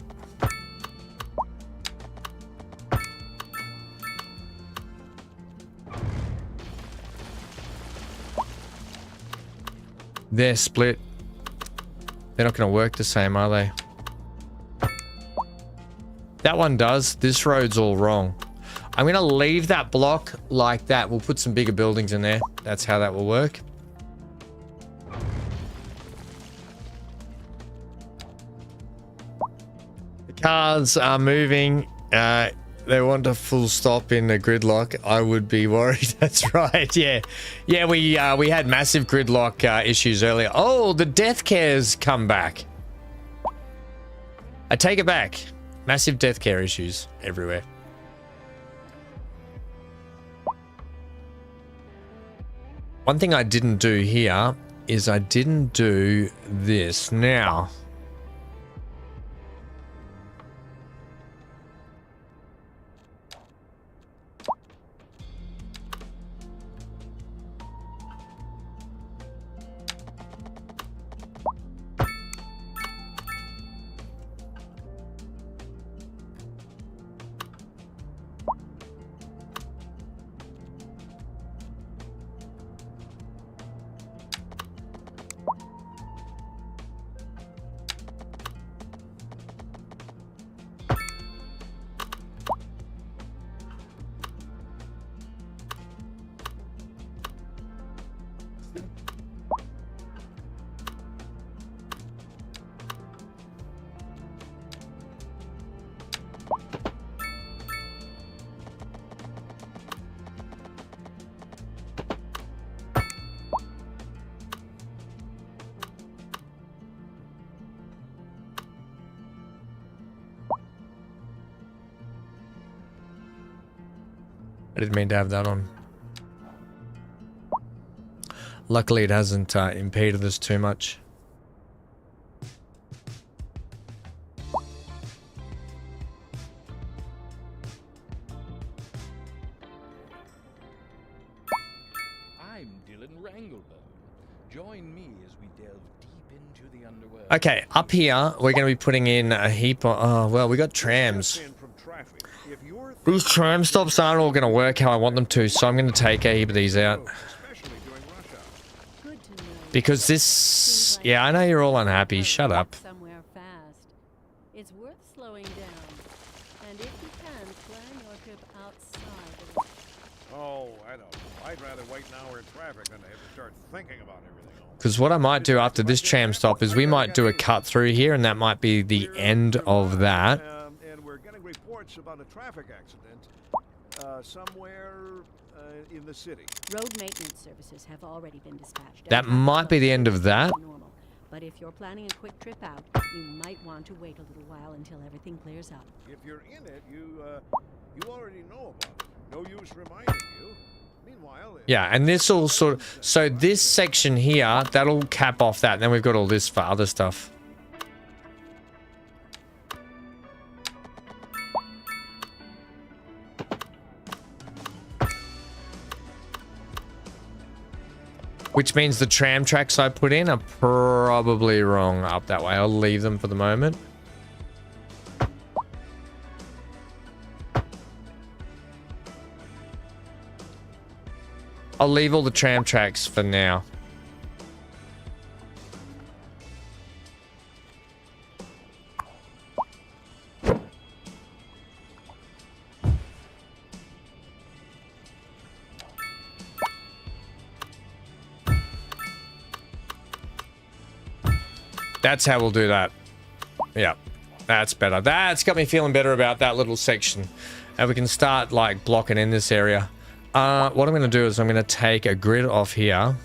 They're split. They're not going to work the same, are they? That one does. This road's all wrong. I'm going to leave that block like that. We'll put some bigger buildings in there. That's how that will work. The cars are moving. They want a full stop in the gridlock. I would be worried. That's right. Yeah. Yeah, we had massive gridlock issues earlier. Oh, the death cares come back. I take it back. Massive death care issues everywhere. One thing I didn't do here is I didn't do this. Now, I didn't mean to have that on. Luckily, it hasn't impeded us too much. I'm Dylan Ranglebone. Join me as we delve deep into the underworld. Okay, up here, we're going to be putting in a heap of... Oh, well, we got trams. These tram stops aren't all going to work how I want them to, so I'm going to take a heap of these out. Because this... Yeah, I know you're all unhappy. Shut up. Somewhere fast. It's worth slowing down. And if you can, plan your trip outside of it. Oh, I don't know. I'd rather wait an hour in traffic than to have to start thinking about everything else. Because what I might do after this tram stop is we might do a cut through here, and that might be the end of that. And we're getting reports about a traffic accident somewhere in the city. Road maintenance services have already been dispatched. That might be the end of that. But if you're planning a quick trip out, you might want to wait a little while until everything clears up. If you're in it, you already know about it. No use reminding you. Meanwhile, Yeah, and this all sort of... So this section here, that'll cap off that. And then we've got all this for other stuff. Which means the tram tracks I put in are probably wrong up that way. I'll leave them for the moment. I'll leave all the tram tracks for now. That's how we'll do that. Yeah, that's better. That's got me feeling better about that little section. And we can start like blocking in this area. What I'm going to do is I'm going to take a grid off here.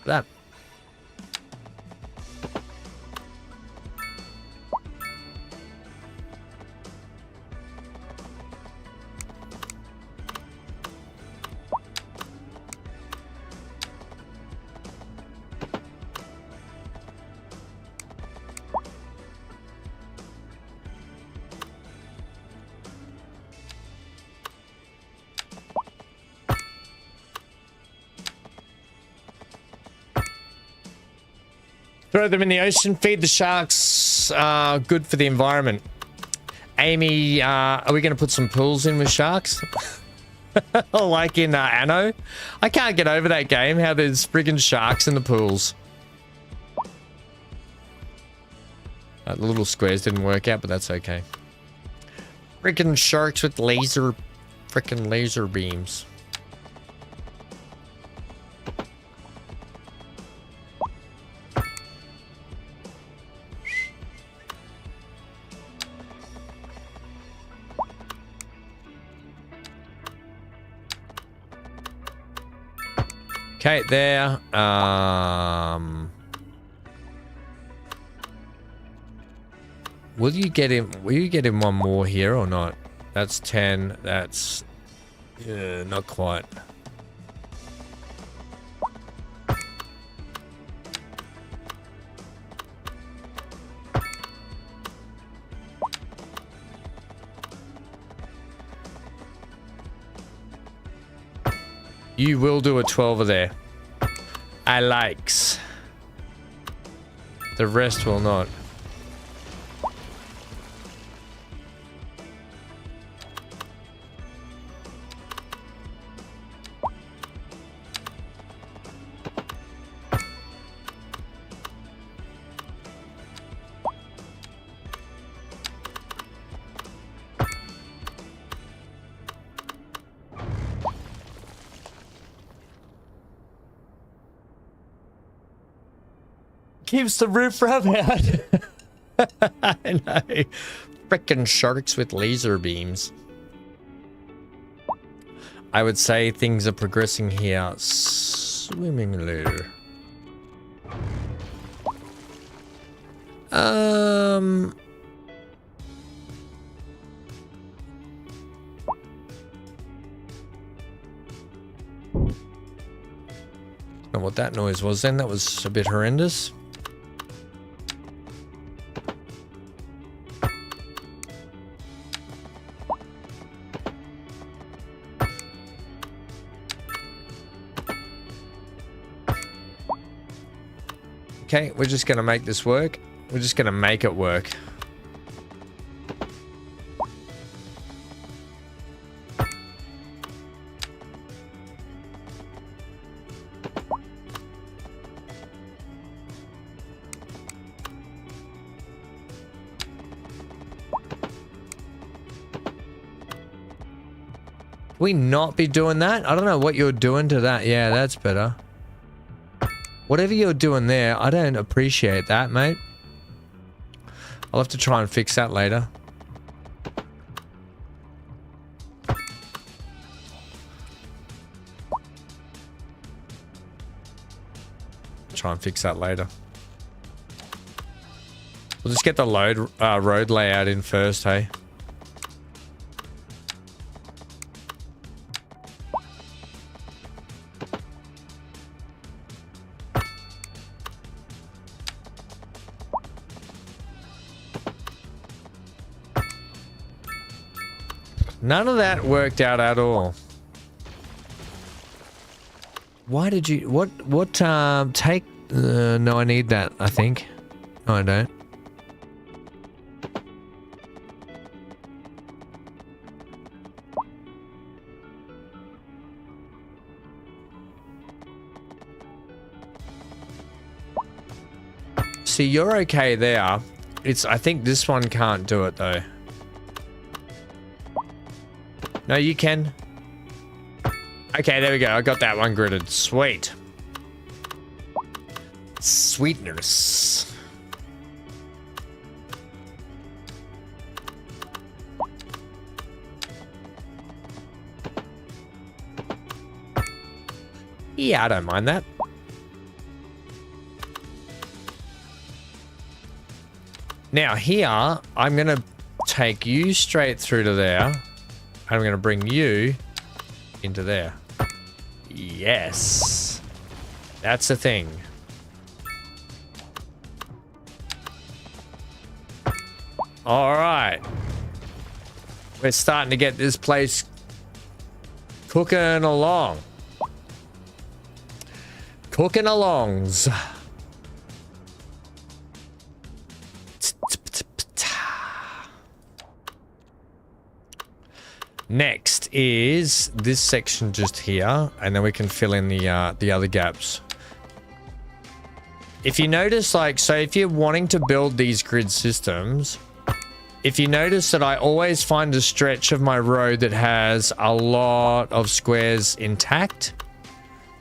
That. Throw them in the ocean, feed the sharks, good for the environment. Amy, are we going to put some pools in with sharks? Like in Anno? I can't get over that game, how there's friggin' sharks in the pools. The little squares didn't work out, but that's okay. Freaking sharks with frickin' laser beams. Okay, there. Will you get him? Will you get him one more here or not? That's 10. That's not quite. You will do a 12er there. I likes. The rest will not. Keeps the riffraff out. I know. Frickin' sharks with laser beams. I would say things are progressing here swimmingly. Don't know what that noise was then. That was a bit horrendous. Okay, we're just going to make this work. We're just going to make it work. We not be doing that? I don't know what you're doing to that. Yeah, that's better. Whatever you're doing there, I don't appreciate that, mate. I'll have to try and fix that later. Try and fix that later. We'll just get the road layout in first, hey? None of that worked out at all. Why did you... What, take... no, I need that, I think. No, I don't. See, you're okay there. I think this one can't do it though. No, you can. Okay, there we go. I got that one gridded. Sweet. Sweetness. Yeah, I don't mind that. Now here, I'm going to take you straight through to there. And I'm going to bring you into there. Yes. That's the thing. All right. We're starting to get this place cooking along. Cooking alongs. Next is this section just here, and then we can fill in the other gaps. If you notice, like, so if you're wanting to build these grid systems, if you notice that I always find a stretch of my road that has a lot of squares intact,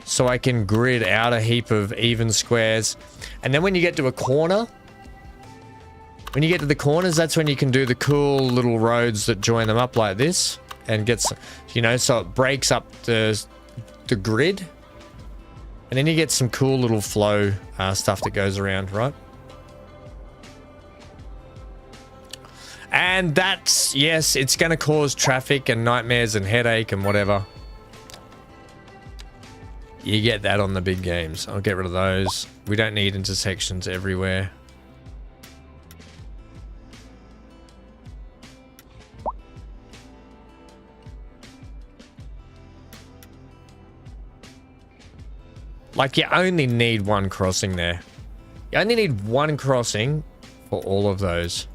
so I can grid out a heap of even squares. And then when you get to a corner, when you get to the corners, that's when you can do the cool little roads that join them up like this. And gets, you know, so it breaks up the grid. And then you get some cool little flow stuff that goes around, right? And that's, yes, it's going to cause traffic and nightmares and headache and whatever. You get that on the big games. I'll get rid of those. We don't need intersections everywhere. Like, you only need one crossing there. You only need one crossing for all of those.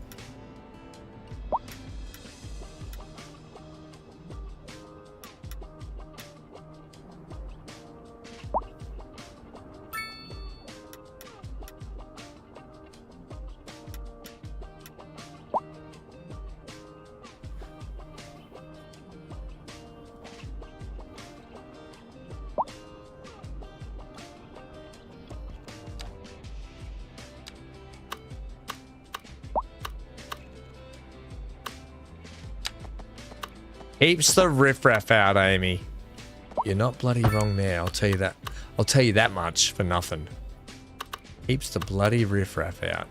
Keeps the riffraff out, Amy. You're not bloody wrong there, I'll tell you that. I'll tell you that much for nothing. Keeps the bloody riffraff out.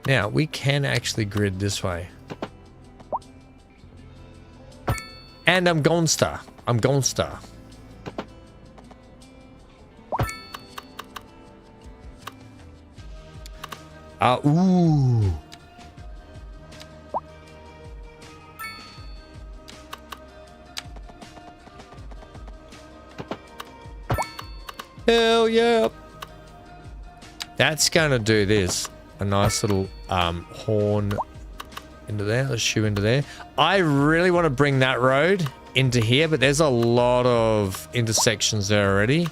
Now, we can actually grid this way. And I'm Gonster. I'm Gonster. Ooh. Hell yeah. That's gonna do this. A nice little horn into there, a shoe into there. I really want to bring that road into here, but there's a lot of intersections there already.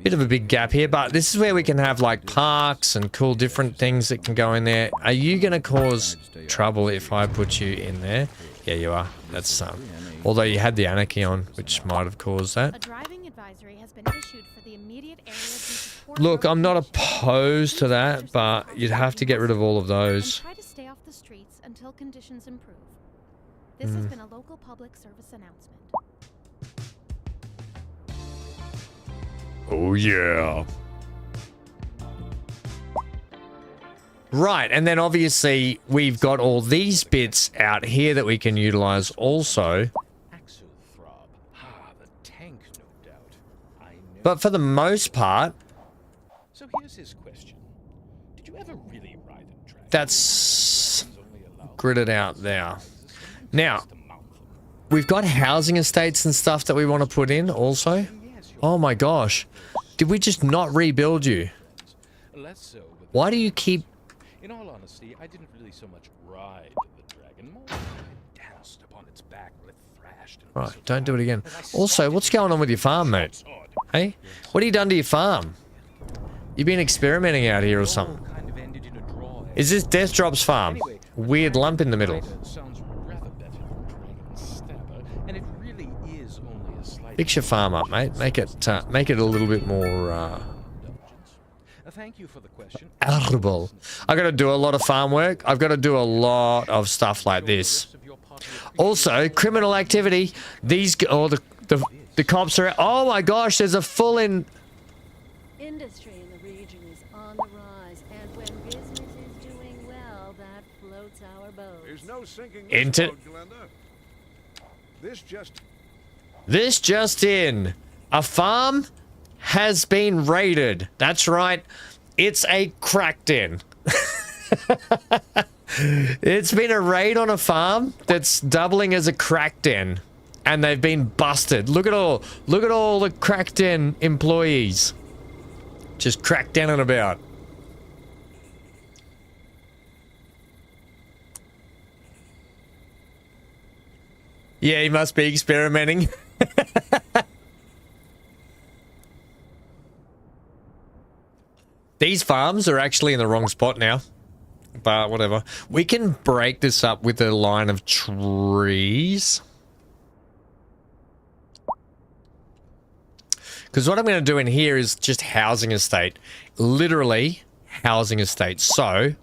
Bit of a big gap here, but this is where we can have like parks and cool different things that can go in there. Are you going to cause trouble if I put you in there? Yeah, you are. That's although you had the anarchy on, which might have caused that. A driving advisory has been issued for the immediate area due to Look, I'm not opposed to that, but you'd have to get rid of all of those. Try to stay off the streets until conditions improve. This has been a local public service announcement. Oh yeah. Right, and then obviously we've got all these bits out here that we can utilize also. But for the most part, so here's his question. Did you ever really ride a dragon? That's gridded out there. Now, we've got housing estates and stuff that we want to put in also. Oh my gosh. Did we just not rebuild you? Why do you keep... In all honesty, I didn't really so much ride the dragon, more I danced upon its back while it thrashed. Right, don't do it again. Also, what's going on with your farm, mate? Hey? What have you done to your farm? You've been experimenting out here or something. Is this Death Drop's farm? Weird lump in the middle. Fix your farm up, mate. Make it a little bit more arable. I got to do a lot of farm work. I've got to do a lot of stuff like this. Also, criminal activity. These the cops are. Oh my gosh! There's a full in. Industry in the region is on the rise, and when business is doing well, that floats our boat. There's no sinking Into. boat, Glenda. This just in. A farm has been raided. That's right. It's a cracked in. It's been a raid on a farm that's doubling as a cracked in. And they've been busted. Look at all the cracked in employees. Just cracked in and about. Yeah, he must be experimenting. These farms are actually in the wrong spot now. But whatever. We can break this up with a line of trees. Because what I'm going to do in here is just housing estate. Literally housing estate. So...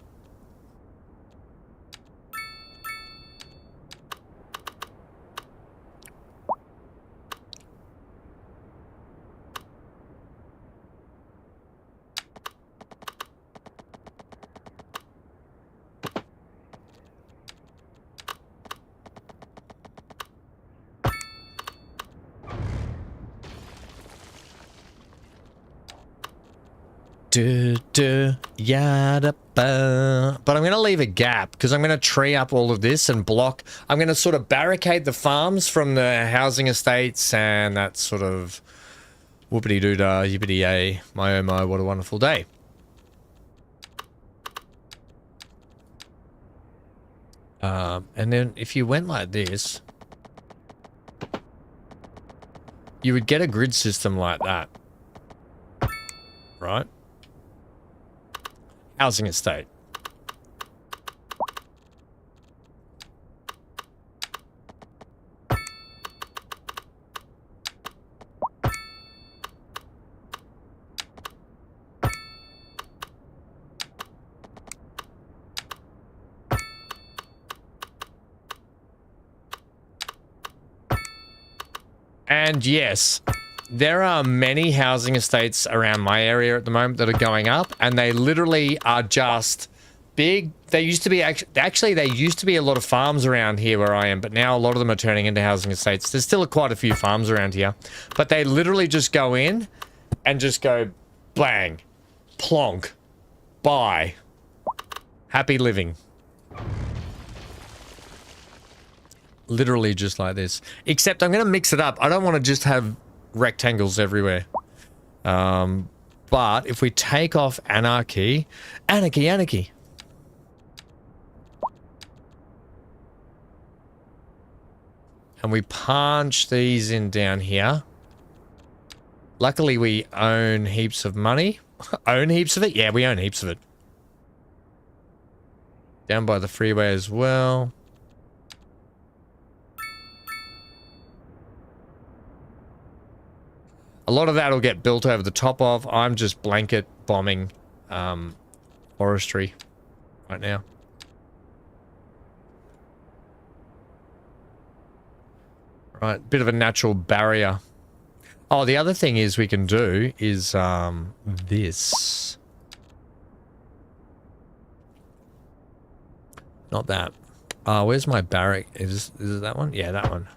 Yada, but I'm going to leave a gap because I'm going to tree up all of this and block. I'm going to sort of barricade the farms from the housing estates and that sort of whoopity-doo-dah, yippity-yay, my oh my, what a wonderful day. And then if you went like this, you would get a grid system like that, right? Housing estate. And yes, there are many housing estates around my area at the moment that are going up, and they literally are just big. They used to be actually there used to be a lot of farms around here where I am, but now a lot of them are turning into housing estates. There's still quite a few farms around here, but they literally just go in and just go bang, plonk, buy, happy living. Literally just like this. Except I'm going to mix it up. I don't want to just have rectangles everywhere. But if we take off anarchy, anarchy. And we punch these in down here. Luckily we own heaps of money. Own heaps of it? Yeah, we own heaps of it. Down by the freeway as well. A lot of that will get built over the top of. I'm just blanket bombing forestry right now. Right, bit of a natural barrier. Oh, the other thing is we can do is this. Not that. Where's my barrack? Is it that one? Yeah, that one.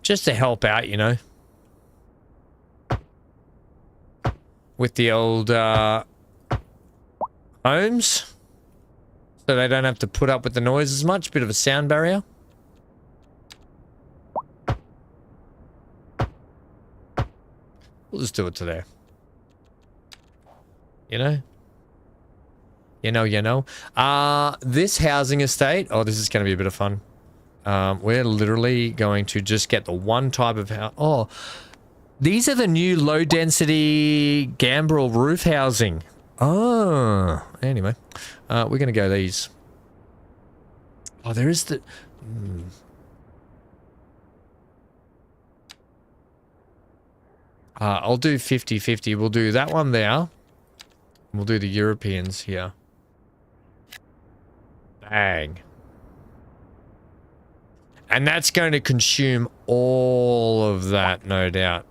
Just to help out, you know. With the old homes. So they don't have to put up with the noise as much. Bit of a sound barrier. We'll just do it to there. You know? You know. This housing estate. Oh, this is going to be a bit of fun. We're literally going to just get the one type of house. Oh, these are the new low density gambrel roof housing. Oh, anyway, we're going to go these. Oh, there is the... I'll do 50-50. We'll do that one there. We'll do the Europeans here. Bang. And that's going to consume all of that, no doubt.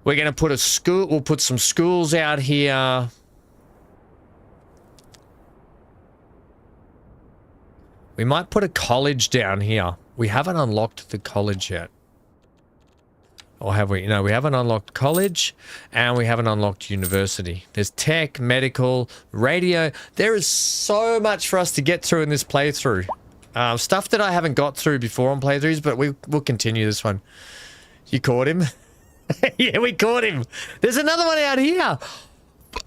We're going to put a school... We'll put some schools out here. We might put a college down here. We haven't unlocked the college yet. Or have we? No, we haven't unlocked college and we haven't unlocked university. There's tech, medical, radio. There is so much for us to get through in this playthrough. Stuff that I haven't got through before on playthroughs, but we'll continue this one. You caught him? Yeah, we caught him. There's another one out here.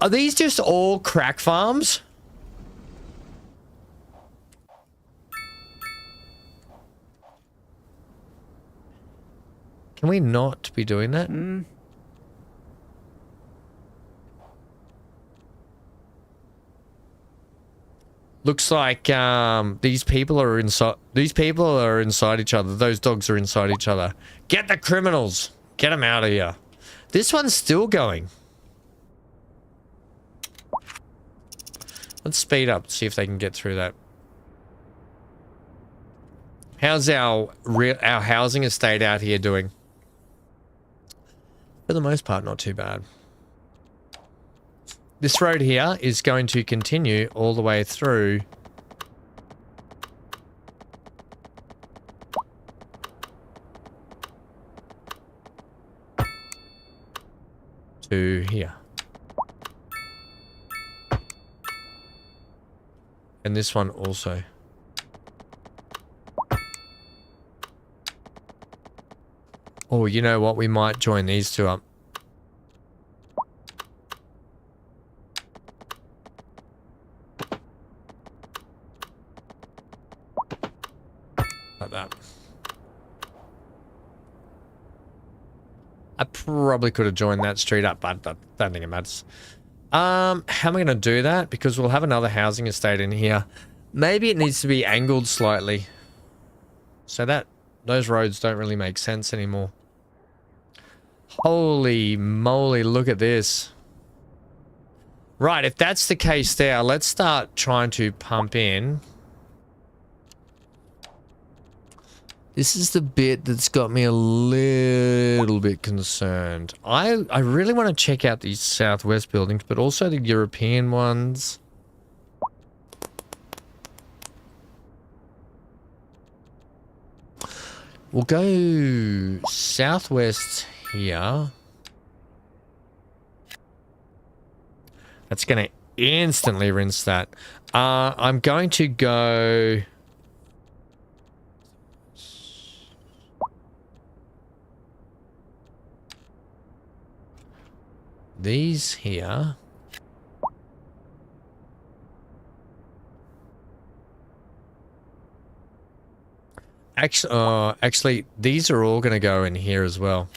Are these just all crack farms? Can we not be doing that? Looks like these people are inside. These people are inside each other. Those dogs are inside each other. Get the criminals. Get them out of here. This one's still going. Let's speed up. See if they can get through that. How's our housing estate out here doing? For the most part, not too bad. This road here is going to continue all the way through to here. And this one also. Oh, you know what? We might join these two up. Like that. I probably could have joined that street up, but I don't think it matters. How am I going to do that? Because we'll have another housing estate in here. Maybe it needs to be angled slightly. So that those roads don't really make sense anymore. Holy moly, look at this. Right, if that's the case there, let's start trying to pump in. This is the bit that's got me a little bit concerned. I really want to check out these southwest buildings, but also the European ones. We'll go southwest here. That's going to instantly rinse that. I'm going to go... these here. Actually, these are all going to go in here as well.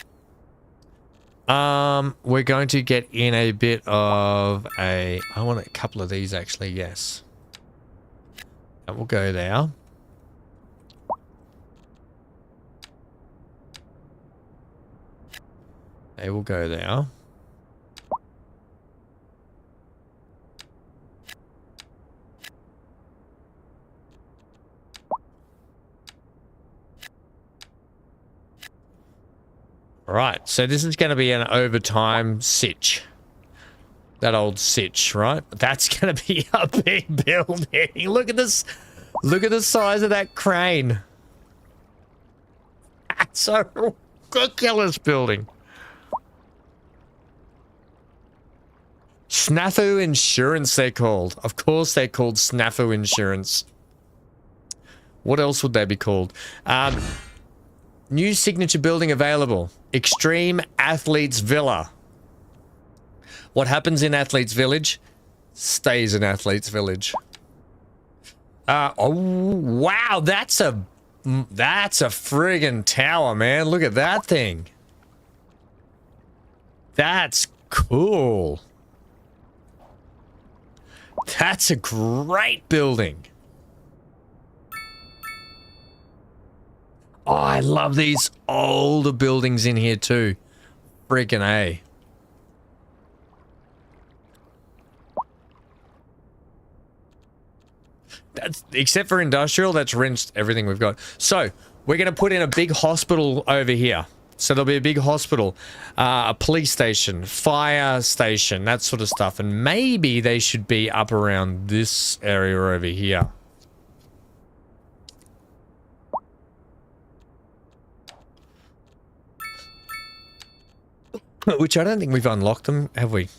We're going to get in a bit of a... I want a couple of these actually, yes. That will go there. They will go there. Right, so this is going to be an overtime sitch. That old sitch, right? That's going to be a big building. Look at this. Look at the size of that crane. That's a ridiculous building. Snafu Insurance, they're called. Of course they're called Snafu Insurance. What else would they be called? New signature building available. Extreme Athletes Villa. What happens in Athletes Village stays in Athletes Village. Oh, wow. That's a friggin' tower, man. Look at that thing. That's cool. That's a great building. Oh, I love these older buildings in here too. Freaking A. That's, except for industrial, that's rinsed everything we've got. So, we're going to put in a big hospital over here. So there'll be a big hospital, a police station, fire station, that sort of stuff. And maybe they should be up around this area over here. Which I don't think we've unlocked them, have we?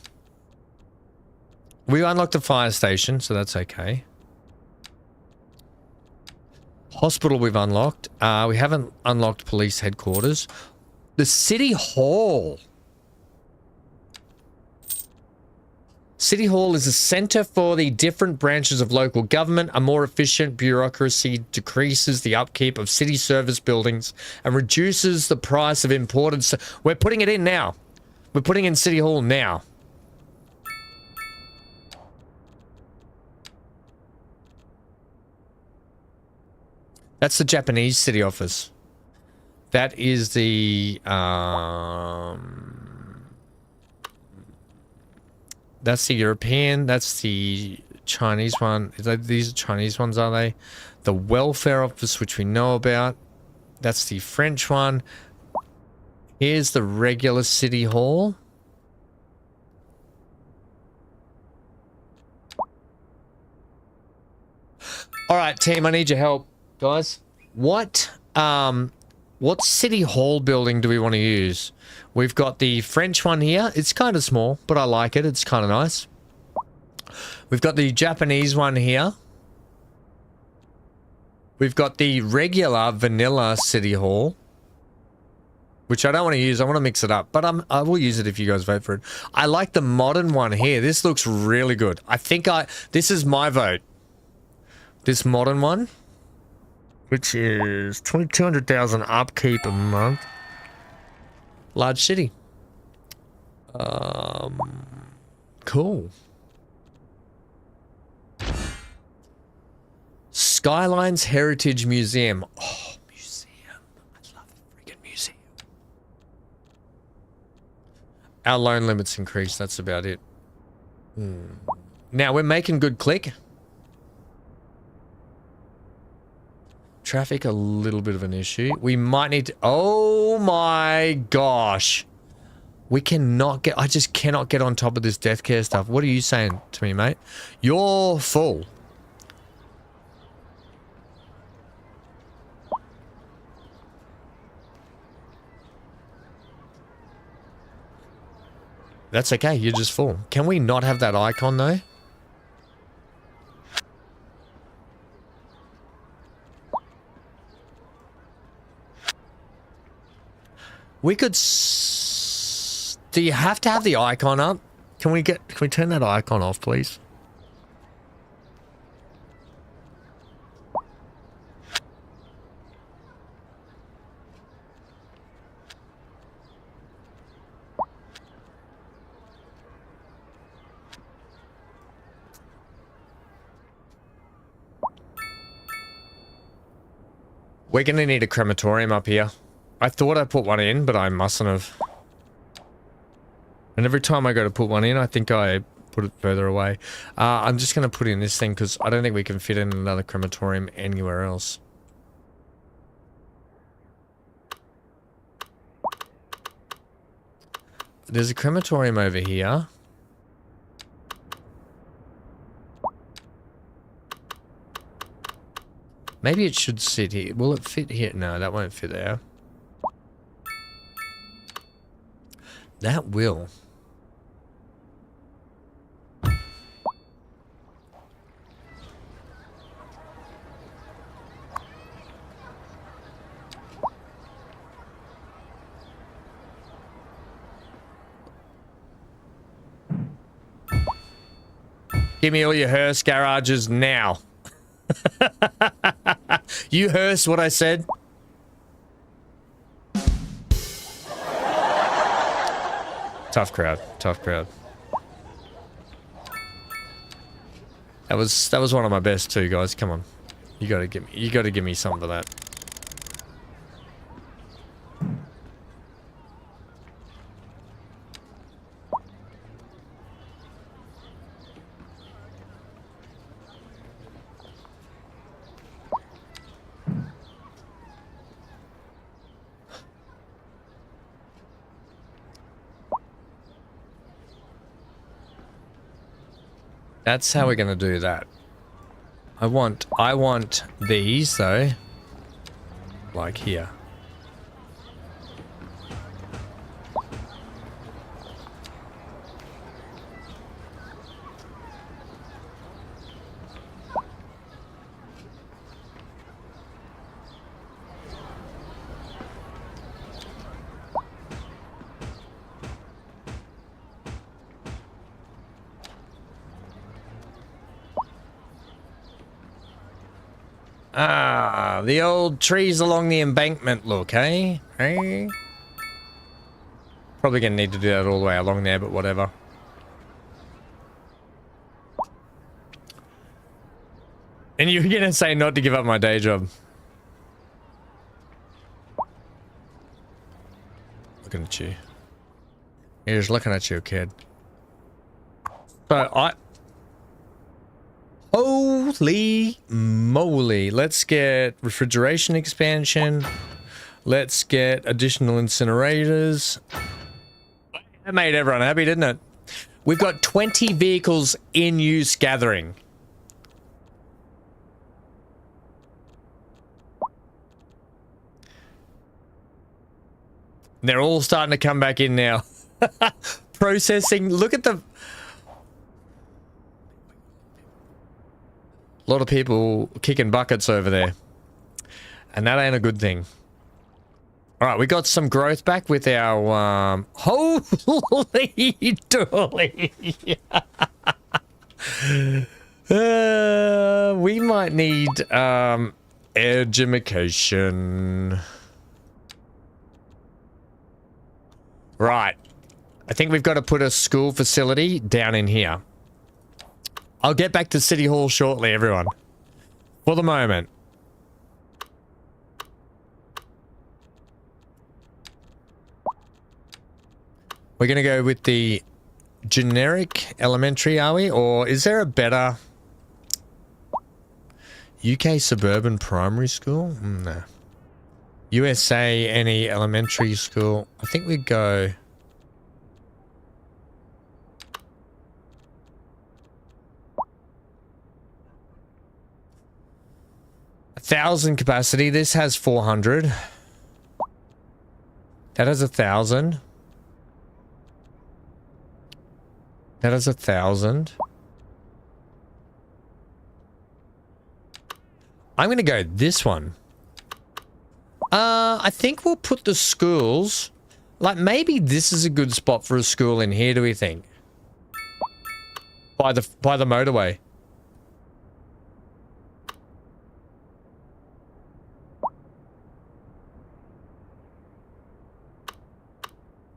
We unlocked the fire station, so that's okay. Hospital we've unlocked. We haven't unlocked police headquarters. The City Hall. City Hall is a center for the different branches of local government. A more efficient bureaucracy decreases the upkeep of city service buildings and reduces the price of imported... We're putting it in now. We're putting in City Hall now. That's the Japanese city office. That is the, that's the European, that's the Chinese one. These are Chinese ones, are they? The welfare office, which we know about. That's the French one. Here's the regular city hall. All right, team, I need your help, guys. What city hall building do we want to use? We've got the French one here. It's kind of small, but I like it. It's kind of nice. We've got the Japanese one here. We've got the regular vanilla city hall, which I don't want to use. I want to mix it up, but I will use it if you guys vote for it. I like the modern one here. This looks really good. I think this is my vote. This modern one, which is 200,000 upkeep a month. Large city. Cool. Skylines Heritage Museum. Oh, museum. I love a freaking museum. Our loan limit's increased. That's about it. Now, we're making good click. Traffic, a little bit of an issue. We might need to... Oh my gosh. We cannot get... I just cannot get on top of this death care stuff. What are you saying to me, mate? You're full. That's okay. You're just full. Can we not have that icon, though? We could... Do you have to have the icon up? Can we turn that icon off, please? We're gonna need a crematorium up here. I thought I put one in, but I mustn't have. And every time I go to put one in, I think I put it further away. I'm just going to put in this thing because I don't think we can fit in another crematorium anywhere else. There's a crematorium over here. Maybe it should sit here. Will it fit here? No, that won't fit there. That will. Give me all your hearse garages now. You hearse what I said? Tough crowd. Tough crowd. That was one of my best too, guys. Come on. You gotta give me some of that. That's how we're gonna do that. I want these though, like here. Ah, the old trees along the embankment look, eh? Eh? Probably gonna need to do that all the way along there, but whatever. And you're gonna say not to give up my day job. Looking at you. He's looking at you, kid. So holy moly. Let's get refrigeration expansion. Let's get additional incinerators. That made everyone happy, didn't it? We've got 20 vehicles in use gathering. They're all starting to come back in now. Processing. Look at the... A lot of people kicking buckets over there. And that ain't a good thing. Alright, we got some growth back with our, holy dooly! We might need, education. Right. I think we've got to put a school facility down in here. I'll get back to City Hall shortly, everyone. For the moment. We're going to go with the generic elementary, are we? Or is there a better UK suburban primary school? No. USA any elementary school? I think we'd go... 1,000 capacity. This has 400. That has 1,000. That has 1,000. I'm gonna go this one. I think we'll put the schools... Like, maybe this is a good spot for a school in here, do we think? By the motorway.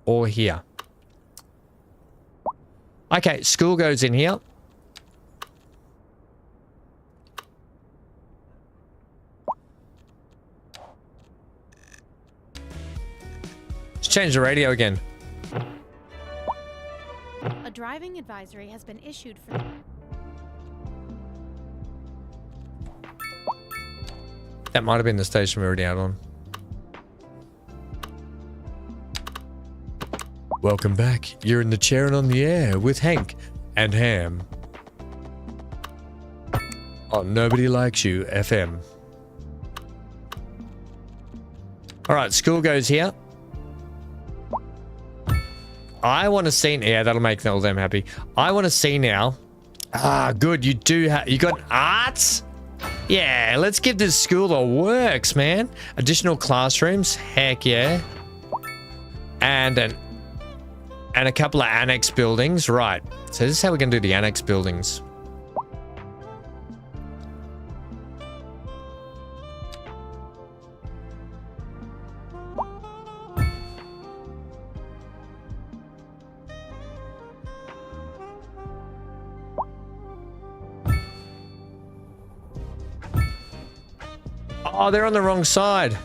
Or here. Okay, school goes in here. Let's change the radio again. A driving advisory has been issued for... That might have been the station we're already out on. Welcome back. You're in the chair and on the air with Hank and Ham. Oh, nobody likes you, FM. All right, school goes here. I want to see, yeah, that'll make all them happy. I want to see now. Ah, good. You do have, you got arts? Yeah, let's give this school the works, man. Additional classrooms, heck yeah. And a couple of annex buildings, right. So this is how we're going to do the annex buildings. Oh, they're on the wrong side.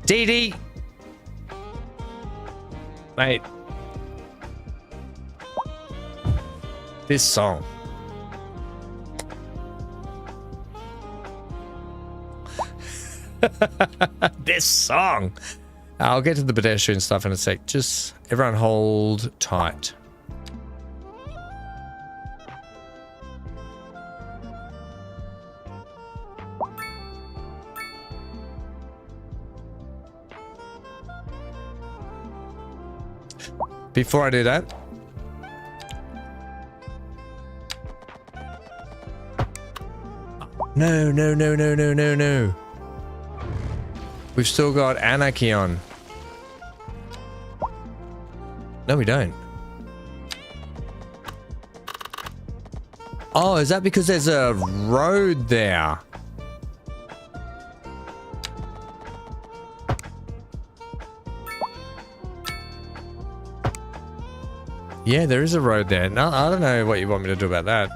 Dee Dee. Mate. This song. This song. I'll get to the pedestrian stuff in a sec. Just everyone hold tight. Before I do that, no. We've still got anarchy on. No, we don't. Oh, is that because there's a road there? Yeah, there is a road there. No, I don't know what you want me to do about that.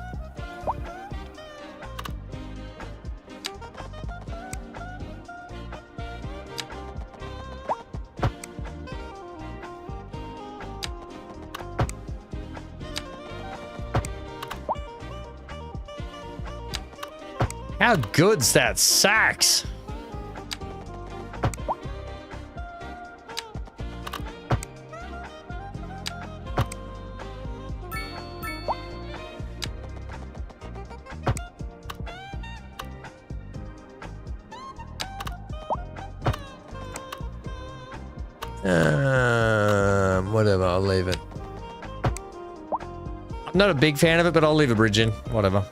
How good's that sax? Whatever, I'll leave it. I'm not a big fan of it, but I'll leave a bridge in. Whatever.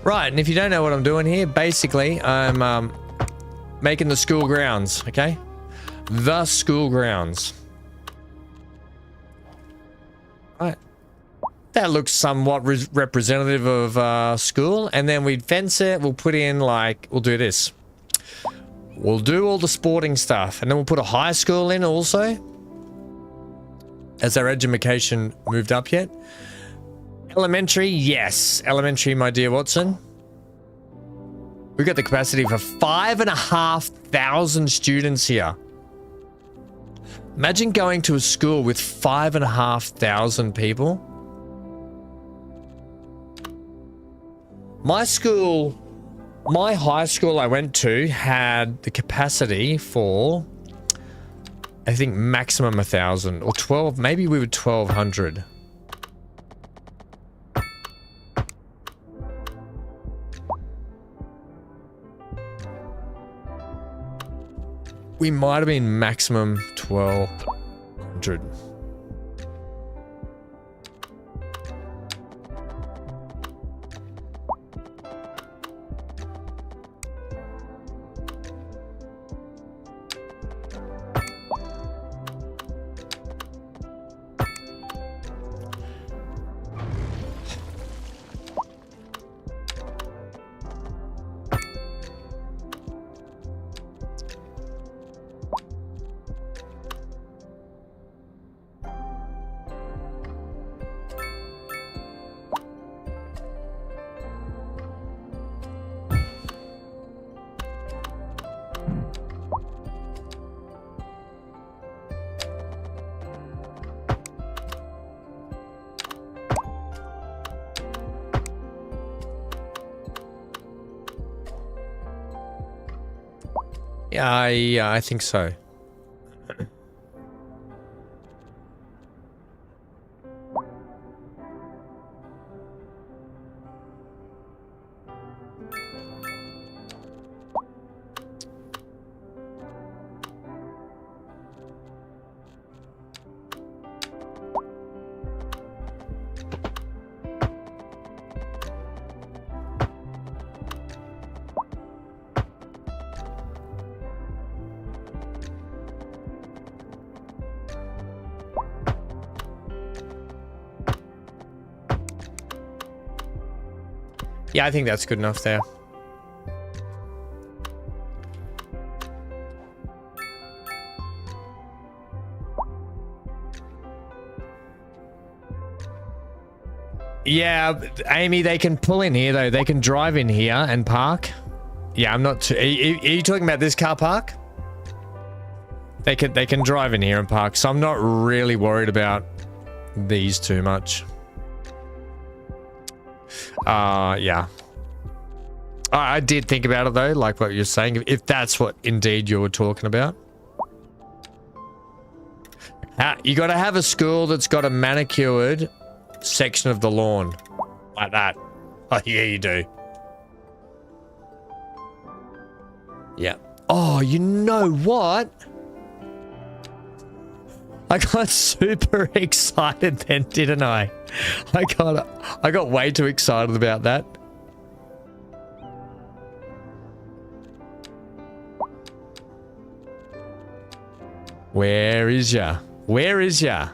Right, and if you don't know what I'm doing here, basically I'm making the school grounds, okay? The school grounds. Right. That looks somewhat representative of school. And then we'd fence it. We'll put in like, we'll do this. We'll do all the sporting stuff. And then we'll put a high school in also. Has our education moved up yet? Elementary, yes. Elementary, my dear Watson. We've got the capacity for 5,500 students here. Imagine going to a school with 5,500 people. My school, my high school I went to had the capacity for, I think, maximum 1,000 or 12, maybe we were 1,200. We might have been maximum 1,200. Yeah, I think so. Yeah, I think that's good enough there. Yeah, Amy, they can pull in here though. They can drive in here and park. Yeah, I'm not too... Are you talking about this car park? They can drive in here and park, so I'm not really worried about these too much. Yeah. I did think about it though, like what you're saying, if that's what indeed you were talking about. You got to have a school that's got a manicured section of the lawn. Like that. Oh, yeah, you do. Yeah. Oh, you know what? I got super excited then, didn't I? I got way too excited about that. Where is ya? Where is ya?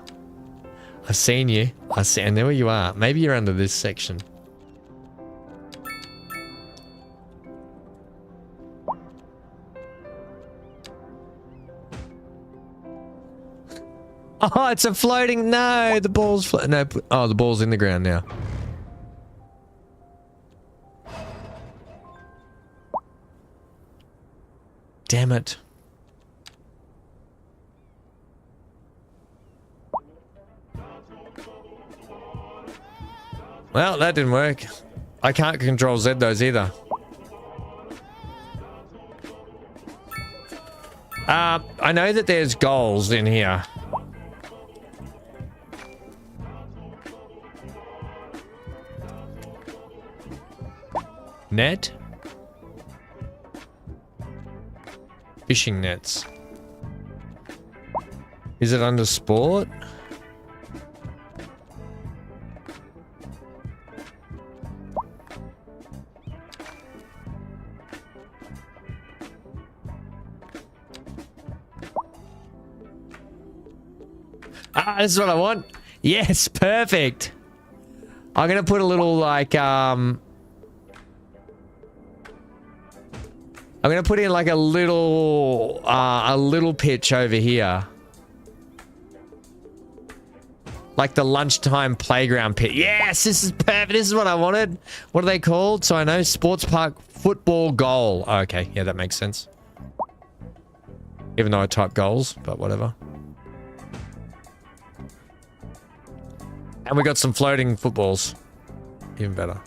I've seen you. I know where you are. Maybe you're under this section. Oh, it's a floating... No, the ball's... No, oh, the ball's in the ground now. Damn it. Well, that didn't work. I can't control Z those either. I know that there's goals in here. Net? Fishing nets. Is it under sport? Ah, this is what I want. Yes, perfect. I'm gonna put a little like I'm gonna put in like a little pitch over here. Like the lunchtime playground pit. Yes, this is perfect. This is what I wanted. What are they called? So I know sports park football goal. Oh, okay, yeah, that makes sense. Even though I type goals, but whatever. And we got some floating footballs. Even better.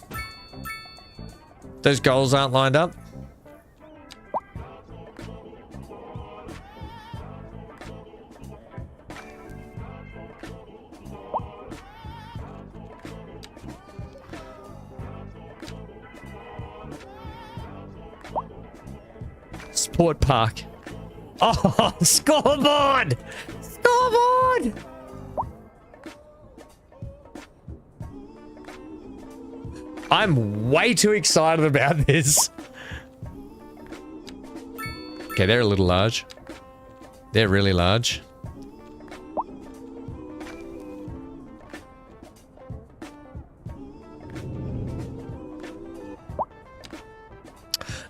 Those goals aren't lined up. Sport park. Oh, scoreboard! Scoreboard! I'm way too excited about this. Okay, they're a little large. They're really large.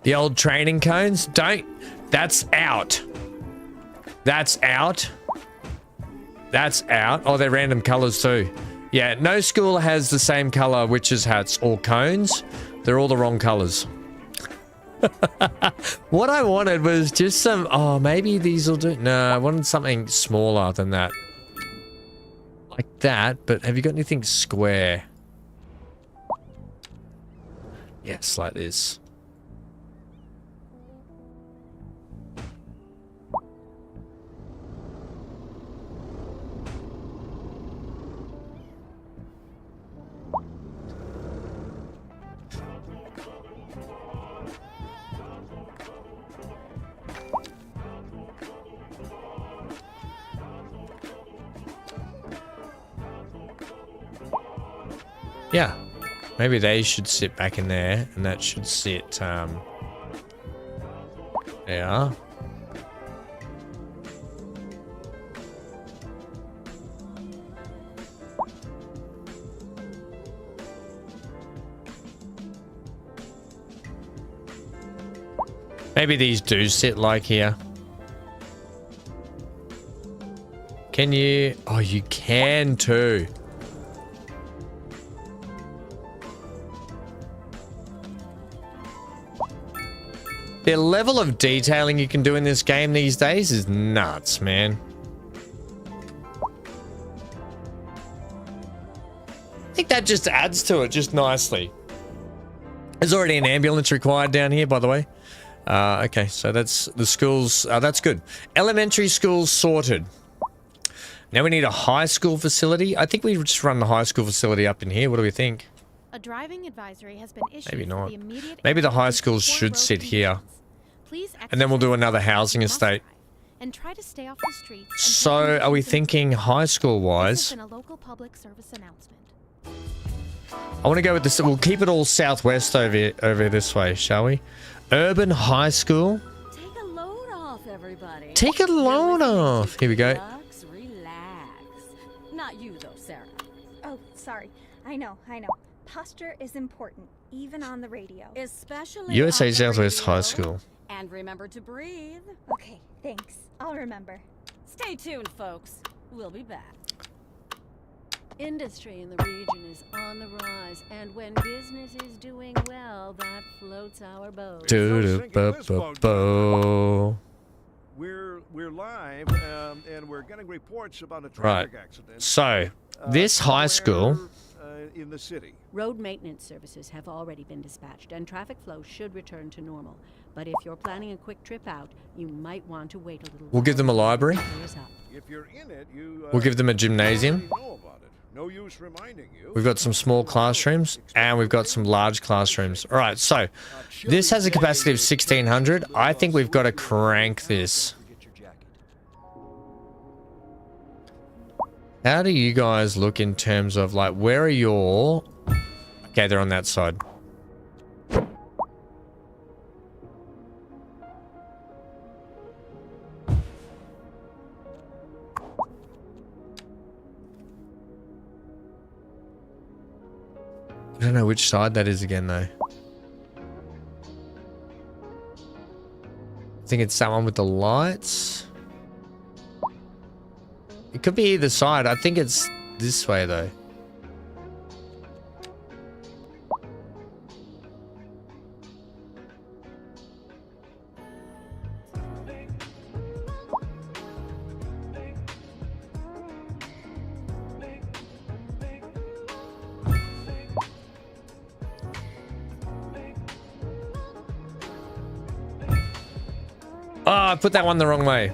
The old training cones, don't... That's out. That's out. That's out. Oh, they're random colors too. Yeah, no school has the same color witches hats or cones. They're all the wrong colors. What I wanted was just some... Oh, maybe these will do... No, I wanted something smaller than that. Like that, but have you got anything square? Yes, like this. Yeah. Maybe they should sit back in there, and that should sit, yeah. Maybe these do sit like here. Can you? Oh, you can too. The level of detailing you can do in this game these days is nuts, man. I think that just adds to it just nicely. There's already an ambulance required down here, by the way. Okay, so that's the schools. That's good. Elementary schools sorted. Now we need a high school facility. I think we just run the high school facility up in here. What do we think? A driving advisory has been issued. Maybe not. For the immediate Maybe the high area schools before should road sit here. Please And then we'll do exercise another caution housing if you must estate. drive, and try to stay off the streets until So are we conditions thinking improve. high school This wise? has been a local public service announcement. I want to go with this. We'll keep it all southwest over this way, shall we? Urban high school. Take a load off, everybody. Take a load off. Here we go. Relax, relax. Not you, though, Sarah. Oh, sorry. I know. Posture is important, even on the radio. Especially USA on the Southwest radio. High School. And remember to breathe. Okay, thanks. I'll remember. Stay tuned, folks. We'll be back. Industry in the region is on the rise, and when business is doing well, that floats our boat. Do-do-bo-bo-bo. We're live, and we're getting reports about a Right. traffic accident. So, this high school. In the city. Road maintenance services have already been dispatched, and traffic flow should return to normal. But if you're planning a quick trip out, you might want to wait a little. We'll give them a library. If you're in it, you We'll give them a gymnasium. already know about it. No use reminding you. We've got some small classrooms and we've got some large classrooms. All right, so this has a capacity of 1600. I think we've got to crank this. How do you guys look in terms of like, where are your... Okay, they're on that side. I don't know which side that is again, though. I think it's that one with the lights. It could be either side. I think it's this way, though. Oh, I put that one the wrong way.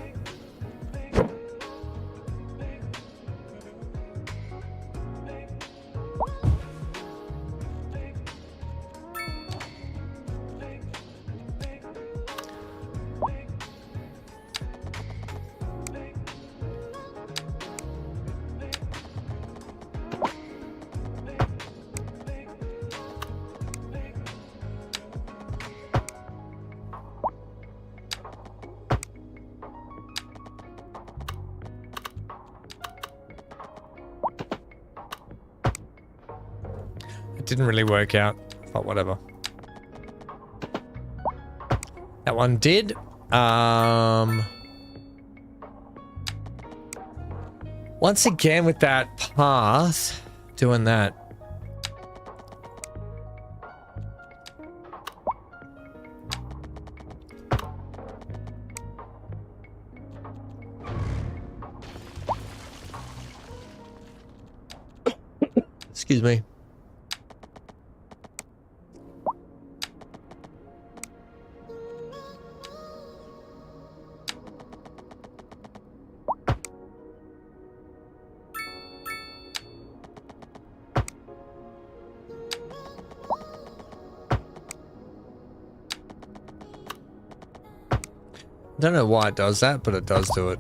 Didn't really work out, but whatever. That one did. Once again with that path, doing that. Excuse me. I don't know why it does that, but it does do it.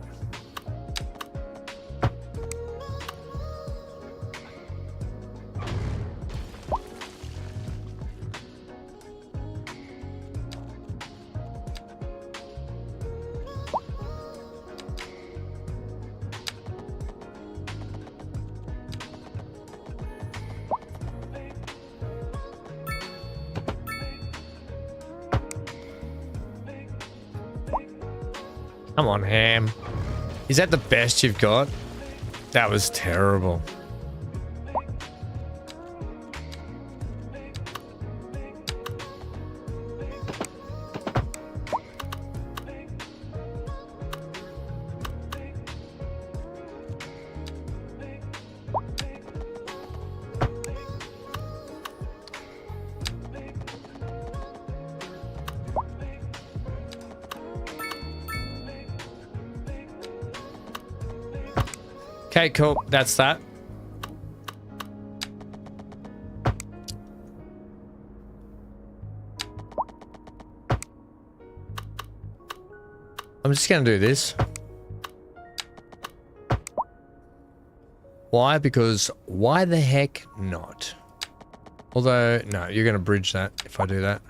Come on, Ham. Is that the best you've got? That was terrible. Okay, cool. That's that. I'm just going to do this. Why? Because why the heck not? Although, no, you're going to bridge that if I do that.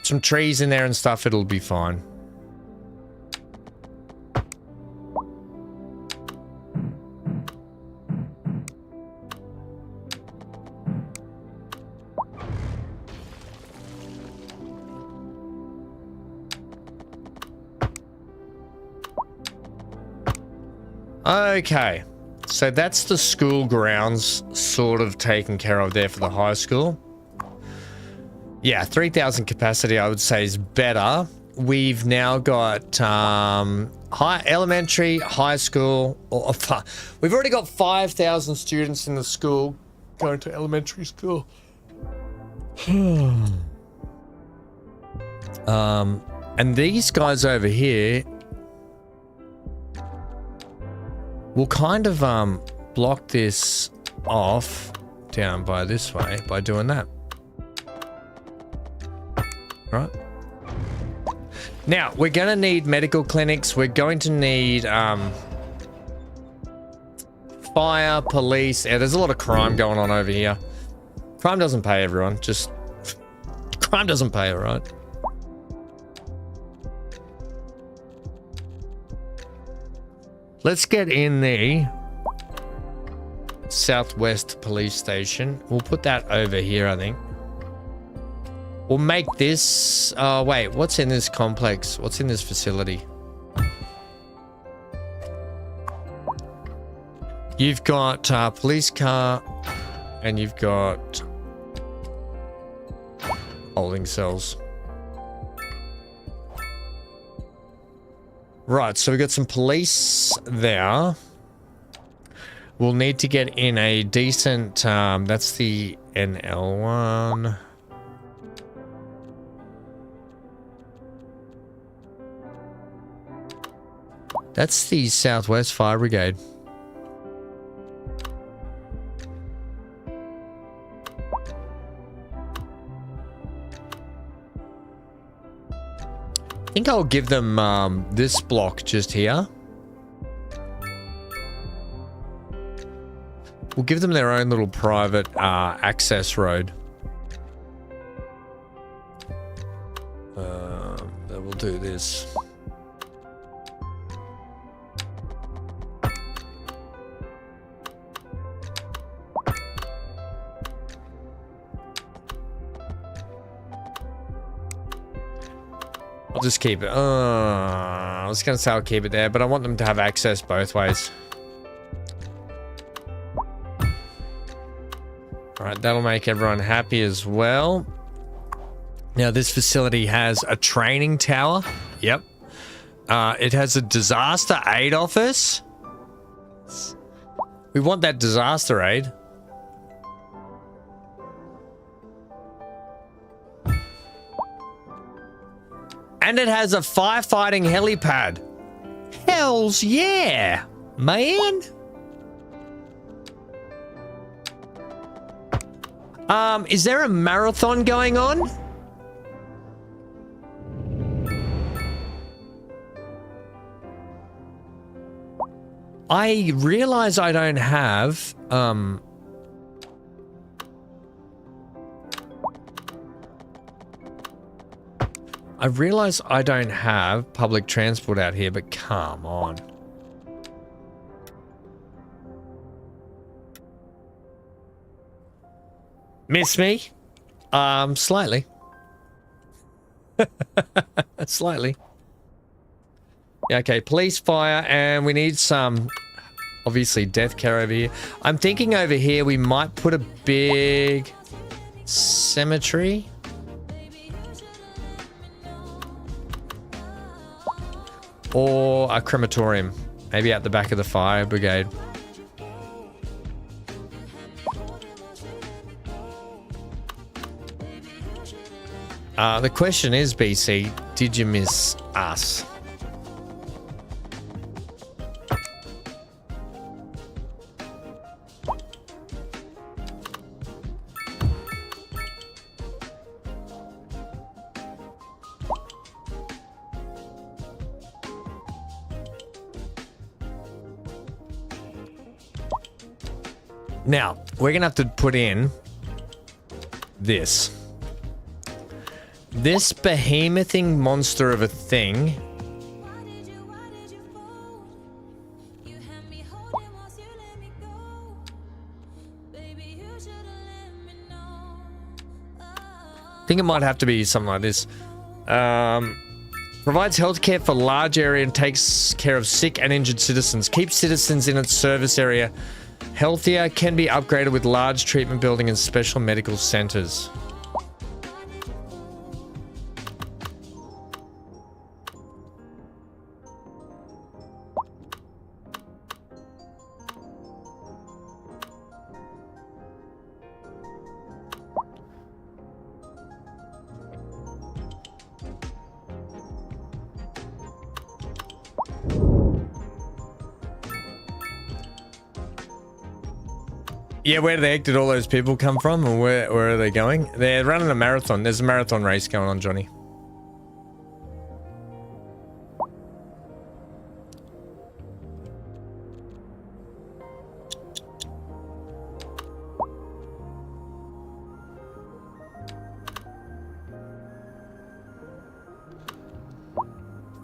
Some trees in there and stuff, it'll be fine. Okay, so that's the school grounds sort of taken care of there for the high school. Yeah, 3,000 capacity I would say is better. We've now got elementary, high school. We've already got 5,000 students in the school going to elementary school. And these guys over here will kind of block this off down by this way by doing that. Right. Now, we're going to need medical clinics. We're going to need fire, police. Yeah, there's a lot of crime going on over here. Crime doesn't pay, everyone. Just crime doesn't pay, all right? Let's get in the Southwest Police Station. We'll put that over here, I think. We'll make this... wait, what's in this complex? What's in this facility? You've got police car, and you've got holding cells. Right, so we've got some police there. We'll need to get in a decent... that's the NL1... That's the Southwest Fire Brigade. I think I'll give them this block just here. We'll give them their own little private access road. Then we'll do this. I'll just keep it. I was going to say I'll keep it there, but I want them to have access both ways. Alright, that'll make everyone happy as well. Now, this facility has a training tower. Yep. It has a disaster aid office. We want that disaster aid. And it has a firefighting helipad. Hells yeah, man. Is there a marathon going on? I realize I don't have, I realize I don't have public transport out here, but come on. Miss me? Slightly. Slightly. Yeah, okay, police, fire, and we need some, obviously, death care over here. I'm thinking over here we might put a big cemetery. Or a crematorium. Maybe at the back of the fire brigade. The question is, BC, did you miss us? Now, we're going to have to put in this. This behemothing monster of a thing. I think it might have to be something like this. Provides healthcare for large area and takes care of sick and injured citizens. Keeps citizens in its service area healthier. Can be upgraded with large treatment building and special medical centers. Yeah, where the heck did all those people come from, or where are they going? They're running a marathon. There's a marathon race going on, Johnny.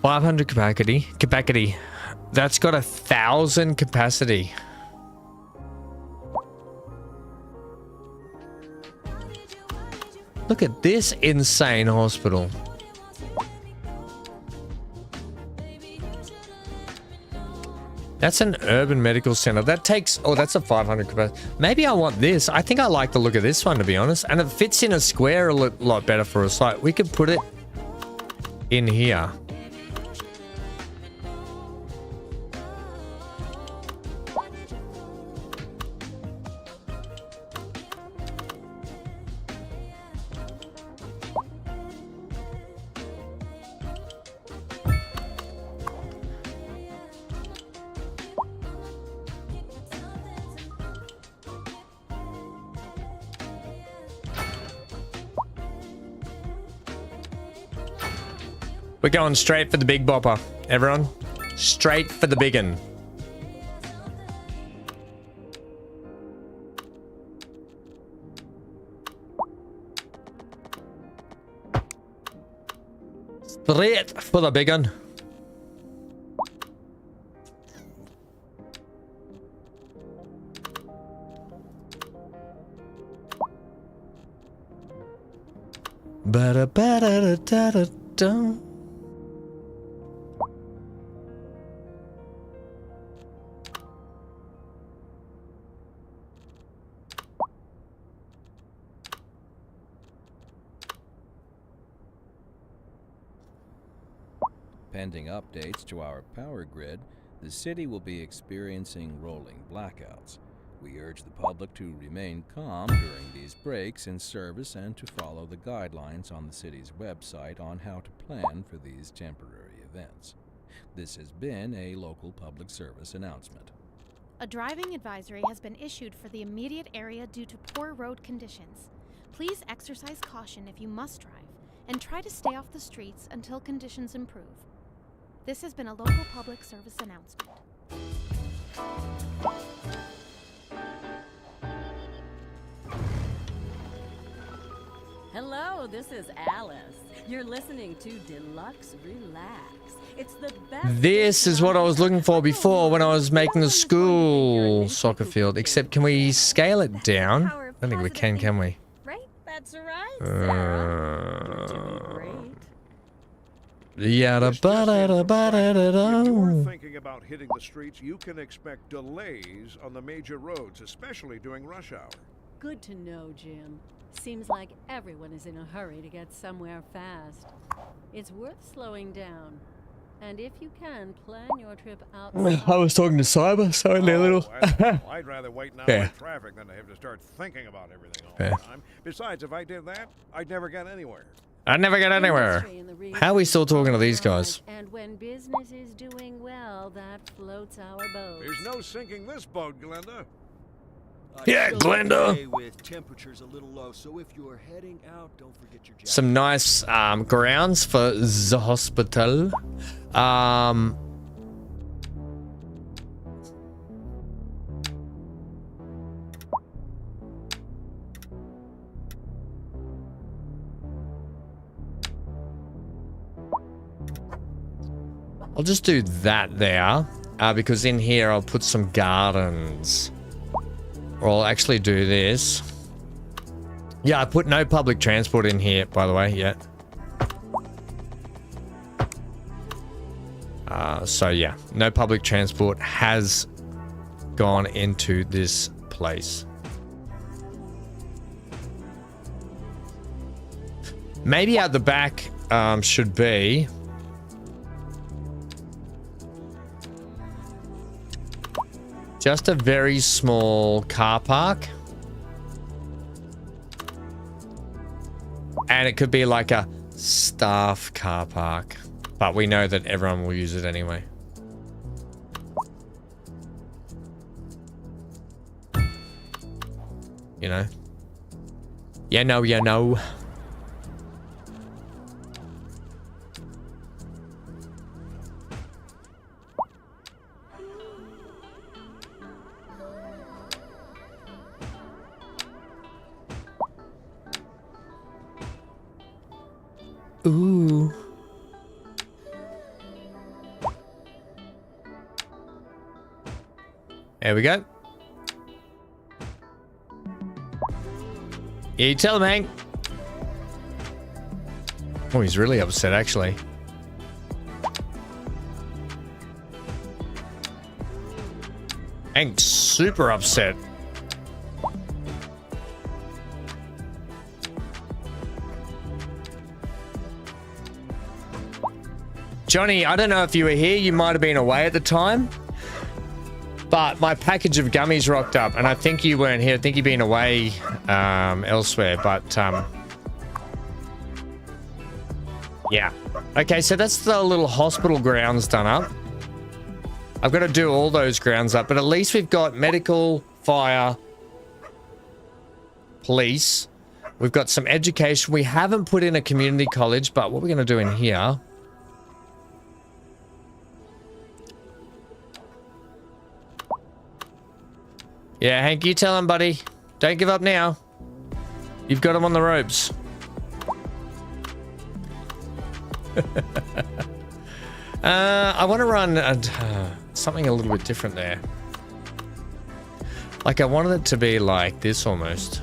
$500 capacity. That's got 1,000 capacity. Look at this insane hospital. That's an urban medical center. That takes... Oh, that's a 500 capacity. Maybe I want this. I think I like the look of this one, to be honest. And it fits in a square a lot better for a site. We could put it in here. We're going straight for the big bopper, everyone. Straight for the big un. Straight for the big un. Ba-da-ba-da-da-da-da. Pending updates to our power grid, the city will be experiencing rolling blackouts. We urge the public to remain calm during these breaks in service and to follow the guidelines on the city's website on how to plan for these temporary events. This has been a local public service announcement. A driving advisory has been issued for the immediate area due to poor road conditions. Please exercise caution if you must drive, and try to stay off the streets until conditions improve. This has been a local public service announcement. Hello, this is Alice. You're listening to Deluxe Relax. It's the best. This is what I was looking for before when I was making the school soccer field. Except, can we scale it down? I don't think we can we? That's right, Sarah. To be great. Yada This just in, ba da from Frank. If da you're thinking about hitting the streets, you can expect delays on the major roads, especially during rush hour. Good to know, Jim. Seems like everyone is in a hurry to get somewhere fast. It's worth slowing down. And if you can, plan your trip outside. I was talking to Cyber, sorry, little. I'd rather wait now Fair. in traffic than to have to start thinking about everything all Fair. the time. Besides, if I did that, I'd never get anywhere. I never get anywhere. How are we still talking to these guys? And when business is doing well, that floats our boat. There's no sinking this boat, Glenda. Yeah, Glenda. With temperatures a little low, so if you're heading out, don't forget your jacket. Some nice grounds for the hospital. I'll just do that there, because in here I'll put some gardens. Or I'll actually do this. Yeah, I put no public transport in here, by the way, yet. So yeah, no public transport has gone into this place. Maybe out the back should be... just a very small car park. And it could be like a staff car park. But we know that everyone will use it anyway. You know? You know, you know. Ooh. There we go. Yeah, you tell him, Hank. Oh, he's really upset, actually. Hank's super upset. Johnny, I don't know if you were here. You might have been away at the time. But my package of gummies rocked up, and I think you weren't here. I think you've been away elsewhere, but yeah. Okay, so that's the little hospital grounds done up. I've got to do all those grounds up, but at least we've got medical, fire, police. We've got some education. We haven't put in a community college, but what we're going to do in here... yeah, Hank, you tell him, buddy. Don't give up now. You've got him on the ropes. I want to run something a little bit different there. Like, I wanted it to be like this almost.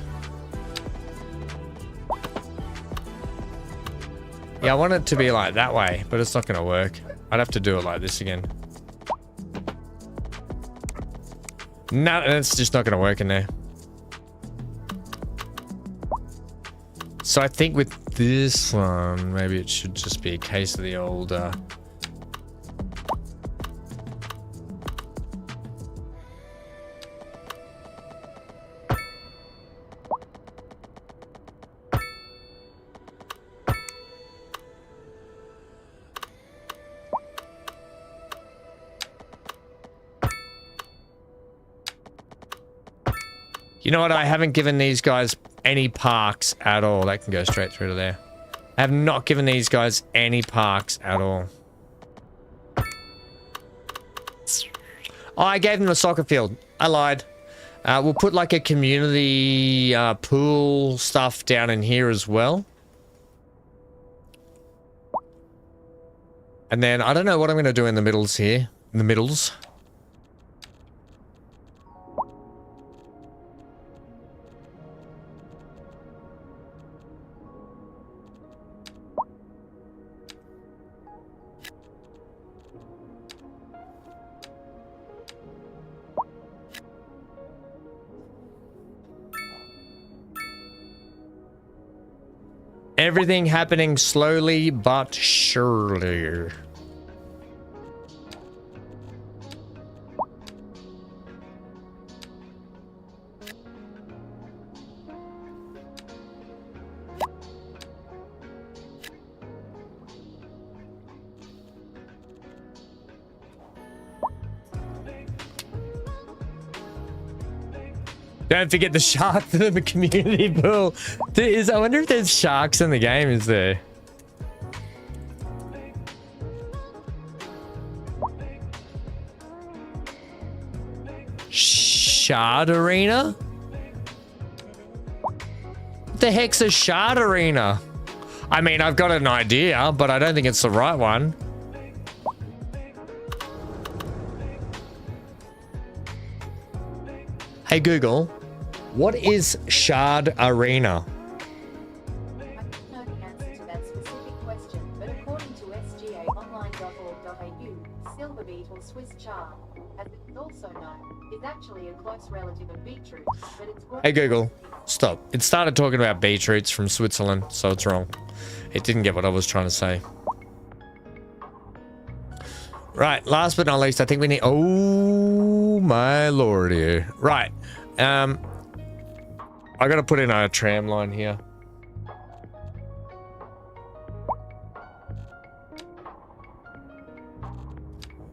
Yeah, I want it to be like that way, but it's not going to work. I'd have to do it like this again. No, it's just not going to work in there. So I think with this one, maybe it should just be a case of the old... You know what? I haven't given these guys any parks at all. That can go straight through to there. I have not given these guys any parks at all. Oh, I gave them a soccer field. I lied. We'll put like a community pool stuff down in here as well. And then I don't know what I'm going to do in the middles here. In the middles. everything happening slowly but surely. Don't forget the shark to the community pool. I wonder if there's sharks in the game, is there? Shard arena? What the heck's a shard arena? I mean, I've got an idea, but I don't think it's the right one. Hey Google, what is Shard Arena? I don't know the answer to that specific question, but according to sgaonline.org.au, silverbeet or Swiss chard, as it is also known, is actually a close relative of beetroot, but it's Hey Google, stop. It started talking about beetroots from Switzerland, so it's wrong. It didn't get what I was trying to say. Right, last but not least, I think we need... Oh my lordy. Right. I gotta put in a tram line here.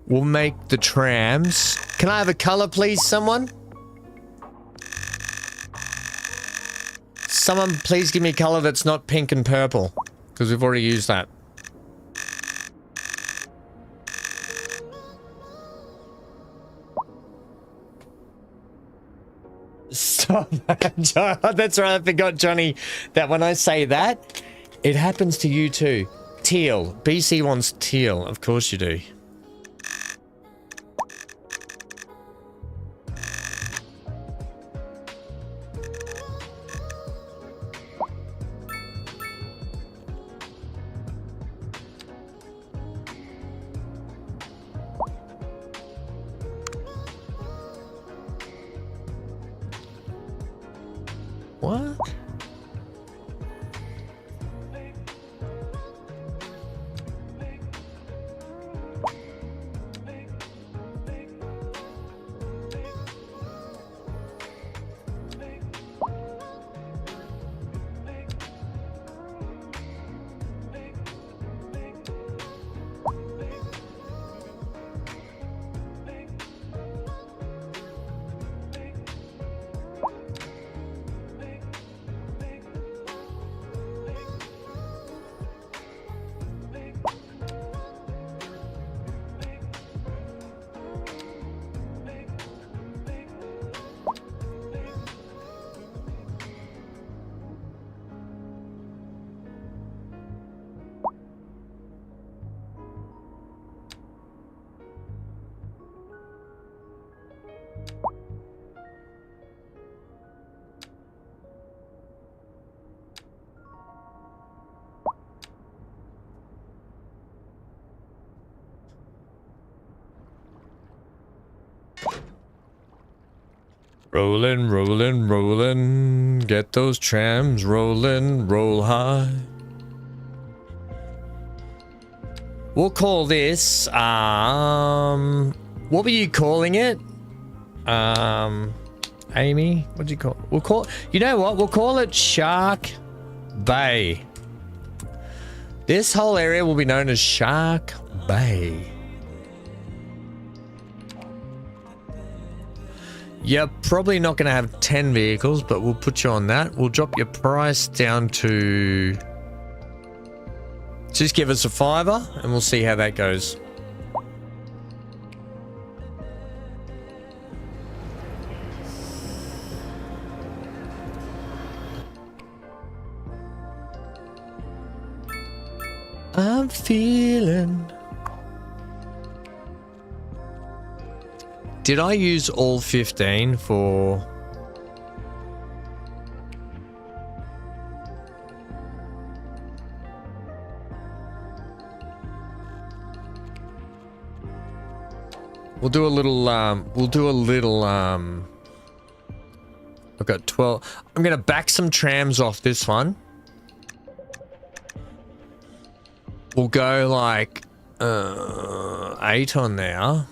We'll make the trams. Can I have a color, please, someone? Someone please give me a color that's not pink and purple, because we've already used that. Stop that. That's right, I forgot, Johnny, that when I say that, it happens to you too. Teal. BC wants teal. Of course you do. What? Rollin', rollin', rollin', get those trams rollin', roll high. We'll call this, what were you calling it? Amy, what do you call it? You know what? We'll call it Shark Bay. This whole area will be known as Shark Bay. You're probably not going to have 10 vehicles, but we'll put you on that. We'll drop your price down to... Just give us a $5 and we'll see how that goes. I'm feeling... Did I use all 15 for... We'll do a little, I've got 12. I'm going to back some trams off this one. We'll go like 8 on there.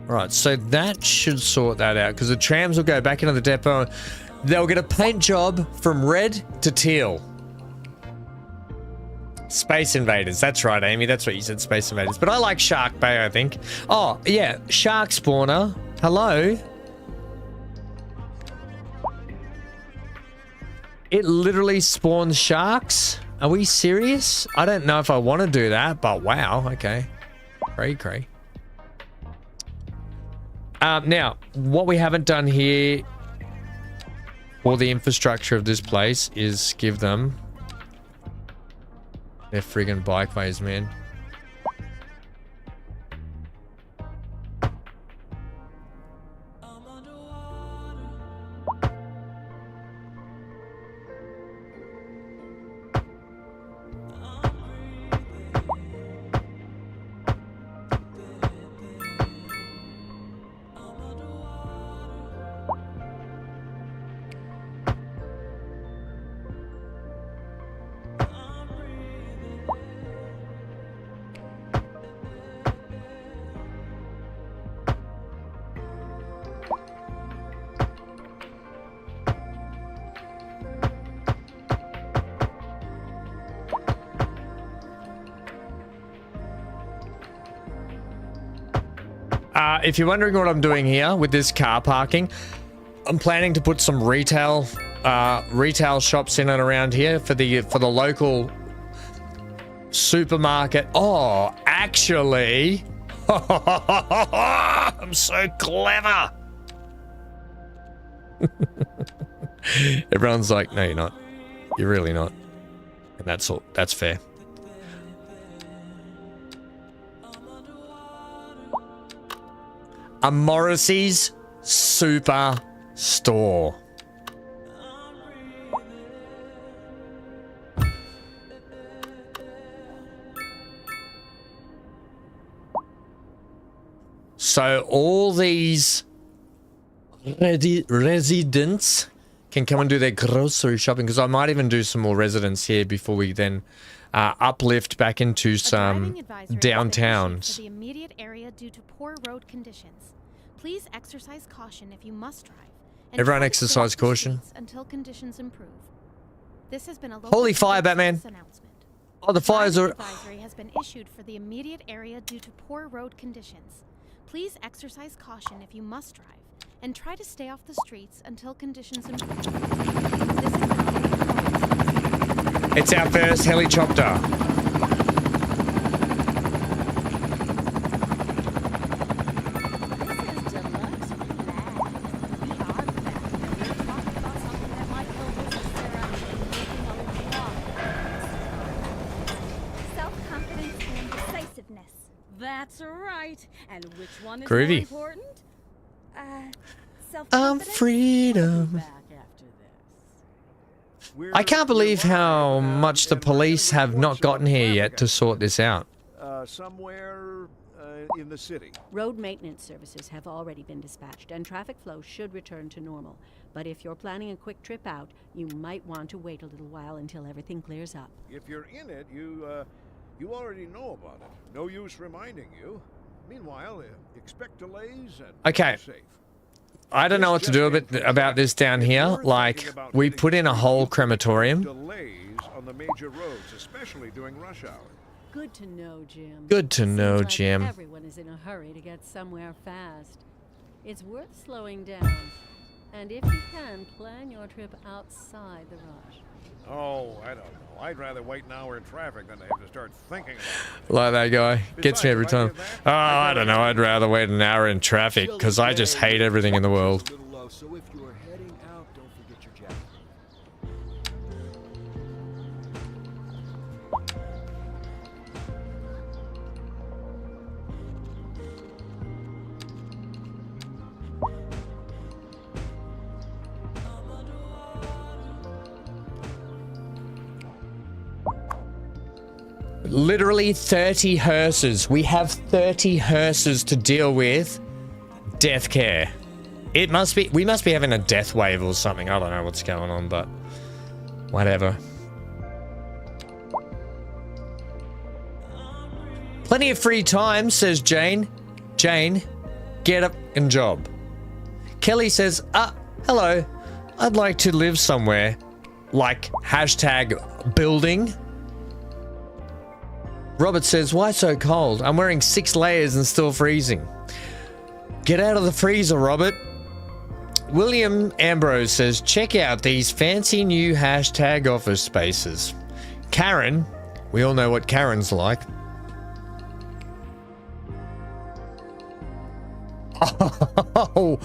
Right, so that should sort that out because the trams will go back into the depot. They'll get a paint job from red to teal. Space Invaders. That's right, Amy. That's what you said, Space Invaders. But I like Shark Bay, I think. Oh, yeah. Shark Spawner. Hello. It literally spawns sharks? Are we serious? I don't know if I want to do that, but wow. Okay. Cray. Now, what we haven't done here for the infrastructure of this place is give them their friggin' bikeways, man. If you're wondering what I'm doing here with this car parking, I'm planning to put some retail shops in and around here for the local supermarket. Oh, actually, I'm so clever. Everyone's like, no, you're not. You're really not. And that's all. That's fair. A Morrissey's Super Store. So all these residents can come and do their grocery shopping, because I might even do some more residents here before we then uplift back into some downtowns. For the immediate area due to poor road conditions. Please exercise caution if you must drive. Everyone exercise caution Until conditions improve. This has been a Holy fire, Batman. Oh, the fires are... advisory has been issued for the immediate area due to poor road conditions. Please exercise caution if you must drive, and try to stay off the streets until conditions improve. It's our first helicopter. That's right. And which one is Groovy. more important? Freedom. I can't believe how much the police have not gotten here yet to sort this out. Somewhere in the city. Road maintenance services have already been dispatched, and traffic flow should return to normal. But if you're planning a quick trip out, you might want to wait a little while until everything clears up. If you're in it, you already know about it. No use reminding you. Meanwhile, expect delays and Okay. safe. I don't know what to do about this down here. Like, we put in a whole crematorium. Delays on the major roads, especially during rush hour. Good to know, Jim. Good to know, Seems like Jim. Everyone is in a hurry to get somewhere fast. It's worth slowing down. And if you can, plan your trip outside the rush. Oh, I don't know. I'd rather wait an hour in traffic than to have to start thinking about it. Like that guy. Gets me every time. Oh, I don't know. I'd rather wait an hour in traffic because I just hate everything in the world. So if you're heading out, don't forget your jacket. Literally 30 hearses. We have 30 hearses to deal with Death care. It must be, we must be having a death wave or something. I don't know what's going on, but whatever. Plenty of free time, says Jane. Jane, get up and job. Kelly says, hello. I'd like to live somewhere. Like hashtag building. Robert says, why so cold? I'm wearing 6 layers and still freezing. Get out of the freezer, Robert. William Ambrose says, check out these fancy new hashtag office spaces. Karen, we all know what Karen's like. Oh,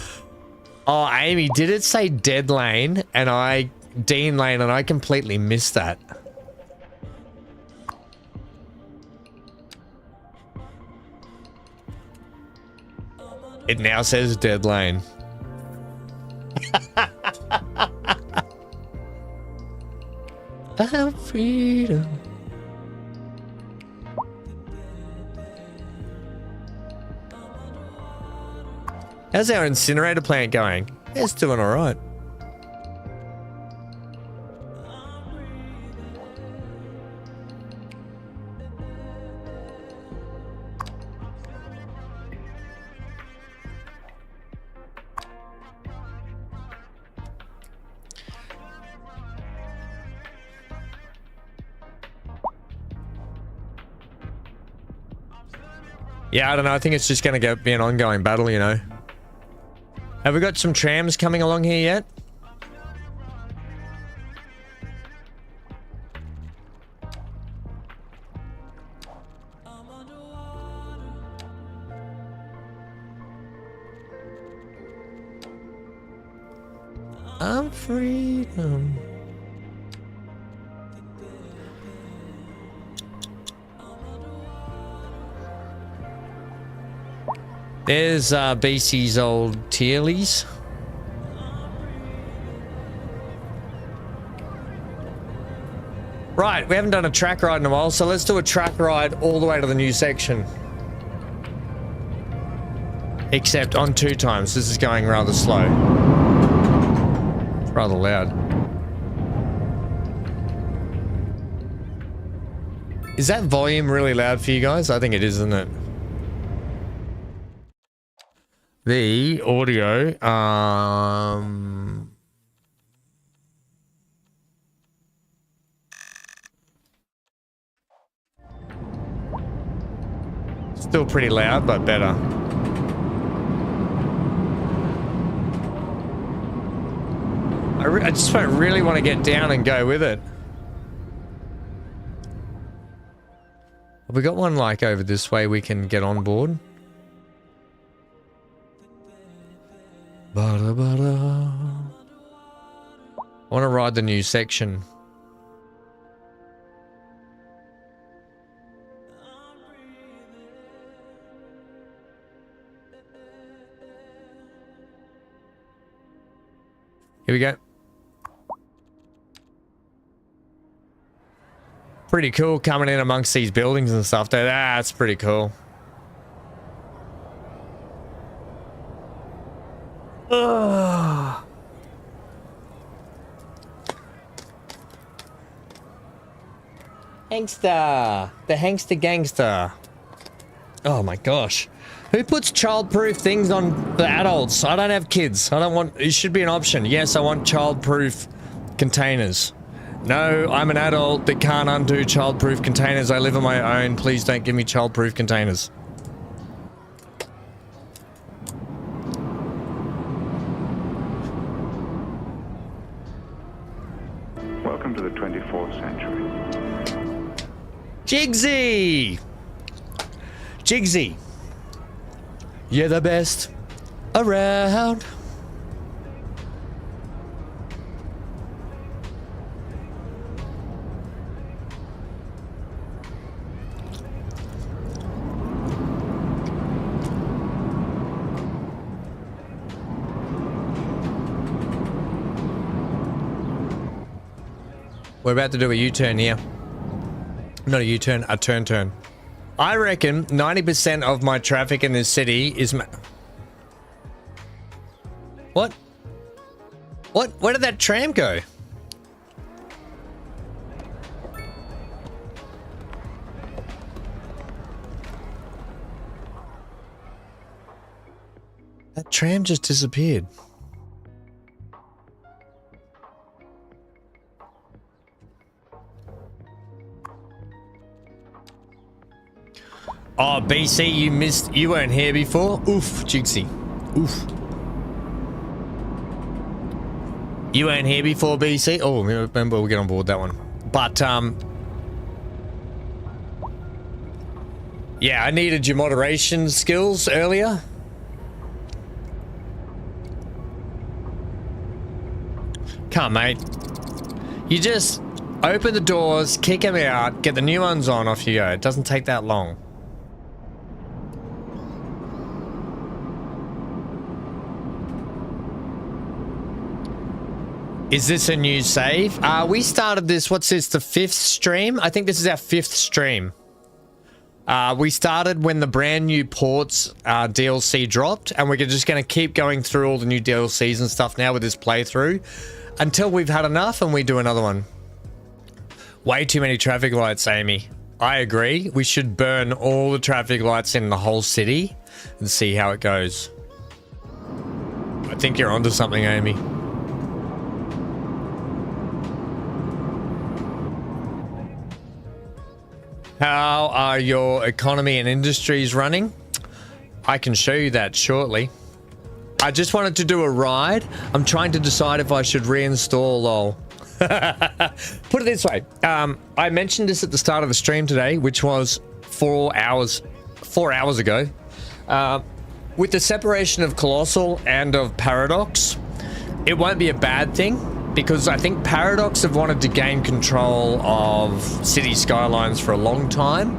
Amy, did it say Dean Lane and I completely missed that. It now says Dead Lane. I have freedom. How's our incinerator plant going? It's doing all right. Yeah, I don't know. I think it's just going to be an ongoing battle, you know. Have we got some trams coming along here yet? I'm freedom. There's BC's old Tearleys. Right, we haven't done a track ride in a while, so let's do a track ride all the way to the new section. Except on 2 times. This is going rather slow. It's rather loud. Is that volume really loud for you guys? I think it is, isn't it? The audio, still pretty loud, but better. I just really want to get down and go with it. Have we got one like over this way we can get on board? I want to ride the new section. Here we go. Pretty cool coming in amongst these buildings and stuff. That's pretty cool. Ugh. Hangster, the Hangster Gangster. Oh my gosh. Who puts child-proof things on the adults? I don't have kids. I don't want, it should be an option. Yes, I want child-proof containers. No, I'm an adult that can't undo child-proof containers. I live on my own. Please don't give me child-proof containers. Welcome to the 24th century. Jigsy! Jigsy. You're the best around. We're about to do a U-turn here. Not a U-turn, a turn. I reckon 90% of my traffic in this city is... What? What? Where did that tram go? That tram just disappeared. Oh, BC, you weren't here before? Oof, Jigsy. Oof. You weren't here before, BC? Oh, remember, we'll get on board that one. But, yeah, I needed your moderation skills earlier. Come, mate. You just open the doors, kick them out, get the new ones on, off you go. It doesn't take that long. Is this a new save? We started this, what's this, the 5th stream? I think this is our 5th stream. We started when the brand new ports DLC dropped, and we're just going to keep going through all the new DLCs and stuff now with this playthrough until we've had enough and we do another one. Way too many traffic lights, Amy. I agree. We should burn all the traffic lights in the whole city and see how it goes. I think you're onto something, Amy. How are your economy and industries running? I can show you that shortly. I just wanted to do a ride. I'm trying to decide if I should reinstall LOL. Put it this way. I mentioned this at the start of the stream today, which was 4 hours ago. With the separation of Colossal and of Paradox, it won't be a bad thing. Because I think Paradox have wanted to gain control of City Skylines for a long time.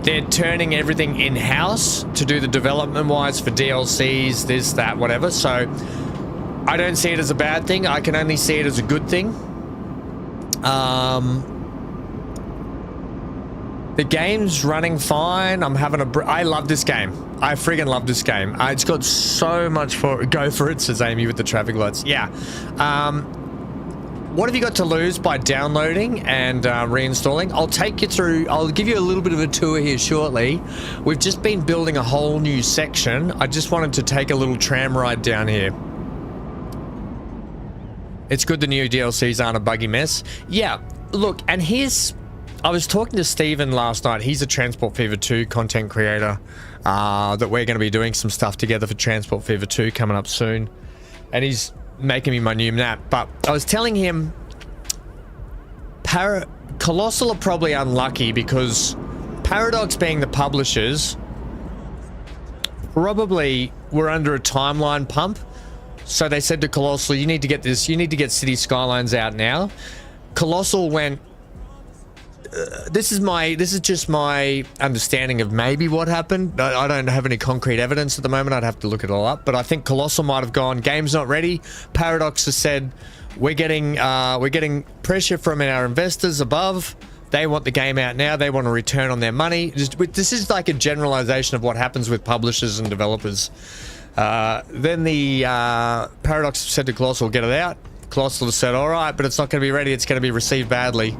They're turning everything in-house to do the development-wise for DLCs, this, that, whatever. So I don't see it as a bad thing. I can only see it as a good thing. The game's running fine. I'm having I love this game. I friggin' love this game. It's got so much go for it, says Amy with the traffic lights. Yeah. What have you got to lose by downloading and reinstalling? I'll take you through, I'll give you a little bit of a tour here shortly. We've just been building a whole new section. I just wanted to take a little tram ride down here. It's good the new DLCs aren't a buggy mess. Yeah, look, and I was talking to Steven last night. He's a Transport Fever 2 content creator that we're going to be doing some stuff together for Transport Fever 2 coming up soon. And he's making me my new map, but I was telling him Colossal are probably unlucky because Paradox being the publishers probably were under a timeline pump, so they said to Colossal, you need to get City Skylines out now. Colossal went, this is just my understanding of maybe what happened. I don't have any concrete evidence at the moment. I'd have to look it all up. But I think Colossal might have gone, game's not ready. Paradox has said, we're getting pressure from our investors above. They want the game out now. They want a return on their money. This is like a generalization of what happens with publishers and developers. Then the Paradox said to Colossal, get it out. Colossal said, all right, but it's not going to be ready. It's going to be received badly.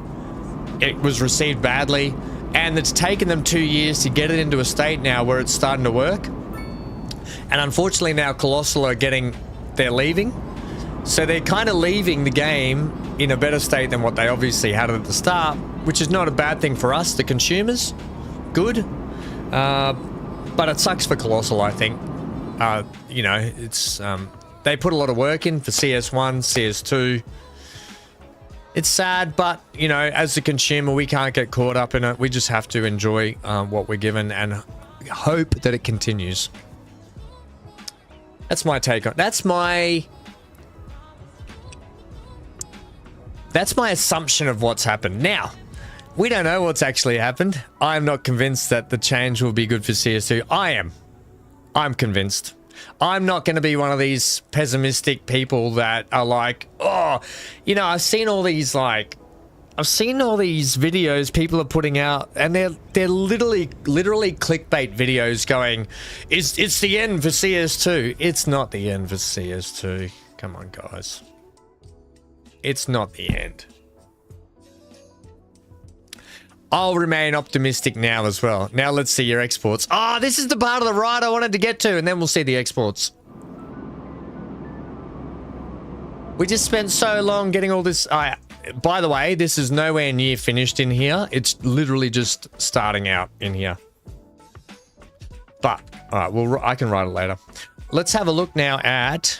It was received badly, and it's taken them 2 years to get it into a state now where it's starting to work. And unfortunately now Colossal they're leaving. So they're kind of leaving the game in a better state than what they obviously had it at the start, which is not a bad thing for us, the consumers. Good. But it sucks for Colossal, I think. You know, it's they put a lot of work in for CS1, CS2. It's sad, but, you know, as a consumer, we can't get caught up in it. We just have to enjoy what we're given and hope that it continues. That's my take on it. That's my assumption of what's happened. Now, we don't know what's actually happened. I'm not convinced that the change will be good for CS2. I'm convinced. I'm not going to be one of these pessimistic people that are like, oh, you know, I've seen all these like I've seen all these videos people are putting out, and they're literally clickbait videos going, it's the end for CS2. It's not the end for CS2. Come on, guys. It's not the end. I'll remain optimistic now as well. Now let's see your exports. Oh, this is the part of the ride I wanted to get to, and then we'll see the exports. We just spent so long getting all this. By the way, this is nowhere near finished in here. It's literally just starting out in here. But, all right, well, I can write it later. Let's have a look now at...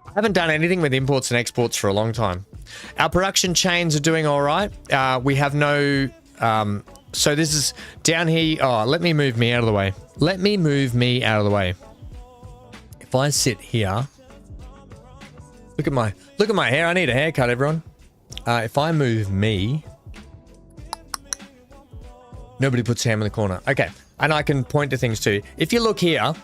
I haven't done anything with imports and exports for a long time. Our production chains are doing all right. We have no... so this is down here. Oh, let me move me out of the way. Let me move me out of the way. If I sit here... Look at my hair. I need a haircut, everyone. If I move me... Nobody puts ham in the corner. Okay. And I can point to things too. If you look here...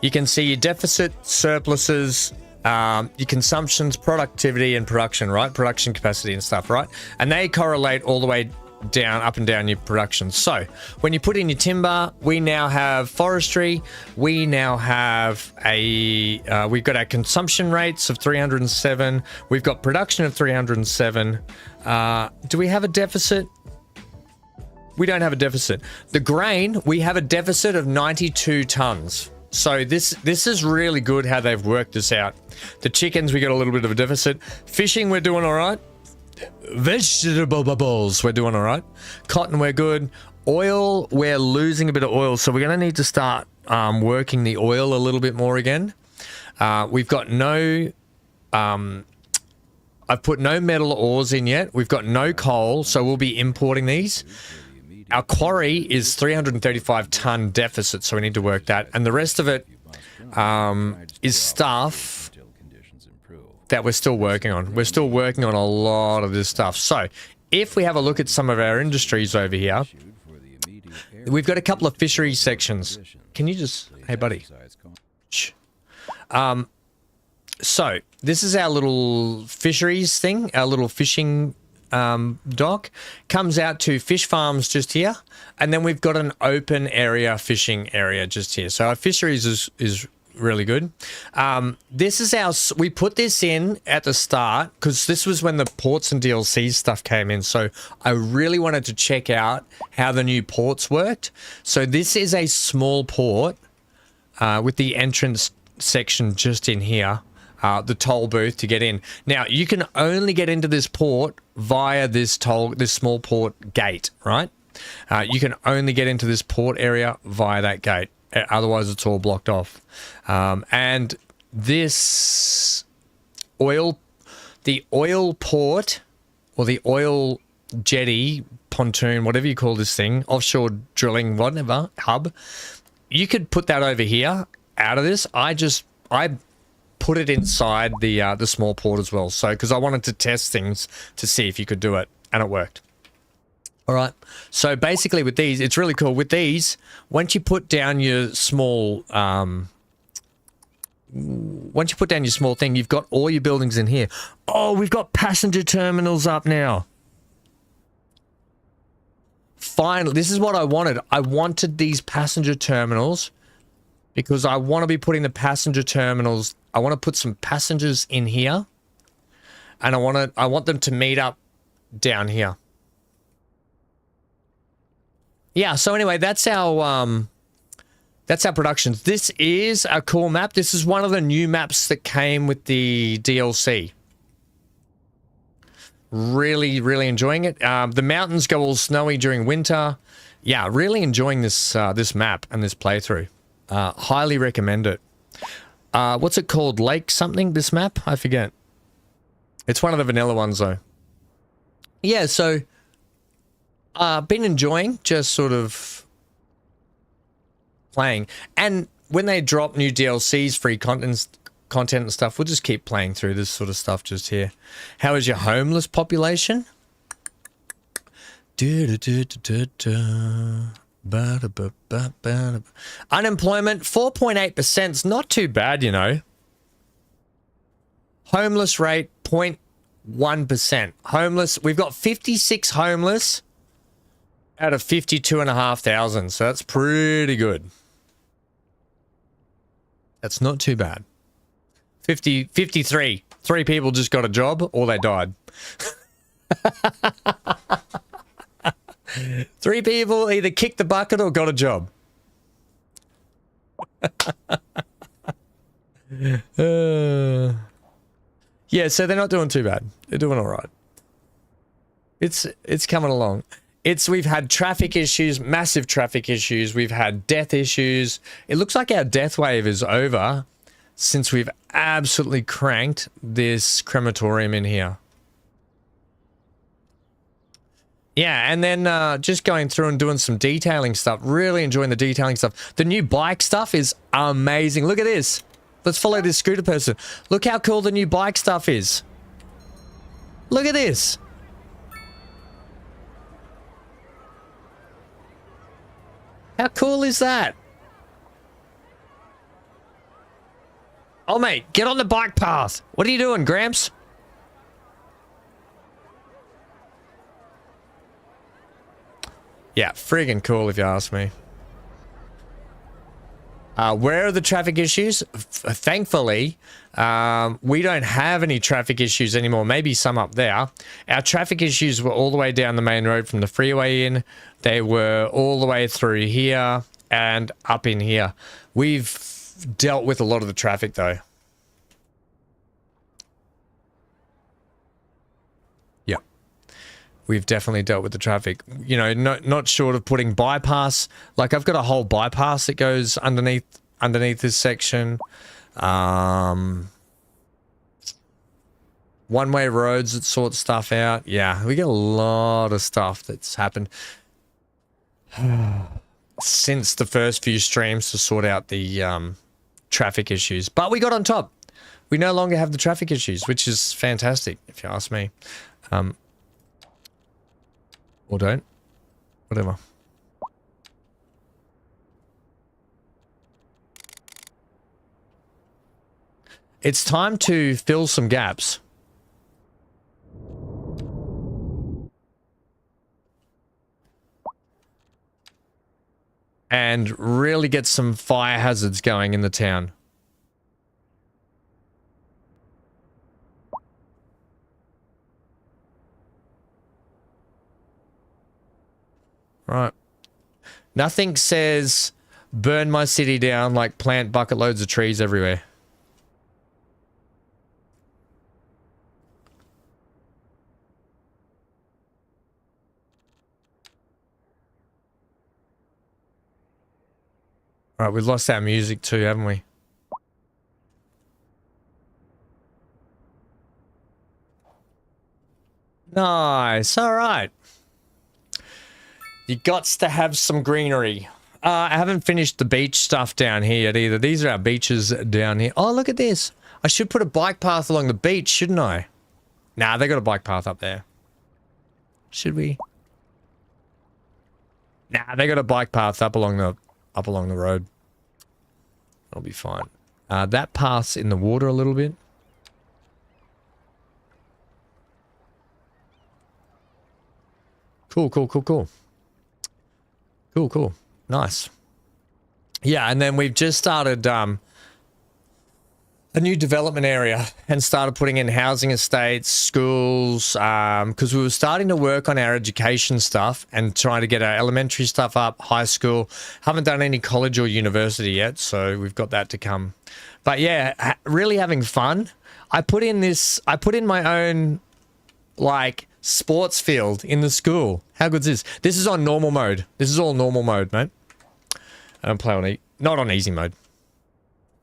You can see your deficit, surpluses, your consumptions, productivity, and production, right? Production capacity and stuff, right? And they correlate all the way down, up and down your production. So when you put in your timber, we now have forestry. We now have we've got our consumption rates of 307. We've got production of 307. Do we have a deficit? We don't have a deficit. The grain, we have a deficit of 92 tons. So this is really good how they've worked this out. The chickens, we got a little bit of a deficit. Fishing, we're doing all right. Vegetables, we're doing all right. Cotton, we're good. Oil, we're losing a bit of oil, so we're going to need to start working the oil a little bit more again. We've got no... I've put no metal ores in yet. We've got no coal, so we'll be importing these. Our quarry is 335 ton deficit, so we need to work that. And the rest of it is stuff that we're still working on. We're still working on a lot of this stuff. So if we have a look at some of our industries over here, we've got a couple of fishery sections. Can you just... Hey, buddy. Shh. So this is our little fisheries thing, our little fishing dock. Comes out to fish farms just here, and then we've got an open area fishing area just here. So our fisheries is really good. This is our... We put this in at the start because this was when the ports and DLC stuff came in. So I really wanted to check out how the new ports worked. So this is a small port with the entrance section just in here. The toll booth to get in. Now, you can only get into this port via this small port gate, right? You can only get into this port area via that gate. Otherwise, it's all blocked off. And this the oil port, or the oil jetty, pontoon, whatever you call this thing, offshore drilling, whatever, hub, you could put that over here out of this. I put it inside the small port as well, so because I wanted to test things to see if you could do it, and it worked. All right, so basically with these, it's really cool. With these, once you put down your small thing, you've got all your buildings in here. Oh, we've got passenger terminals up now. Finally, this is what I wanted. I wanted these passenger terminals because I want to be putting the passenger terminals. I want to put some passengers in here, and I want them to meet up down here. Yeah, so anyway, that's our productions. This is a cool map. This is one of the new maps that came with the DLC. Really, really enjoying it. The mountains go all snowy during winter. Yeah, really enjoying this this map and this playthrough. Highly recommend it. What's it called? Lake something, this map? I forget. It's one of the vanilla ones, though. Yeah, so... been enjoying just sort of playing. And when they drop new DLCs, free content and stuff, we'll just keep playing through this sort of stuff just here. How is your homeless population? Unemployment, 4.8%. It's not too bad, you know. Homeless rate, 1%. Homeless, we've got 56 homeless out of 52,500. So that's pretty good. That's not too bad. 53. 3 people just got a job or they died. 3 people either kicked the bucket or got a job. Yeah, so they're not doing too bad. They're doing all right. It's coming along. We've had traffic issues, massive traffic issues. We've had death issues. It looks like our death wave is over since we've absolutely cranked this crematorium in here. Yeah, and then just going through and doing some detailing stuff. Really enjoying the detailing stuff. The new bike stuff is amazing. Look at this. Let's follow this scooter person. Look how cool the new bike stuff is. Look at this. How cool is that? Oh, mate, get on the bike path. What are you doing, Gramps? Yeah, friggin' cool if you ask me. Where are the traffic issues? Thankfully, we don't have any traffic issues anymore. Maybe some up there. Our traffic issues were all the way down the main road from the freeway in. They were all the way through here and up in here. We've dealt with a lot of the traffic though. Yeah. We've definitely dealt with the traffic. You know, not short of putting bypass. Like I've got a whole bypass that goes underneath this section. One-way roads that sort stuff out. Yeah, we get a lot of stuff that's happened since the first few streams to sort out the traffic issues. But we got on top. We no longer have the traffic issues, which is fantastic, if you ask me. Or don't. Whatever. It's time to fill some gaps. And really get some fire hazards going in the town. Right. Nothing says burn my city down like plant bucket loads of trees everywhere. Right, we've lost our music too, haven't we? Nice, all right. You gots to have some greenery. I haven't finished the beach stuff down here yet either. These are our beaches down here. Oh, look at this. I should put a bike path along the beach, shouldn't I? Nah, they got a bike path up there. Should we? Nah, they got a bike path up along the road. That'll be fine. That path's in the water a little bit. Cool, cool, cool, cool. Cool, cool. Nice. Yeah, and then we've just started a new development area and started putting in housing estates, schools, because we were starting to work on our education stuff and trying to get our elementary stuff up, high school. Haven't done any college or university yet, so we've got that to come. But yeah, really having fun. I put in my own, like, sports field in the school. How good's this? This is on normal mode. This is all normal mode, mate. I don't play on not on easy mode.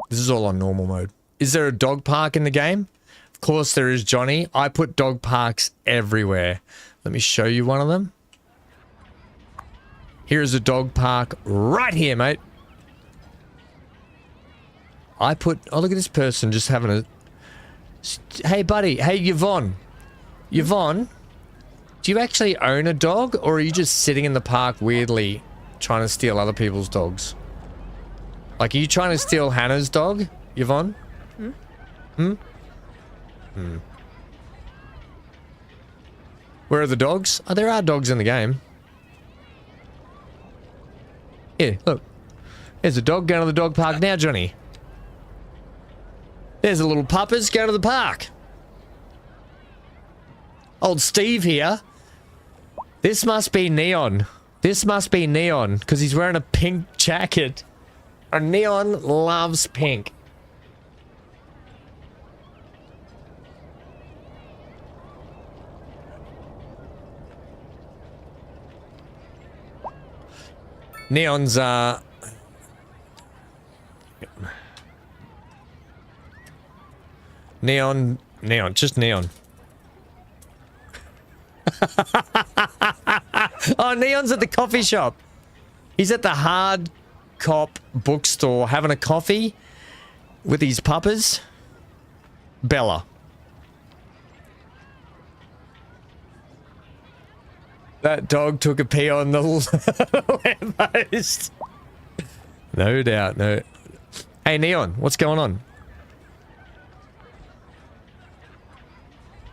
This is all on normal mode. Is there a dog park in the game? Of course there is, Johnny. I put dog parks everywhere. Let me show you one of them. Here is a dog park right here, mate. Oh, look at this person just having a... Hey, buddy. Hey, Yvonne. Yvonne, do you actually own a dog, or are you just sitting in the park weirdly trying to steal other people's dogs? Like, are you trying to steal Hannah's dog, Yvonne? Hmm? Where are the dogs? Oh, there are dogs in the game. Yeah, look. There's a dog going to the dog park now, Johnny. There's a little puppers going to the park. Old Steve here. This must be Neon. This must be Neon, because he's wearing a pink jacket. And Neon loves pink. Neon's, Neon, just Neon. Oh, Neon's at the coffee shop. He's at the Hard Cop bookstore having a coffee with his puppers. Bella. That dog took a pee on the lamppost. No doubt, no. Hey, Neon, what's going on?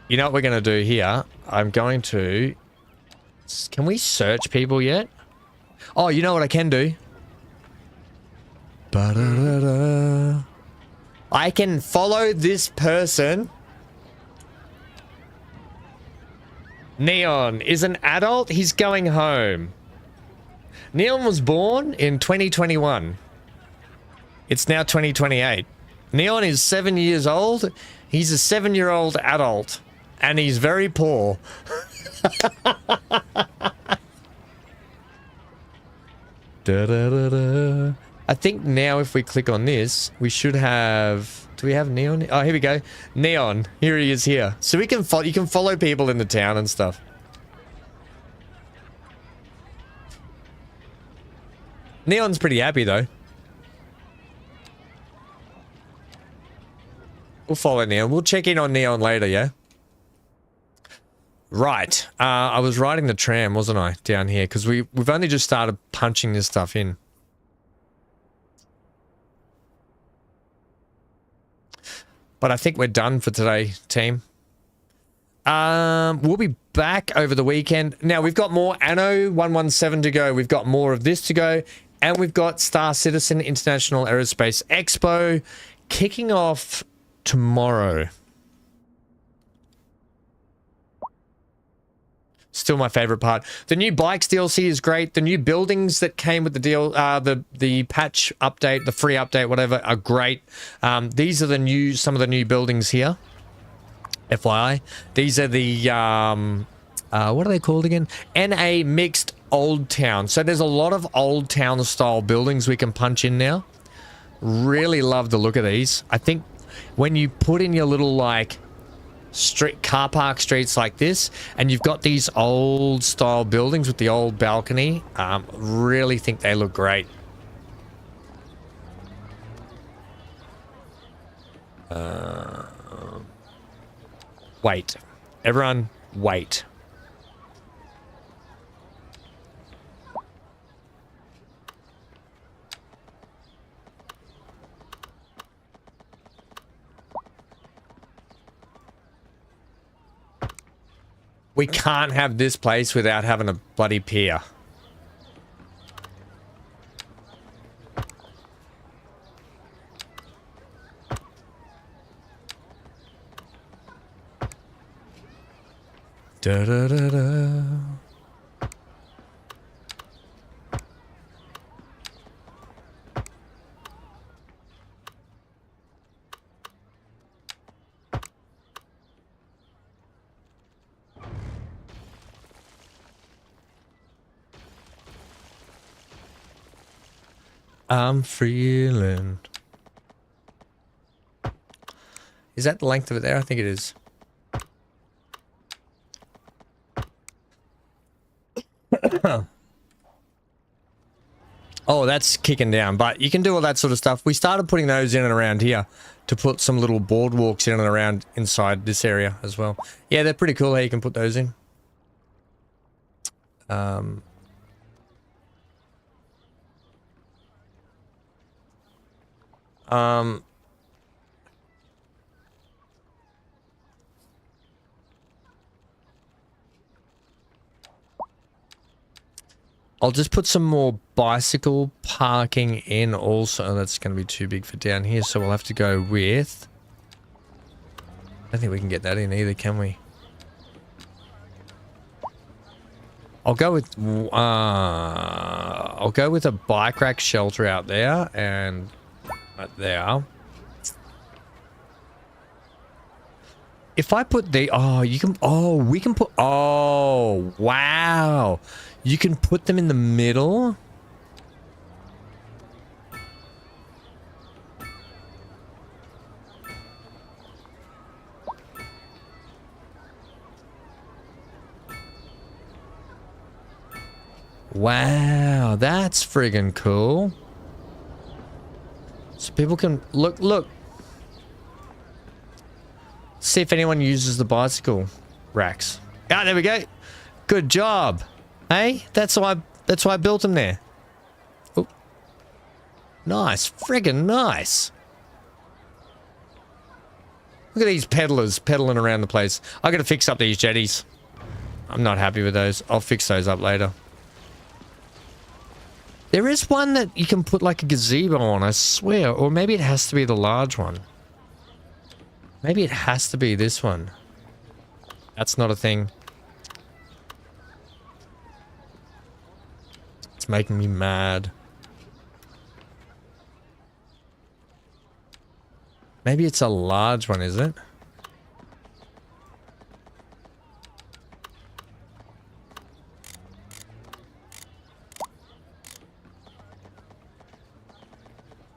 You know what we're going to do here? I'm going to... Can we search people yet? Oh, you know what I can do? Ba-da-da-da. I can follow this person. Neon is an adult. He's going home. Neon was born in 2021. It's now 2028. Neon is 7 years old. He's a 7-year-old adult. And he's very poor. Da-da-da-da. I think now if we click on this, we should have... Do we have Neon? Oh, here we go. Neon. Here he is here. So we can you can follow people in the town and stuff. Neon's pretty happy though. We'll follow Neon. We'll check in on Neon later, yeah? Right. I was riding the tram, wasn't I? Down here. Because we've only just started punching this stuff in. But I think we're done for today, team. We'll be back over the weekend. Now, we've got more Anno 117 to go. We've got more of this to go. And we've got Star Citizen International Aerospace Expo kicking off tomorrow. Still my favorite part. The new bikes DLC is great. The new buildings that came with the patch update, the free update, whatever, are great. These are some of the new buildings here. FYI. These are the what are they called again? NA Mixed Old Town. So there's a lot of old town style buildings we can punch in now. Really love the look of these. I think when you put in your little like car park streets like this, and you've got these old style buildings with the old balcony, really think they look great. Wait. Everyone, wait. We can't have this place without having a bloody pier. Da da da da. I'm feeling. Is that the length of it there? I think it is. Oh, that's kicking down, but you can do all that sort of stuff. We started putting those in and around here to put some little boardwalks in and around inside this area as well. Yeah, they're pretty cool how you can put those in. I'll just put some more bicycle parking in also. That's going to be too big for down here, so we'll have to go with... I don't think we can get that in either, can we? I'll go with a bike rack shelter out there and right there. If I put the we can put wow. You can put them in the middle. Wow, that's friggin' cool. So people can look. See if anyone uses the bicycle racks. Ah, there we go. Good job. Hey, that's why I built them there. Oh. Nice, friggin' nice. Look at these peddlers pedaling around the place. I gotta fix up these jetties. I'm not happy with those. I'll fix those up later. There is one that you can put like a gazebo on, I swear. Or maybe it has to be the large one. Maybe it has to be this one. That's not a thing. It's making me mad. Maybe it's a large one, is it?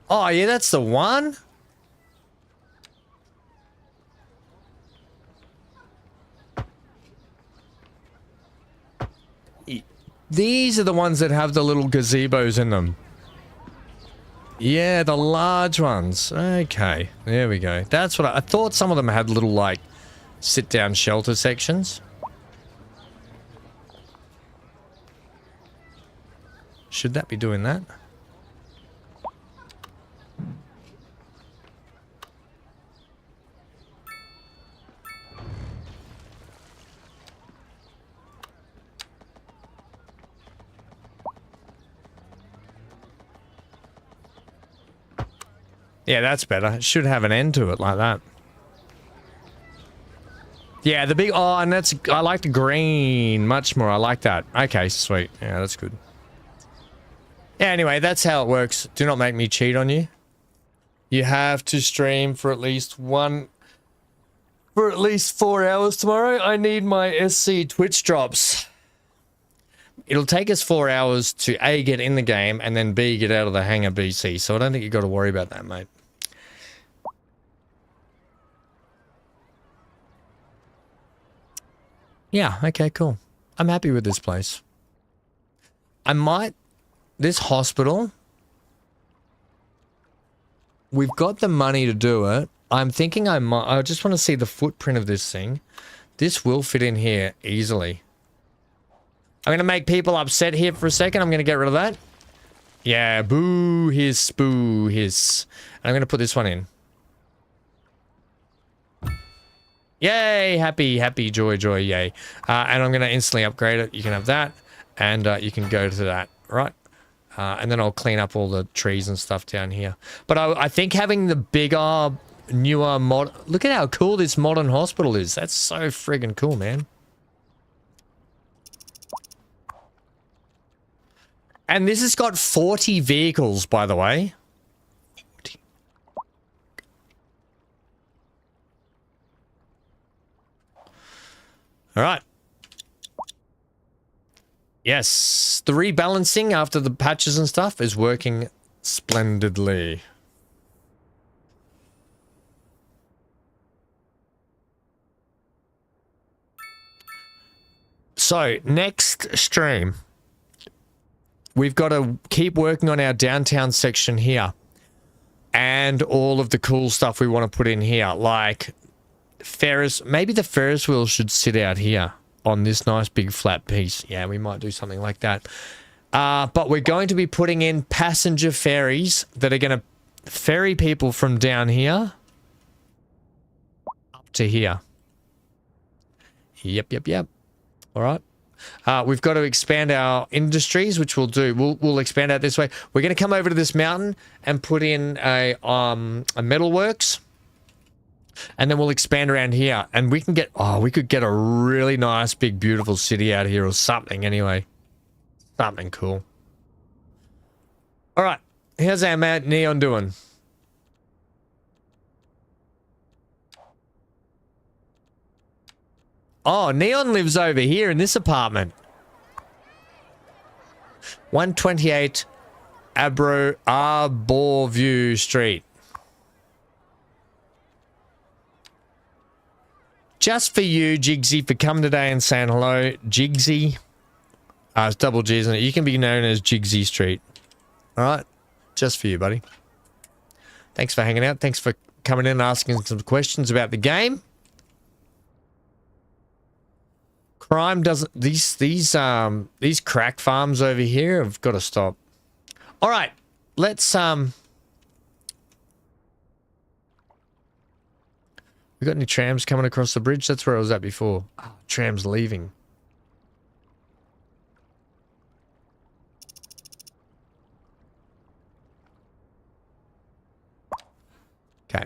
Oh, yeah, that's the one. These are the ones that have the little gazebos in them. Yeah, the large ones. Okay, there we go. That's what I thought. Some of them had little, like, sit-down shelter sections. Should that be doing that? Yeah, that's better. It should have an end to it like that. Yeah, the big... Oh, and that's... I like the green much more. I like that. Okay, sweet. Yeah, that's good. Yeah, anyway, that's how it works. Do not make me cheat on you. You have to stream for at least 4 hours tomorrow. I need my SC Twitch drops. It'll take us 4 hours to A, get in the game, and then B, get out of the hangar BC. So I don't think you've got to worry about that, mate. Yeah, okay, cool. I'm happy with this place. This hospital, we've got the money to do it. I'm thinking I just want to see the footprint of this thing. This will fit in here easily. I'm going to make people upset here for a second. I'm going to get rid of that. Yeah, boo, hiss, boo, hiss. And I'm going to put this one in. Yay, happy, happy, joy, joy, yay. And I'm going to instantly upgrade it. You can have that. And you can go to that, right? And then I'll clean up all the trees and stuff down here. But I think having the bigger, newer mod... Look at how cool this modern hospital is. That's so friggin' cool, man. And this has got 40 vehicles, by the way. 40. All right. Yes, the rebalancing after the patches and stuff is working splendidly. So, next stream, we've got to keep working on our downtown section here. And all of the cool stuff we want to put in here, like maybe the Ferris wheel should sit out here on this nice big flat piece. Yeah, we might do something like that. But we're going to be putting in passenger ferries that are going to ferry people from down here up to here. Yep. All right. We've got to expand our industries, which we'll do. We'll expand out this way. We're going to come over to this mountain and put in a metalworks. And then we'll expand around here. And we can get... Oh, we could get a really nice, big, beautiful city out here or something anyway. Something cool. All right. How's our mate Neon doing? Oh, Neon lives over here in this apartment. 128 Arborview Street. Just for you, Jigsy, for coming today and saying hello. Jigsy. It's double G, isn't it? You can be known as Jigsy Street. All right? Just for you, buddy. Thanks for hanging out. Thanks for coming in and asking some questions about the game. Crime doesn't... These crack farms over here have got to stop. All right. Let's... We got any trams coming across the bridge? That's where I was at before. Oh, trams leaving. Okay.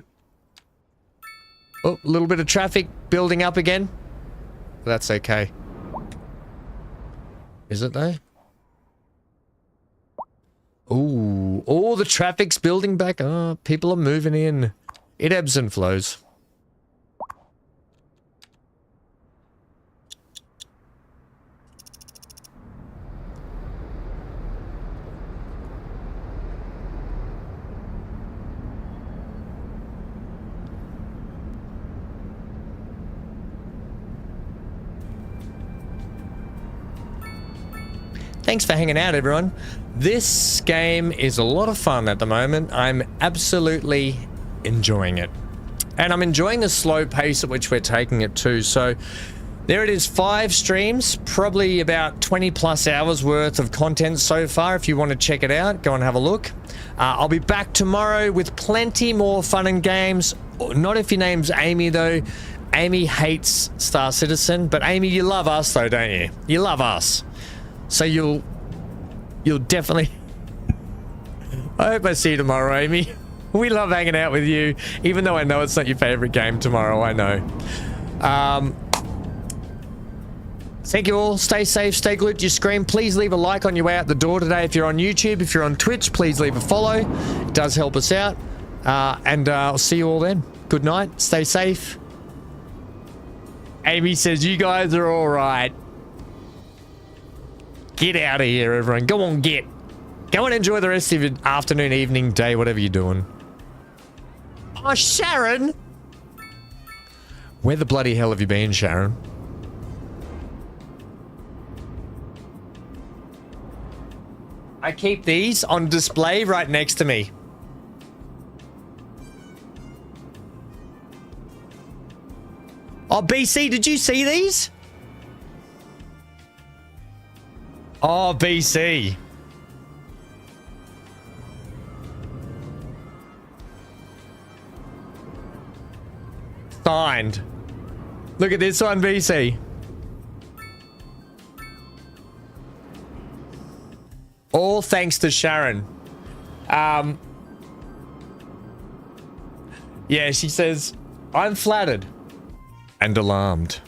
Oh, a little bit of traffic building up again. That's okay. Is it though? Ooh. Oh, the traffic's building back. Oh, people are moving in. It ebbs and flows. Thanks for hanging out, everyone. This game is a lot of fun at the moment. I'm absolutely enjoying it. And I'm enjoying the slow pace at which we're taking it too. So there it is, 5 streams, probably about 20 plus hours worth of content so far. If you want to check it out, go and have a look. I'll be back tomorrow with plenty more fun and games. Not if your name's Amy though. Amy hates Star Citizen, but Amy, you love us though, don't you? You love us. So you'll definitely... I hope I see you tomorrow, Amy. We love hanging out with you, even though I know it's not your favorite game tomorrow, I know. Thank you all. Stay safe, stay glued to your screen. Please leave a like on your way out the door today if you're on YouTube. If you're on Twitch, please leave a follow. It does help us out. And I'll see you all then. Good night. Stay safe. Amy says, you guys are all right. Get out of here, everyone. Go on, get. Go and enjoy the rest of your afternoon, evening, day, whatever you're doing. Oh, Sharon! Where the bloody hell have you been, Sharon? I keep these on display right next to me. Oh, BC, did you see these? Oh, BC. Signed. Look at this one, BC. All thanks to Sharon. Yeah, she says, I'm flattered and alarmed.